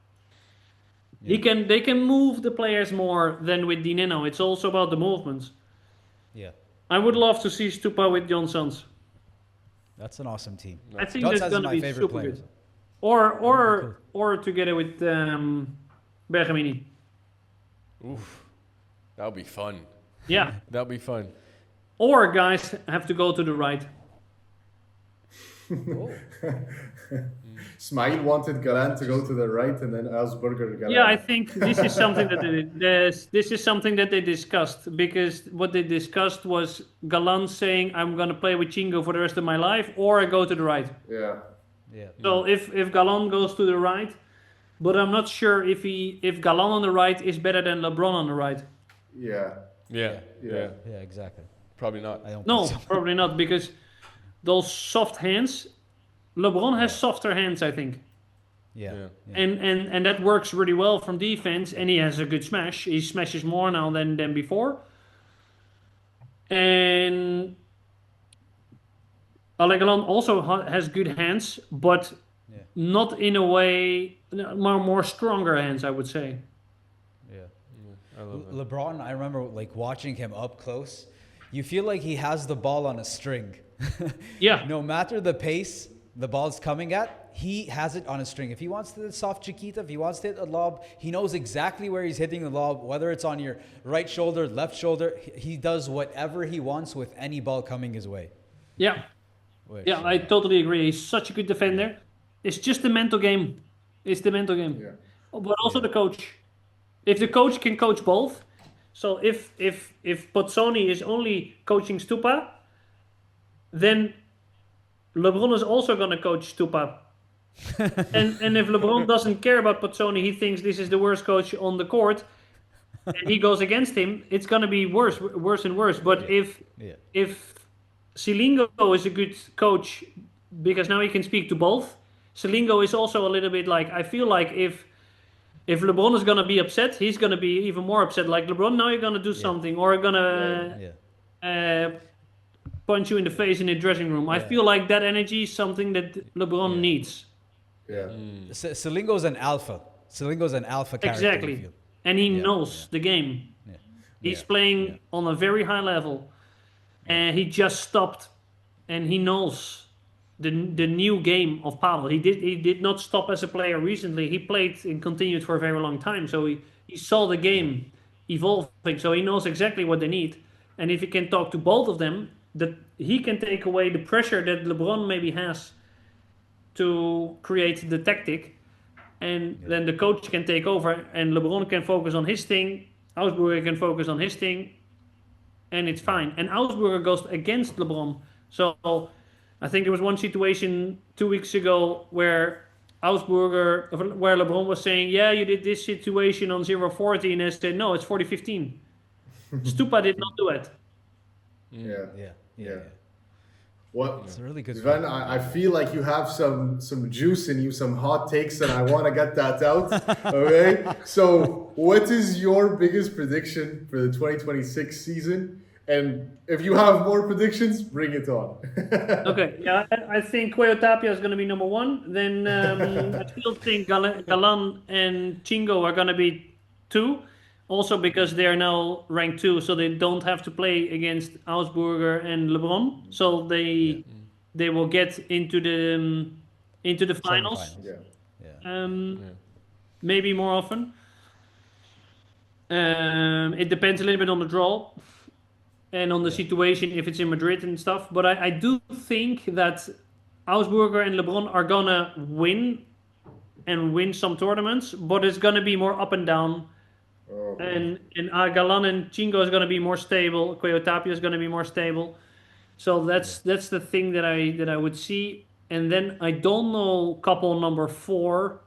they can move the players more than with Dineno. It's also about the movements. Yeah. I would love to see Stupa with Jon Sans. That's an awesome team. I think Jon that's Sans is going to my be favorite super player. good. Or together with Bergamini. Oof, that would be fun. Yeah. That would be fun. Or guys have to go to the right. Smile wanted Galan to go to the right, and then Elsberger Galan. Yeah, I think this is something that they discussed because what they discussed was Galan saying, "I'm going to play with Chingo for the rest of my life, or I go to the right." Yeah. Yeah. So if Galan goes to the right, but I'm not sure if Galan on the right is better than LeBron on the right. Yeah. Yeah. Yeah. Yeah, exactly. Probably not. I don't No, think so. probably not because those soft hands. LeBron has softer hands, I think. Yeah. And that works really well from defense, and he has a good smash. He smashes more now than before. And Alegalan also has good hands, but not in a way, more stronger hands, I would say. Yeah. I love that. LeBron, I remember like watching him up close. You feel like he has the ball on a string. Yeah. No matter the pace, the ball's coming at, he has it on a string. If he wants to hit a soft chiquita, if he wants to hit a lob, he knows exactly where he's hitting the lob, whether it's on your right shoulder, left shoulder. He does whatever he wants with any ball coming his way. Yeah. Yeah, I totally agree. He's such a good defender. It's just the mental game. It's the mental game. Yeah. But also the coach. If the coach can coach both, so if Pozzoni is only coaching Stupa, then LeBron is also going to coach Stupa. and if LeBron doesn't care about Pozzoni, he thinks this is the worst coach on the court, and he goes against him, it's going to be worse and worse. But if Silingo is a good coach, because now he can speak to both, Silingo is also a little bit like, I feel like if LeBron is going to be upset, he's going to be even more upset. Like, LeBron, now you're going to do something, or going to punch you in the face in the dressing room. I feel like that energy is something that LeBron needs. Yeah. Silingo's an alpha. Silingo's an alpha character. Exactly. And he knows the game. Yeah. He's playing on a very high level. And he just stopped. And he knows the new game of Padel. He did not stop as a player recently. He played and continued for a very long time. So he saw the game evolving. So he knows exactly what they need. And if he can talk to both of them, that he can take away the pressure that LeBron maybe has to create the tactic, and then the coach can take over, and LeBron can focus on his thing, Augsburger can focus on his thing, and it's fine. And Augsburger goes against LeBron. So I think there was one situation 2 weeks ago where LeBron was saying, yeah, you did this situation on 0-40, and I said, no, it's 40-15. Stupa did not do it. Yeah. What? It's a really good Sven, I feel like you have some juice in you, some hot takes, and I want to get that out. Okay? So, what is your biggest prediction for the 2026 season? And if you have more predictions, bring it on. Okay, yeah, I think Cuello Tapia is going to be number one. Then I still think Galan and Chingo are going to be 2. Also because they are now ranked 2, so they don't have to play against Augsburger and LeBron. So they will get into the finals. Maybe more often. It depends a little bit on the draw and on the situation, if it's in Madrid and stuff. But I do think that Augsburger and LeBron are gonna win some tournaments, but it's gonna be more up and down. And Galan and Chingo is going to be more stable. Cuello Tapia is going to be more stable. So that's the thing that I would see. And then I don't know couple number 4.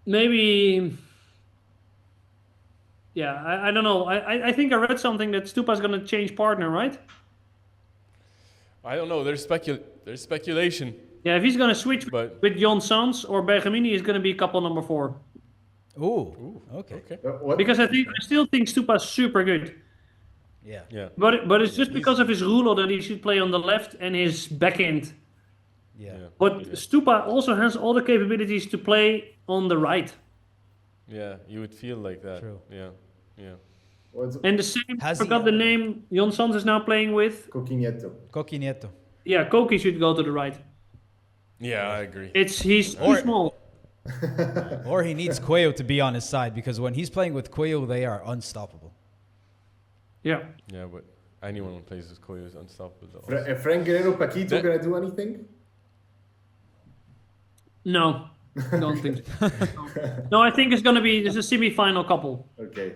Maybe. Yeah, I don't know. I think I read something that Stupa is going to change partner, right? I don't know. There's speculation. Yeah, if he's going to switch with Jon Sans or Bergamini, is going to be couple number 4. Ooh, okay. Because I still think Stupa's super good. Yeah. But it's just because of his ruler that he should play on the left and his backhand. Yeah. But Stupa also has all the capabilities to play on the right. Yeah, you would feel like that. True. Yeah. And the same, I forgot the name, Jon Sans is now playing with? Coqui Nieto. Yeah, Koki should go to the right. Yeah, I agree. He's too small. Or he needs Cuello to be on his side, because when he's playing with Cuello, they are unstoppable. Yeah, but anyone who plays with Cuello is unstoppable. Frank Guerrero Paquito going to do anything? No, don't think so. No, I think it's going to be a semi-final couple. Okay.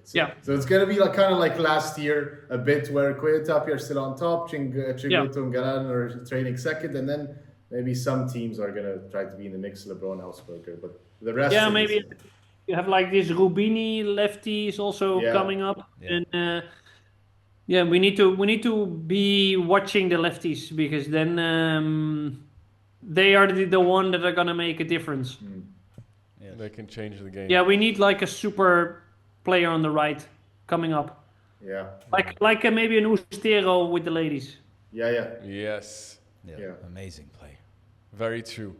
So it's going to be kind of like last year, a bit where Cuello Tapia are still on top, Chinguito and Galan are training second, and then maybe some teams are going to try to be in the mix, LeBron, Augsburger, but the rest... Yeah, maybe you have like this Rubini lefty is also coming up. Yeah. And we need to be watching the lefties, because then they are the one that are going to make a difference. Yeah. They can change the game. Yeah, we need like a super player on the right coming up. Yeah. Like maybe an Ustero with the ladies. Yeah. Yes. Yeah. Amazing player. Very true.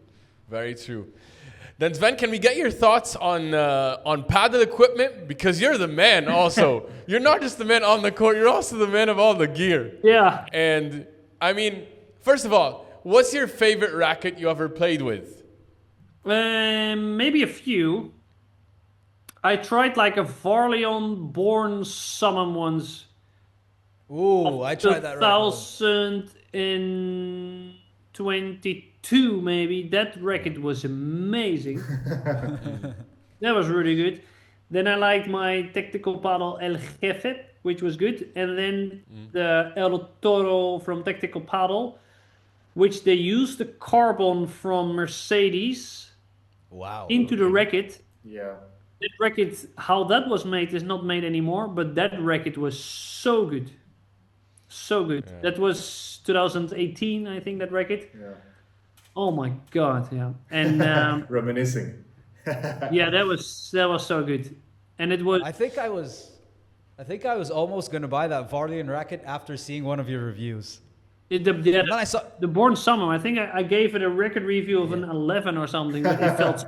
Then Sven, can we get your thoughts on paddle equipment? Because you're the man also. You're not just the man on the court, you're also the man of all the gear. Yeah. And I mean, first of all, what's your favorite racket you ever played with? Maybe a few. I tried like a Varlion Born Summon once. Ooh, I tried that racket. 2022 maybe. That racket was amazing. That was really good. Then I liked my tactical paddle El Jefe, which was good. And then the El Toro from Tactical Paddle, which they used the carbon from Mercedes into the racket. Yeah. That racket, how that was made is not made anymore, but that racket was so good. So good. Yeah. That was 2018, I think, that racket. Yeah. Oh my God, yeah. And reminiscing. Yeah, that was so good. And it was I think I was almost gonna buy that Varlian racket after seeing one of your reviews. And then I saw the Born Summer. I think I gave it a record review of an 11 or something. But it felt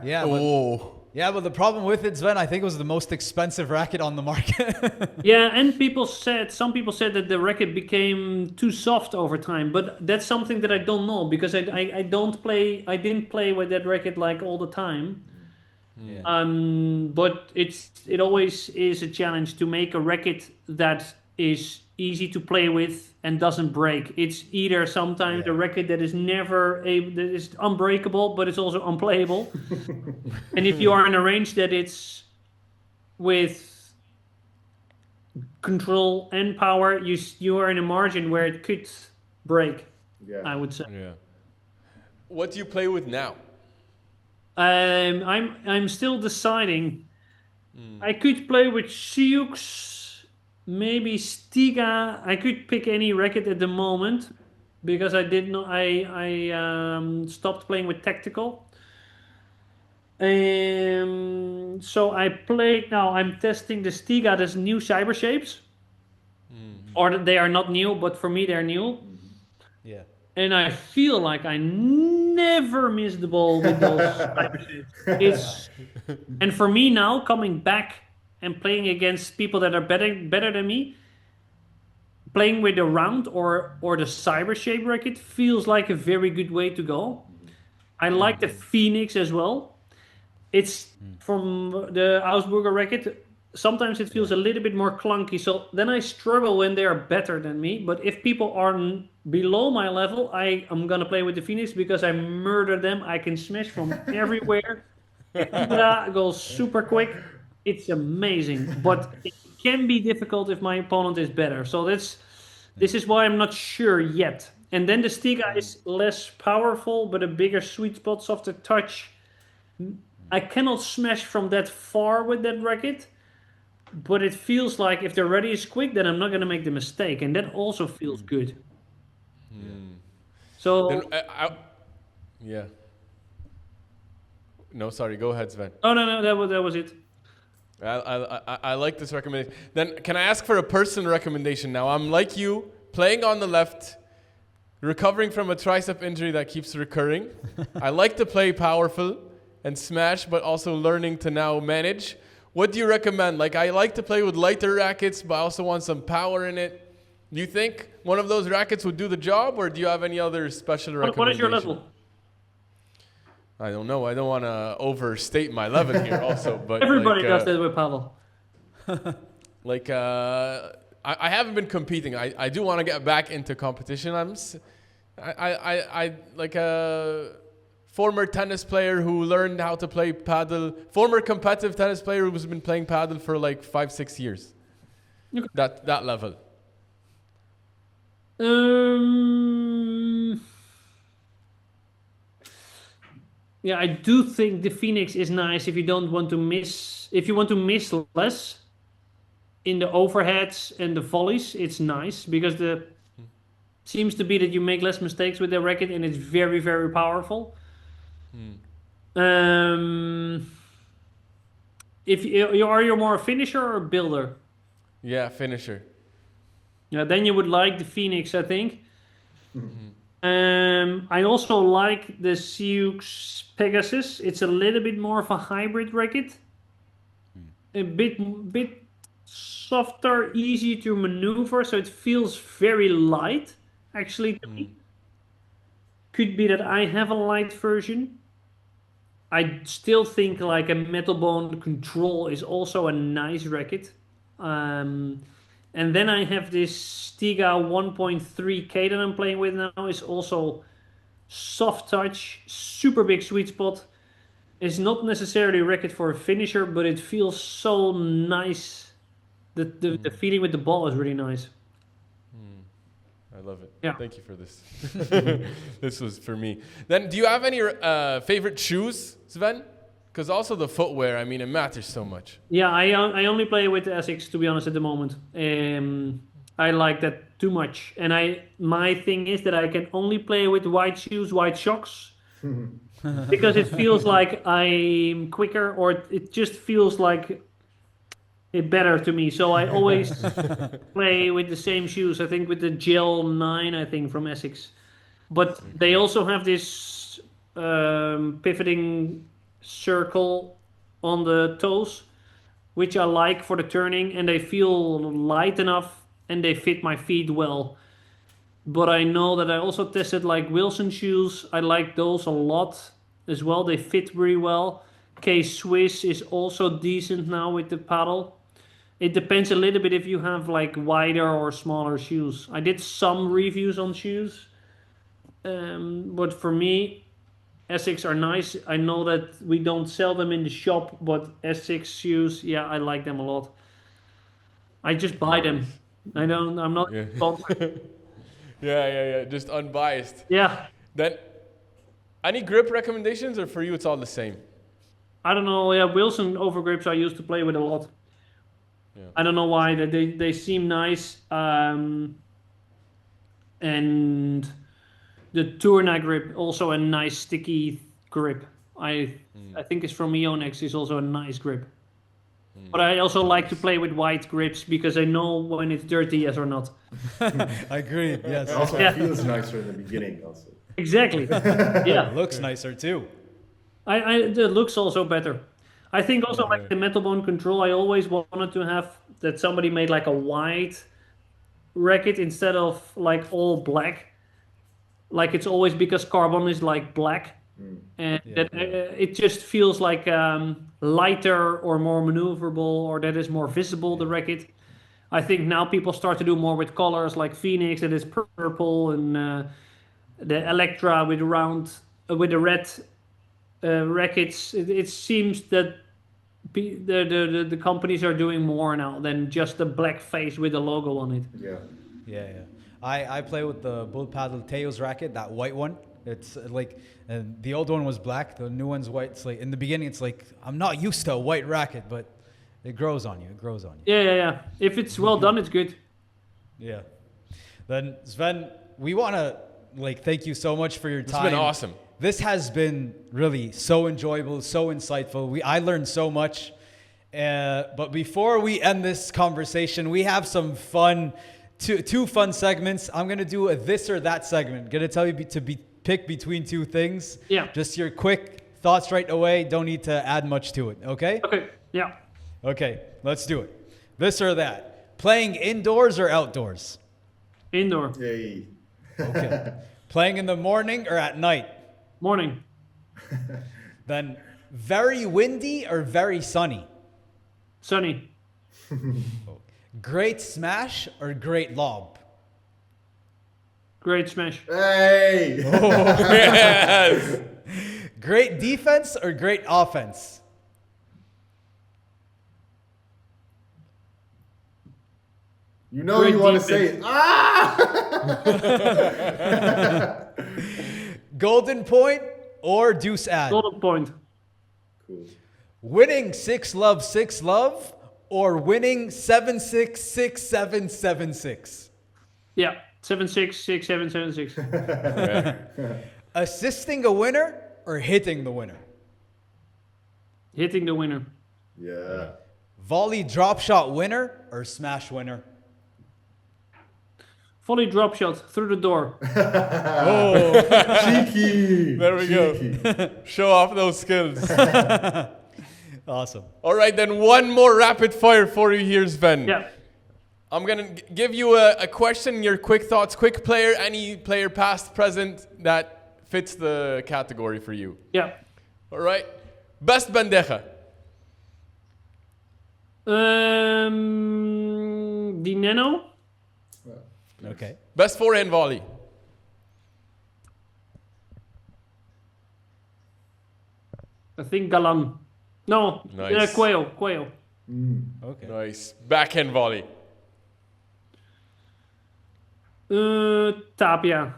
but the problem with it, Sven, I think it was the most expensive racket on the market. Yeah, and some people said that the racket became too soft over time, but that's something that I don't know because I didn't play with that racket like all the time. Yeah. But it always is a challenge to make a racket that is easy to play with and doesn't break. It's either sometimes a racket that is that is unbreakable, but it's also unplayable. And if you are in a range that it's with control and power, you are in a margin where it could break. Yeah. I would say. Yeah. What do you play with now? I'm still deciding. I could play with Sioux, maybe Stiga. I could pick any racket at the moment because I did not. I stopped playing with tactical. So I played now. I'm testing the Stiga. There's new cyber shapes, or they are not new, but for me they're new. Yeah. And I feel like I never miss the ball with those cyber shapes. And for me now, coming back and playing against people that are better than me, playing with the round or the cyber shape racket feels like a very good way to go. I like the Phoenix as well. It's from the Augsburger racket. Sometimes it feels a little bit more clunky, so then I struggle when they are better than me. But if people are below my level, I am gonna play with the Phoenix because I murder them. I can smash from everywhere. It goes super quick. It's amazing, but it can be difficult if my opponent is better. So this is why I'm not sure yet. And then the Stiga is less powerful, but a bigger sweet spot, softer touch. I cannot smash from that far with that racket. But it feels like if the ready is quick, then I'm not going to make the mistake. And that also feels good. So... Then, yeah. No, sorry. Go ahead, Sven. Oh, no, that was it. I like this recommendation. Then can I ask for a personal recommendation now? I'm like you, playing on the left, recovering from a tricep injury that keeps recurring. I like to play powerful and smash, but also learning to now manage. What do you recommend? Like, I like to play with lighter rackets, but I also want some power in it. Do you think one of those rackets would do the job, or do you have any other special recommendation? What is your level? I don't know. I don't want to overstate my level here also. But everybody does that with paddle. Like, I haven't been competing. I do want to get back into competition. I like a former tennis player who learned how to play paddle, former competitive tennis player who's been playing paddle for like 5-6 years. Okay. That level. Yeah, I do think the Phoenix is nice if you don't want to miss. If you want to miss less in the overheads and the volleys, it's nice because seems to be that you make less mistakes with the racket and it's very, very powerful. If you're more a finisher or a builder? Yeah, finisher. Yeah, then you would like the Phoenix, I think. I also like the Sioux Pegasus. It's a little bit more of a hybrid racket. A bit softer, easy to maneuver, so it feels very light. actually. Could be that I have a light version. I still think like a metal bone control is also a nice racket. And then I have this Stiga 1.3K that I'm playing with now. Is also soft touch, super big sweet spot. It's not necessarily a racket for a finisher, but it feels so nice. The feeling with the ball is really nice. I love it. Yeah. Thank you for this. This was for me. Then, do you have any favorite shoes, Sven? Because also the footwear, I mean, it matters so much. Yeah, I only play with the Essex, to be honest, at the moment. I like that too much. And my thing is that I can only play with white shoes, white socks. Because it feels like I'm quicker, or it just feels like it better to me. So I always play with the same shoes. I think with the Gel 9, I think, from Essex. But they also have this pivoting circle on the toes, which I like for the turning, and they feel light enough and they fit my feet well. But I know that I also tested like Wilson shoes. I like those a lot as well. They fit very well. K-Swiss is also decent now with the paddle. It depends a little bit if you have like wider or smaller shoes. I did some reviews on shoes, but for me, Essex are nice. I know that we don't sell them in the shop, but Essex shoes, yeah, I like them a lot. I just buy them. I'm not sponsored. Yeah. Just unbiased. Yeah. Then, any grip recommendations, or for you it's all the same? I don't know. Yeah, Wilson overgrips I used to play with a lot. Yeah. I don't know why. They seem nice. And the Tourna grip, also a nice sticky grip. I think it's from Ionex, is also a nice grip. But I also like to play with white grips because I know when it's dirty, yes or not. Agreed. Yes. It also feels nicer in the beginning also. Exactly. Yeah. Looks nicer too. The looks also better. I think also like the metal bone control, I always wanted to have that somebody made like a white racket instead of like all black. Like it's always because carbon is like black. And it just feels like lighter or more maneuverable, or that is more visible, the racket. I think now people start to do more with colors like Phoenix, that is purple, and the Electra with the red rackets. It seems that the companies are doing more now than just the black face with the logo on it. Yeah. I play with the Bull Paddle Teos racket, that white one. It's like the old one was black, the new one's white. It's like in the beginning, it's like I'm not used to a white racket, but it grows on you. Yeah. If it's well done, it's good. Yeah. Then Sven, we want to thank you so much for your time. It's been awesome. This has been really so enjoyable, so insightful. I learned so much. But before we end this conversation, we have some fun, two fun segments. I'm going to do a this or that segment. Going to tell you to pick between two things. Yeah. Just your quick thoughts right away. Don't need to add much to it. Okay? Okay. Yeah. Okay. Let's do it. This or that. Playing indoors or outdoors? Indoor. Yay. Okay. Playing in the morning or at night? Morning. Then very windy or very sunny? Sunny. Great smash or great lob? Great smash. Hey! Yes. Great defense or great offense? You know Great you want to defense. say it. Ah! Golden point or deuce ad? Golden point. Cool. Winning 6-love or winning 7-6, 6-7, 7-6? Yeah. 7-6, 6-7, 7-6. Assisting a winner or hitting the winner? Hitting the winner. Yeah. Volley drop shot winner or smash winner? Volley drop shot through the door. Cheeky. There we go. Show off those skills. Awesome. All right, then one more rapid fire for you here, Sven. Yeah. I'm going to give you a question, your quick thoughts, quick player, any player past, present that fits the category for you. Yeah. All right. Best bandeja. Dineno. Okay. Best forehand volley. I think Galan. No, Nice. Cuello. Okay. Nice. Backhand volley. Tapia.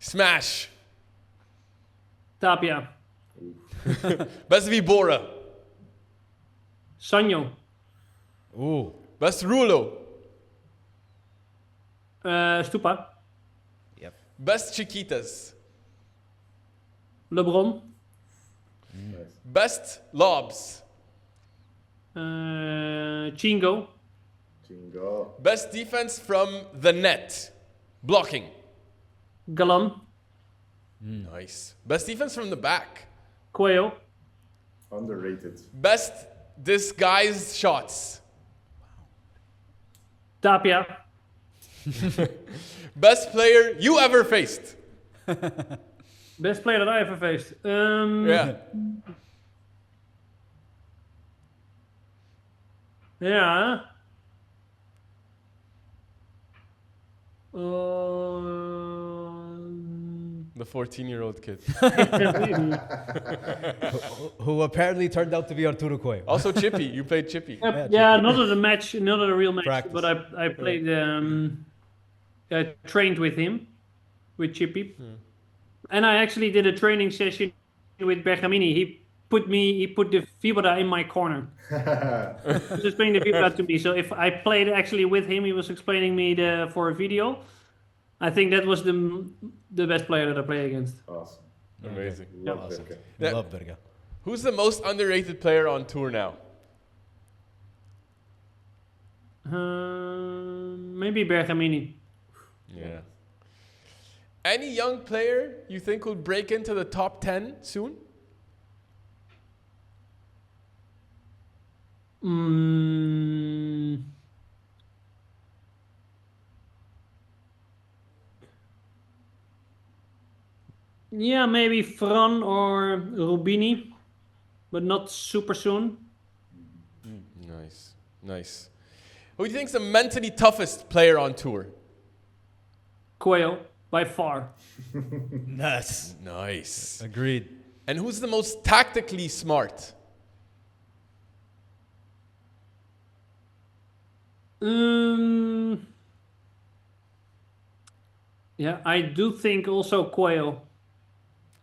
Smash. Tapia. Best vibora. Sanyo. Ooh. Best rulo. Stupa. Yep. Best chiquitas. LeBron. Best lobs. Chingo. Jingo. Best defense from the net. Blocking. Galan. Nice. Best defense from the back. Cuello. Underrated. Best disguised shots. Tapia. Best player you ever faced. Best player that I ever faced. Yeah. Yeah. The 14-year-old kid. Who apparently turned out to be Arturo Cuello. Also Chippy. You played Chippy. Yeah, not at a match, not at a real match, Practice. but I played. I trained with him, with Chippy, and I actually did a training session with Bergamini. He put the vibra in my corner. He was explaining the vibra to me. So if I played actually with him, he was explaining me for a video. I think that was the best player that I played against. Awesome. Amazing. Love Awesome. Berke. Yeah. Love Berga. Who's the most underrated player on tour now? Maybe Bergamini. Yeah. Any young player you think will break into the top 10 soon? Yeah, maybe Fran or Rubini, but not super soon. Nice. Nice. Who do you think's the mentally toughest player on tour? Cuello, by far. Nice. Nice. Agreed. And who's the most tactically smart? Yeah, I do think also Cuello.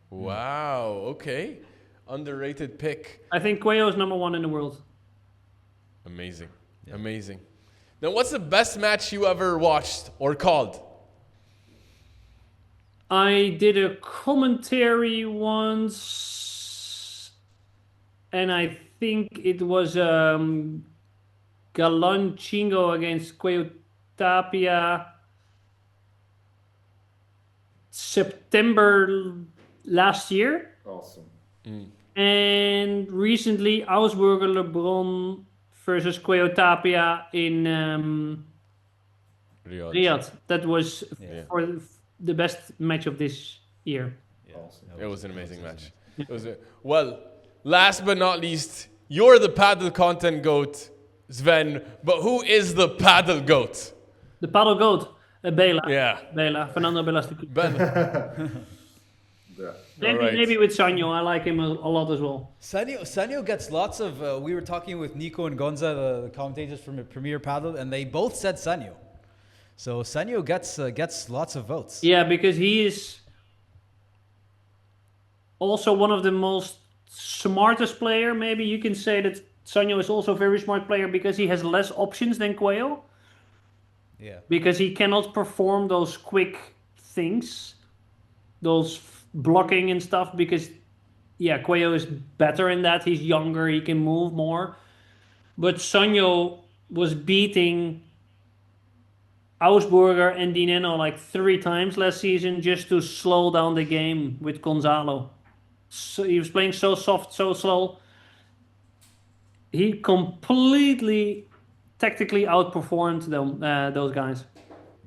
Wow. Okay. Underrated pick. I think Cuello is number 1 in the world. Amazing. Amazing. Then what's the best match you ever watched or called? I did a commentary once, and I think it was Galan Chingo against Cuello Tapia. September last year. Awesome. And recently, Augsburger LeBron versus Cuello Tapia in Riyadh. That was for the best match of this year. Awesome. It was an amazing match. It was well, last but not least, you're the paddle content goat, Sven, but who is the paddle goat? The paddle goat, Bela. Yeah. Bela, Fernando Bela's the Ben. Yeah. Maybe with Sanyo, I like him a lot as well. Sanyo gets lots of. We were talking with Nico and Gonza, the commentators from Premier Padel, and they both said Sanyo. So Sanyo gets lots of votes. Yeah, because he is also one of the most smartest player. Maybe you can say that Sanyo is also a very smart player because he has less options than Cuello. Yeah. Because he cannot perform those quick things, those blocking and stuff. Because, yeah, Cuello is better in that. He's younger, he can move more. But Sanyo was beating Augsburger and Dineno like 3 times last season just to slow down the game with Gonzalo. So he was playing so soft, so slow. He completely tactically outperformed them, those guys.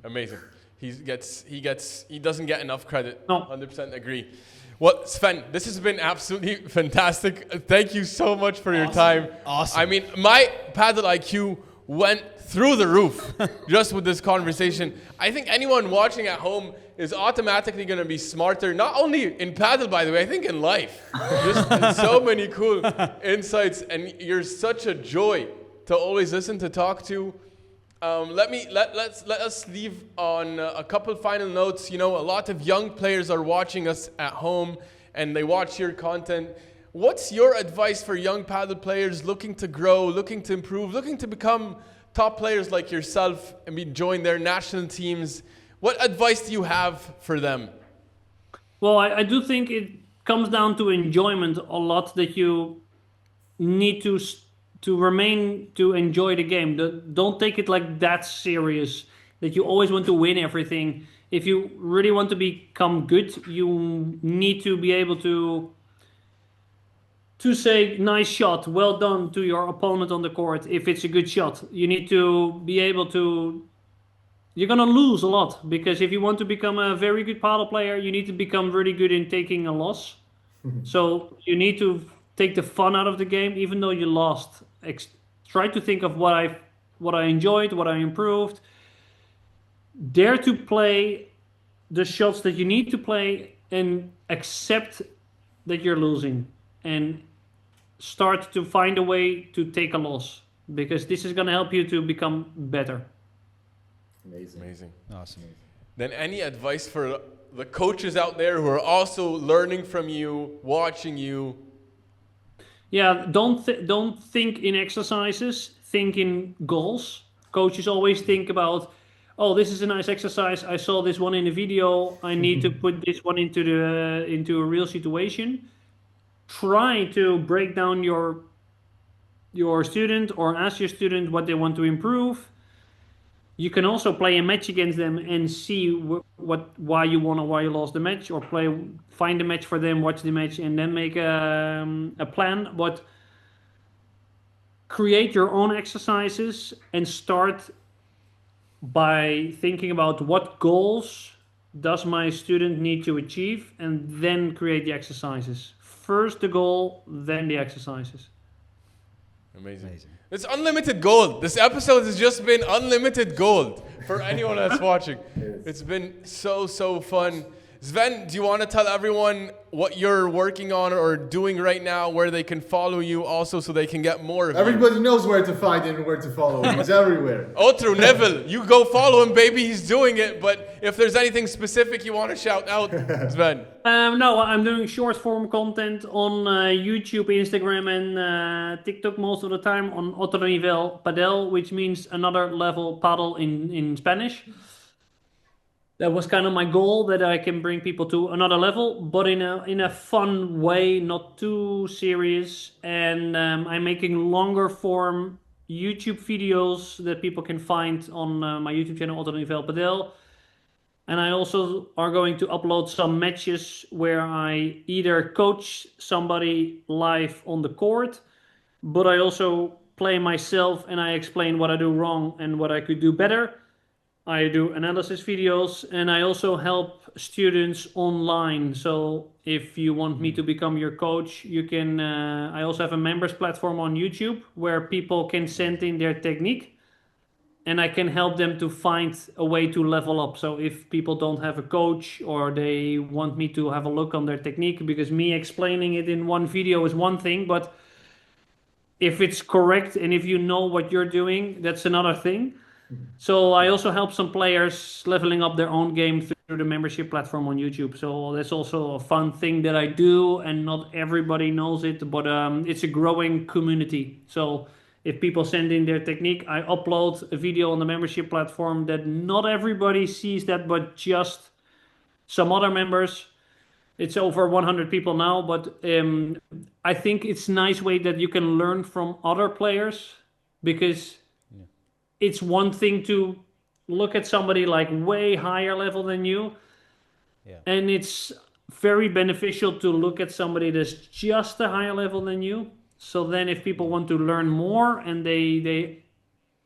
Amazing. He doesn't get enough credit. No. 100% agree. Well, Sven, this has been absolutely fantastic. Thank you so much for your time. Awesome. I mean, my paddle IQ went through the roof just with this conversation. I think anyone watching at home is automatically going to be smarter, not only in paddle, by the way, I think in life. Just so many cool insights, and you're such a joy to always listen to, talk to. Let us leave on a couple final notes. You know, a lot of young players are watching us at home, and they watch your content. What's your advice for young paddle players looking to grow, looking to improve, looking to become top players like yourself and join their national teams? What advice do you have for them? Well, I do think it comes down to enjoyment a lot, that you need to remain to enjoy the game. Don't take it like that serious, that you always want to win everything. If you really want to become good, you need to be able to say nice shot, well done to your opponent on the court if it's a good shot. You need to be able to... You're going to lose a lot, because if you want to become a very good paddle player, you need to become really good in taking a loss. So you need to take the fun out of the game, even though you lost. Try to think of what I enjoyed, what I improved. Dare to play the shots that you need to play, and accept that you're losing, and start to find a way to take a loss, because this is going to help you to become better. Amazing. Awesome. Then any advice for the coaches out there who are also learning from you, watching you? Yeah, don't think in exercises, think in goals. Coaches always think about, oh, this is a nice exercise. I saw this one in a video. I need to put this one into a real situation. Try to break down your student, or ask your student what they want to improve. You can also play a match against them and see why you won or why you lost the match, or find a match for them, watch the match, and then make a plan. But create your own exercises and start by thinking about what goals does my student need to achieve, and then create the exercises. First the goal, then the exercises. Amazing. It's unlimited gold. This episode has just been unlimited gold for anyone that's watching. It's been so fun. Sven, do you want to tell everyone what you're working on or doing right now, where they can follow you also, so they can get more of you? Everybody knows where to find him and where to follow him. He's everywhere. Otro Nivel, you go follow him, baby. He's doing it. But if there's anything specific you want to shout out, Sven. No, I'm doing short form content on YouTube, Instagram, and TikTok most of the time, on Otro Nivel Padel, which means another level paddle in Spanish. That was kind of my goal, that I can bring people to another level, but in a fun way, not too serious. And I'm making longer form YouTube videos that people can find on my YouTube channel, Otro Nivel Padel. And I also are going to upload some matches where I either coach somebody live on the court, but I also play myself and I explain what I do wrong and what I could do better. I do analysis videos, and I also help students online. So if you want me to become your coach, you can. I also have a members platform on YouTube where people can send in their technique, and I can help them to find a way to level up. So if people don't have a coach, or they want me to have a look on their technique, because me explaining it in one video is one thing, but if it's correct and if you know what you're doing, that's another thing. So I also help some players leveling up their own game through the membership platform on YouTube. So that's also a fun thing that I do, and not everybody knows it, but it's a growing community. So if people send in their technique, I upload a video on the membership platform that not everybody sees that, but just some other members. It's over 100 people now, but I think it's a nice way that you can learn from other players, because it's one thing to look at somebody like way higher level than you. Yeah. And it's very beneficial to look at somebody that's just a higher level than you. So then if people want to learn more and they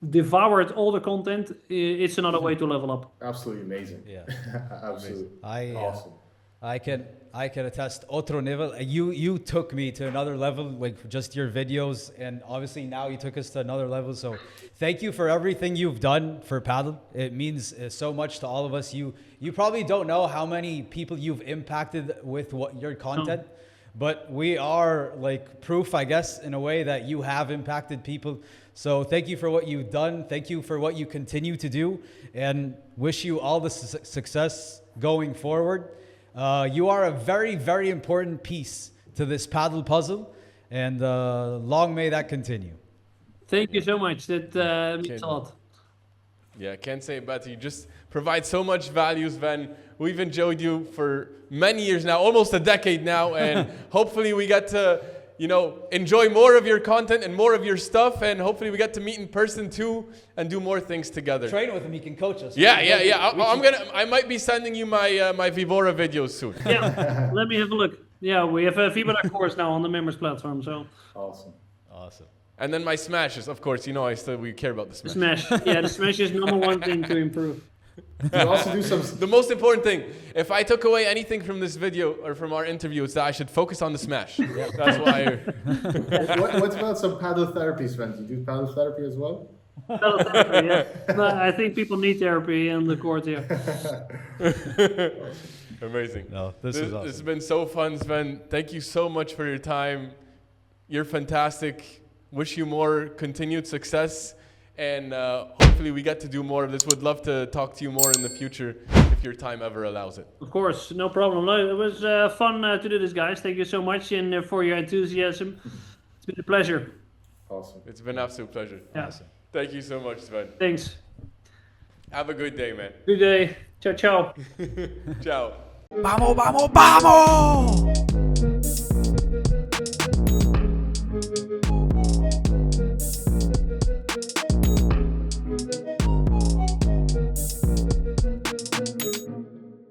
devoured all the content, it's another way to level up. Absolutely amazing. Yeah. Absolutely. Awesome. I can attest. Otro Nivel. You took me to another level, like just your videos, and obviously now you took us to another level. So thank you for everything you've done for Padel. It means so much to all of us. You probably don't know how many people you've impacted with your content, but we are like proof, I guess, in a way that you have impacted people. So thank you for what you've done. Thank you for what you continue to do, and wish you all the success going forward. You are a very, very important piece to this paddle puzzle, and long may that continue. Thank you so much. That means a lot. Yeah, can't say it better. You just provide so much value, Sven. We've enjoyed you for many years now, almost a decade now, and hopefully we get to, enjoy more of your content and more of your stuff, and hopefully we get to meet in person too and do more things together. Train with him, he can coach us. Yeah. I might be sending you my Vivora videos soon. Yeah, let me have a look. Yeah, we have a Vibora course now on the members platform, so. Awesome. And then my smashes, of course, we care about the smash. Yeah, the smash is number one thing to improve. You also do some. The most important thing, if I took away anything from this video or from our interview, it's that I should focus on the smash. That's why. What about some paddle therapy, Sven? Do you do paddle therapy as well? Paddle therapy, yeah. No, I think people need therapy on the court here. Amazing. No, this is awesome. This has been so fun, Sven. Thank you so much for your time. You're fantastic. Wish you more continued success. And hopefully we get to do more of this. Would love to talk to you more in the future if your time ever allows it. Of course, no problem. No, it was fun to do this, guys. Thank you so much and for your enthusiasm. It's been a pleasure. Awesome. It's been an absolute pleasure. Yeah. Awesome. Thank you so much, Sven. Thanks. Have a good day, man. Good day. Ciao, ciao. Ciao. ¡Vamos, vamos, vamos!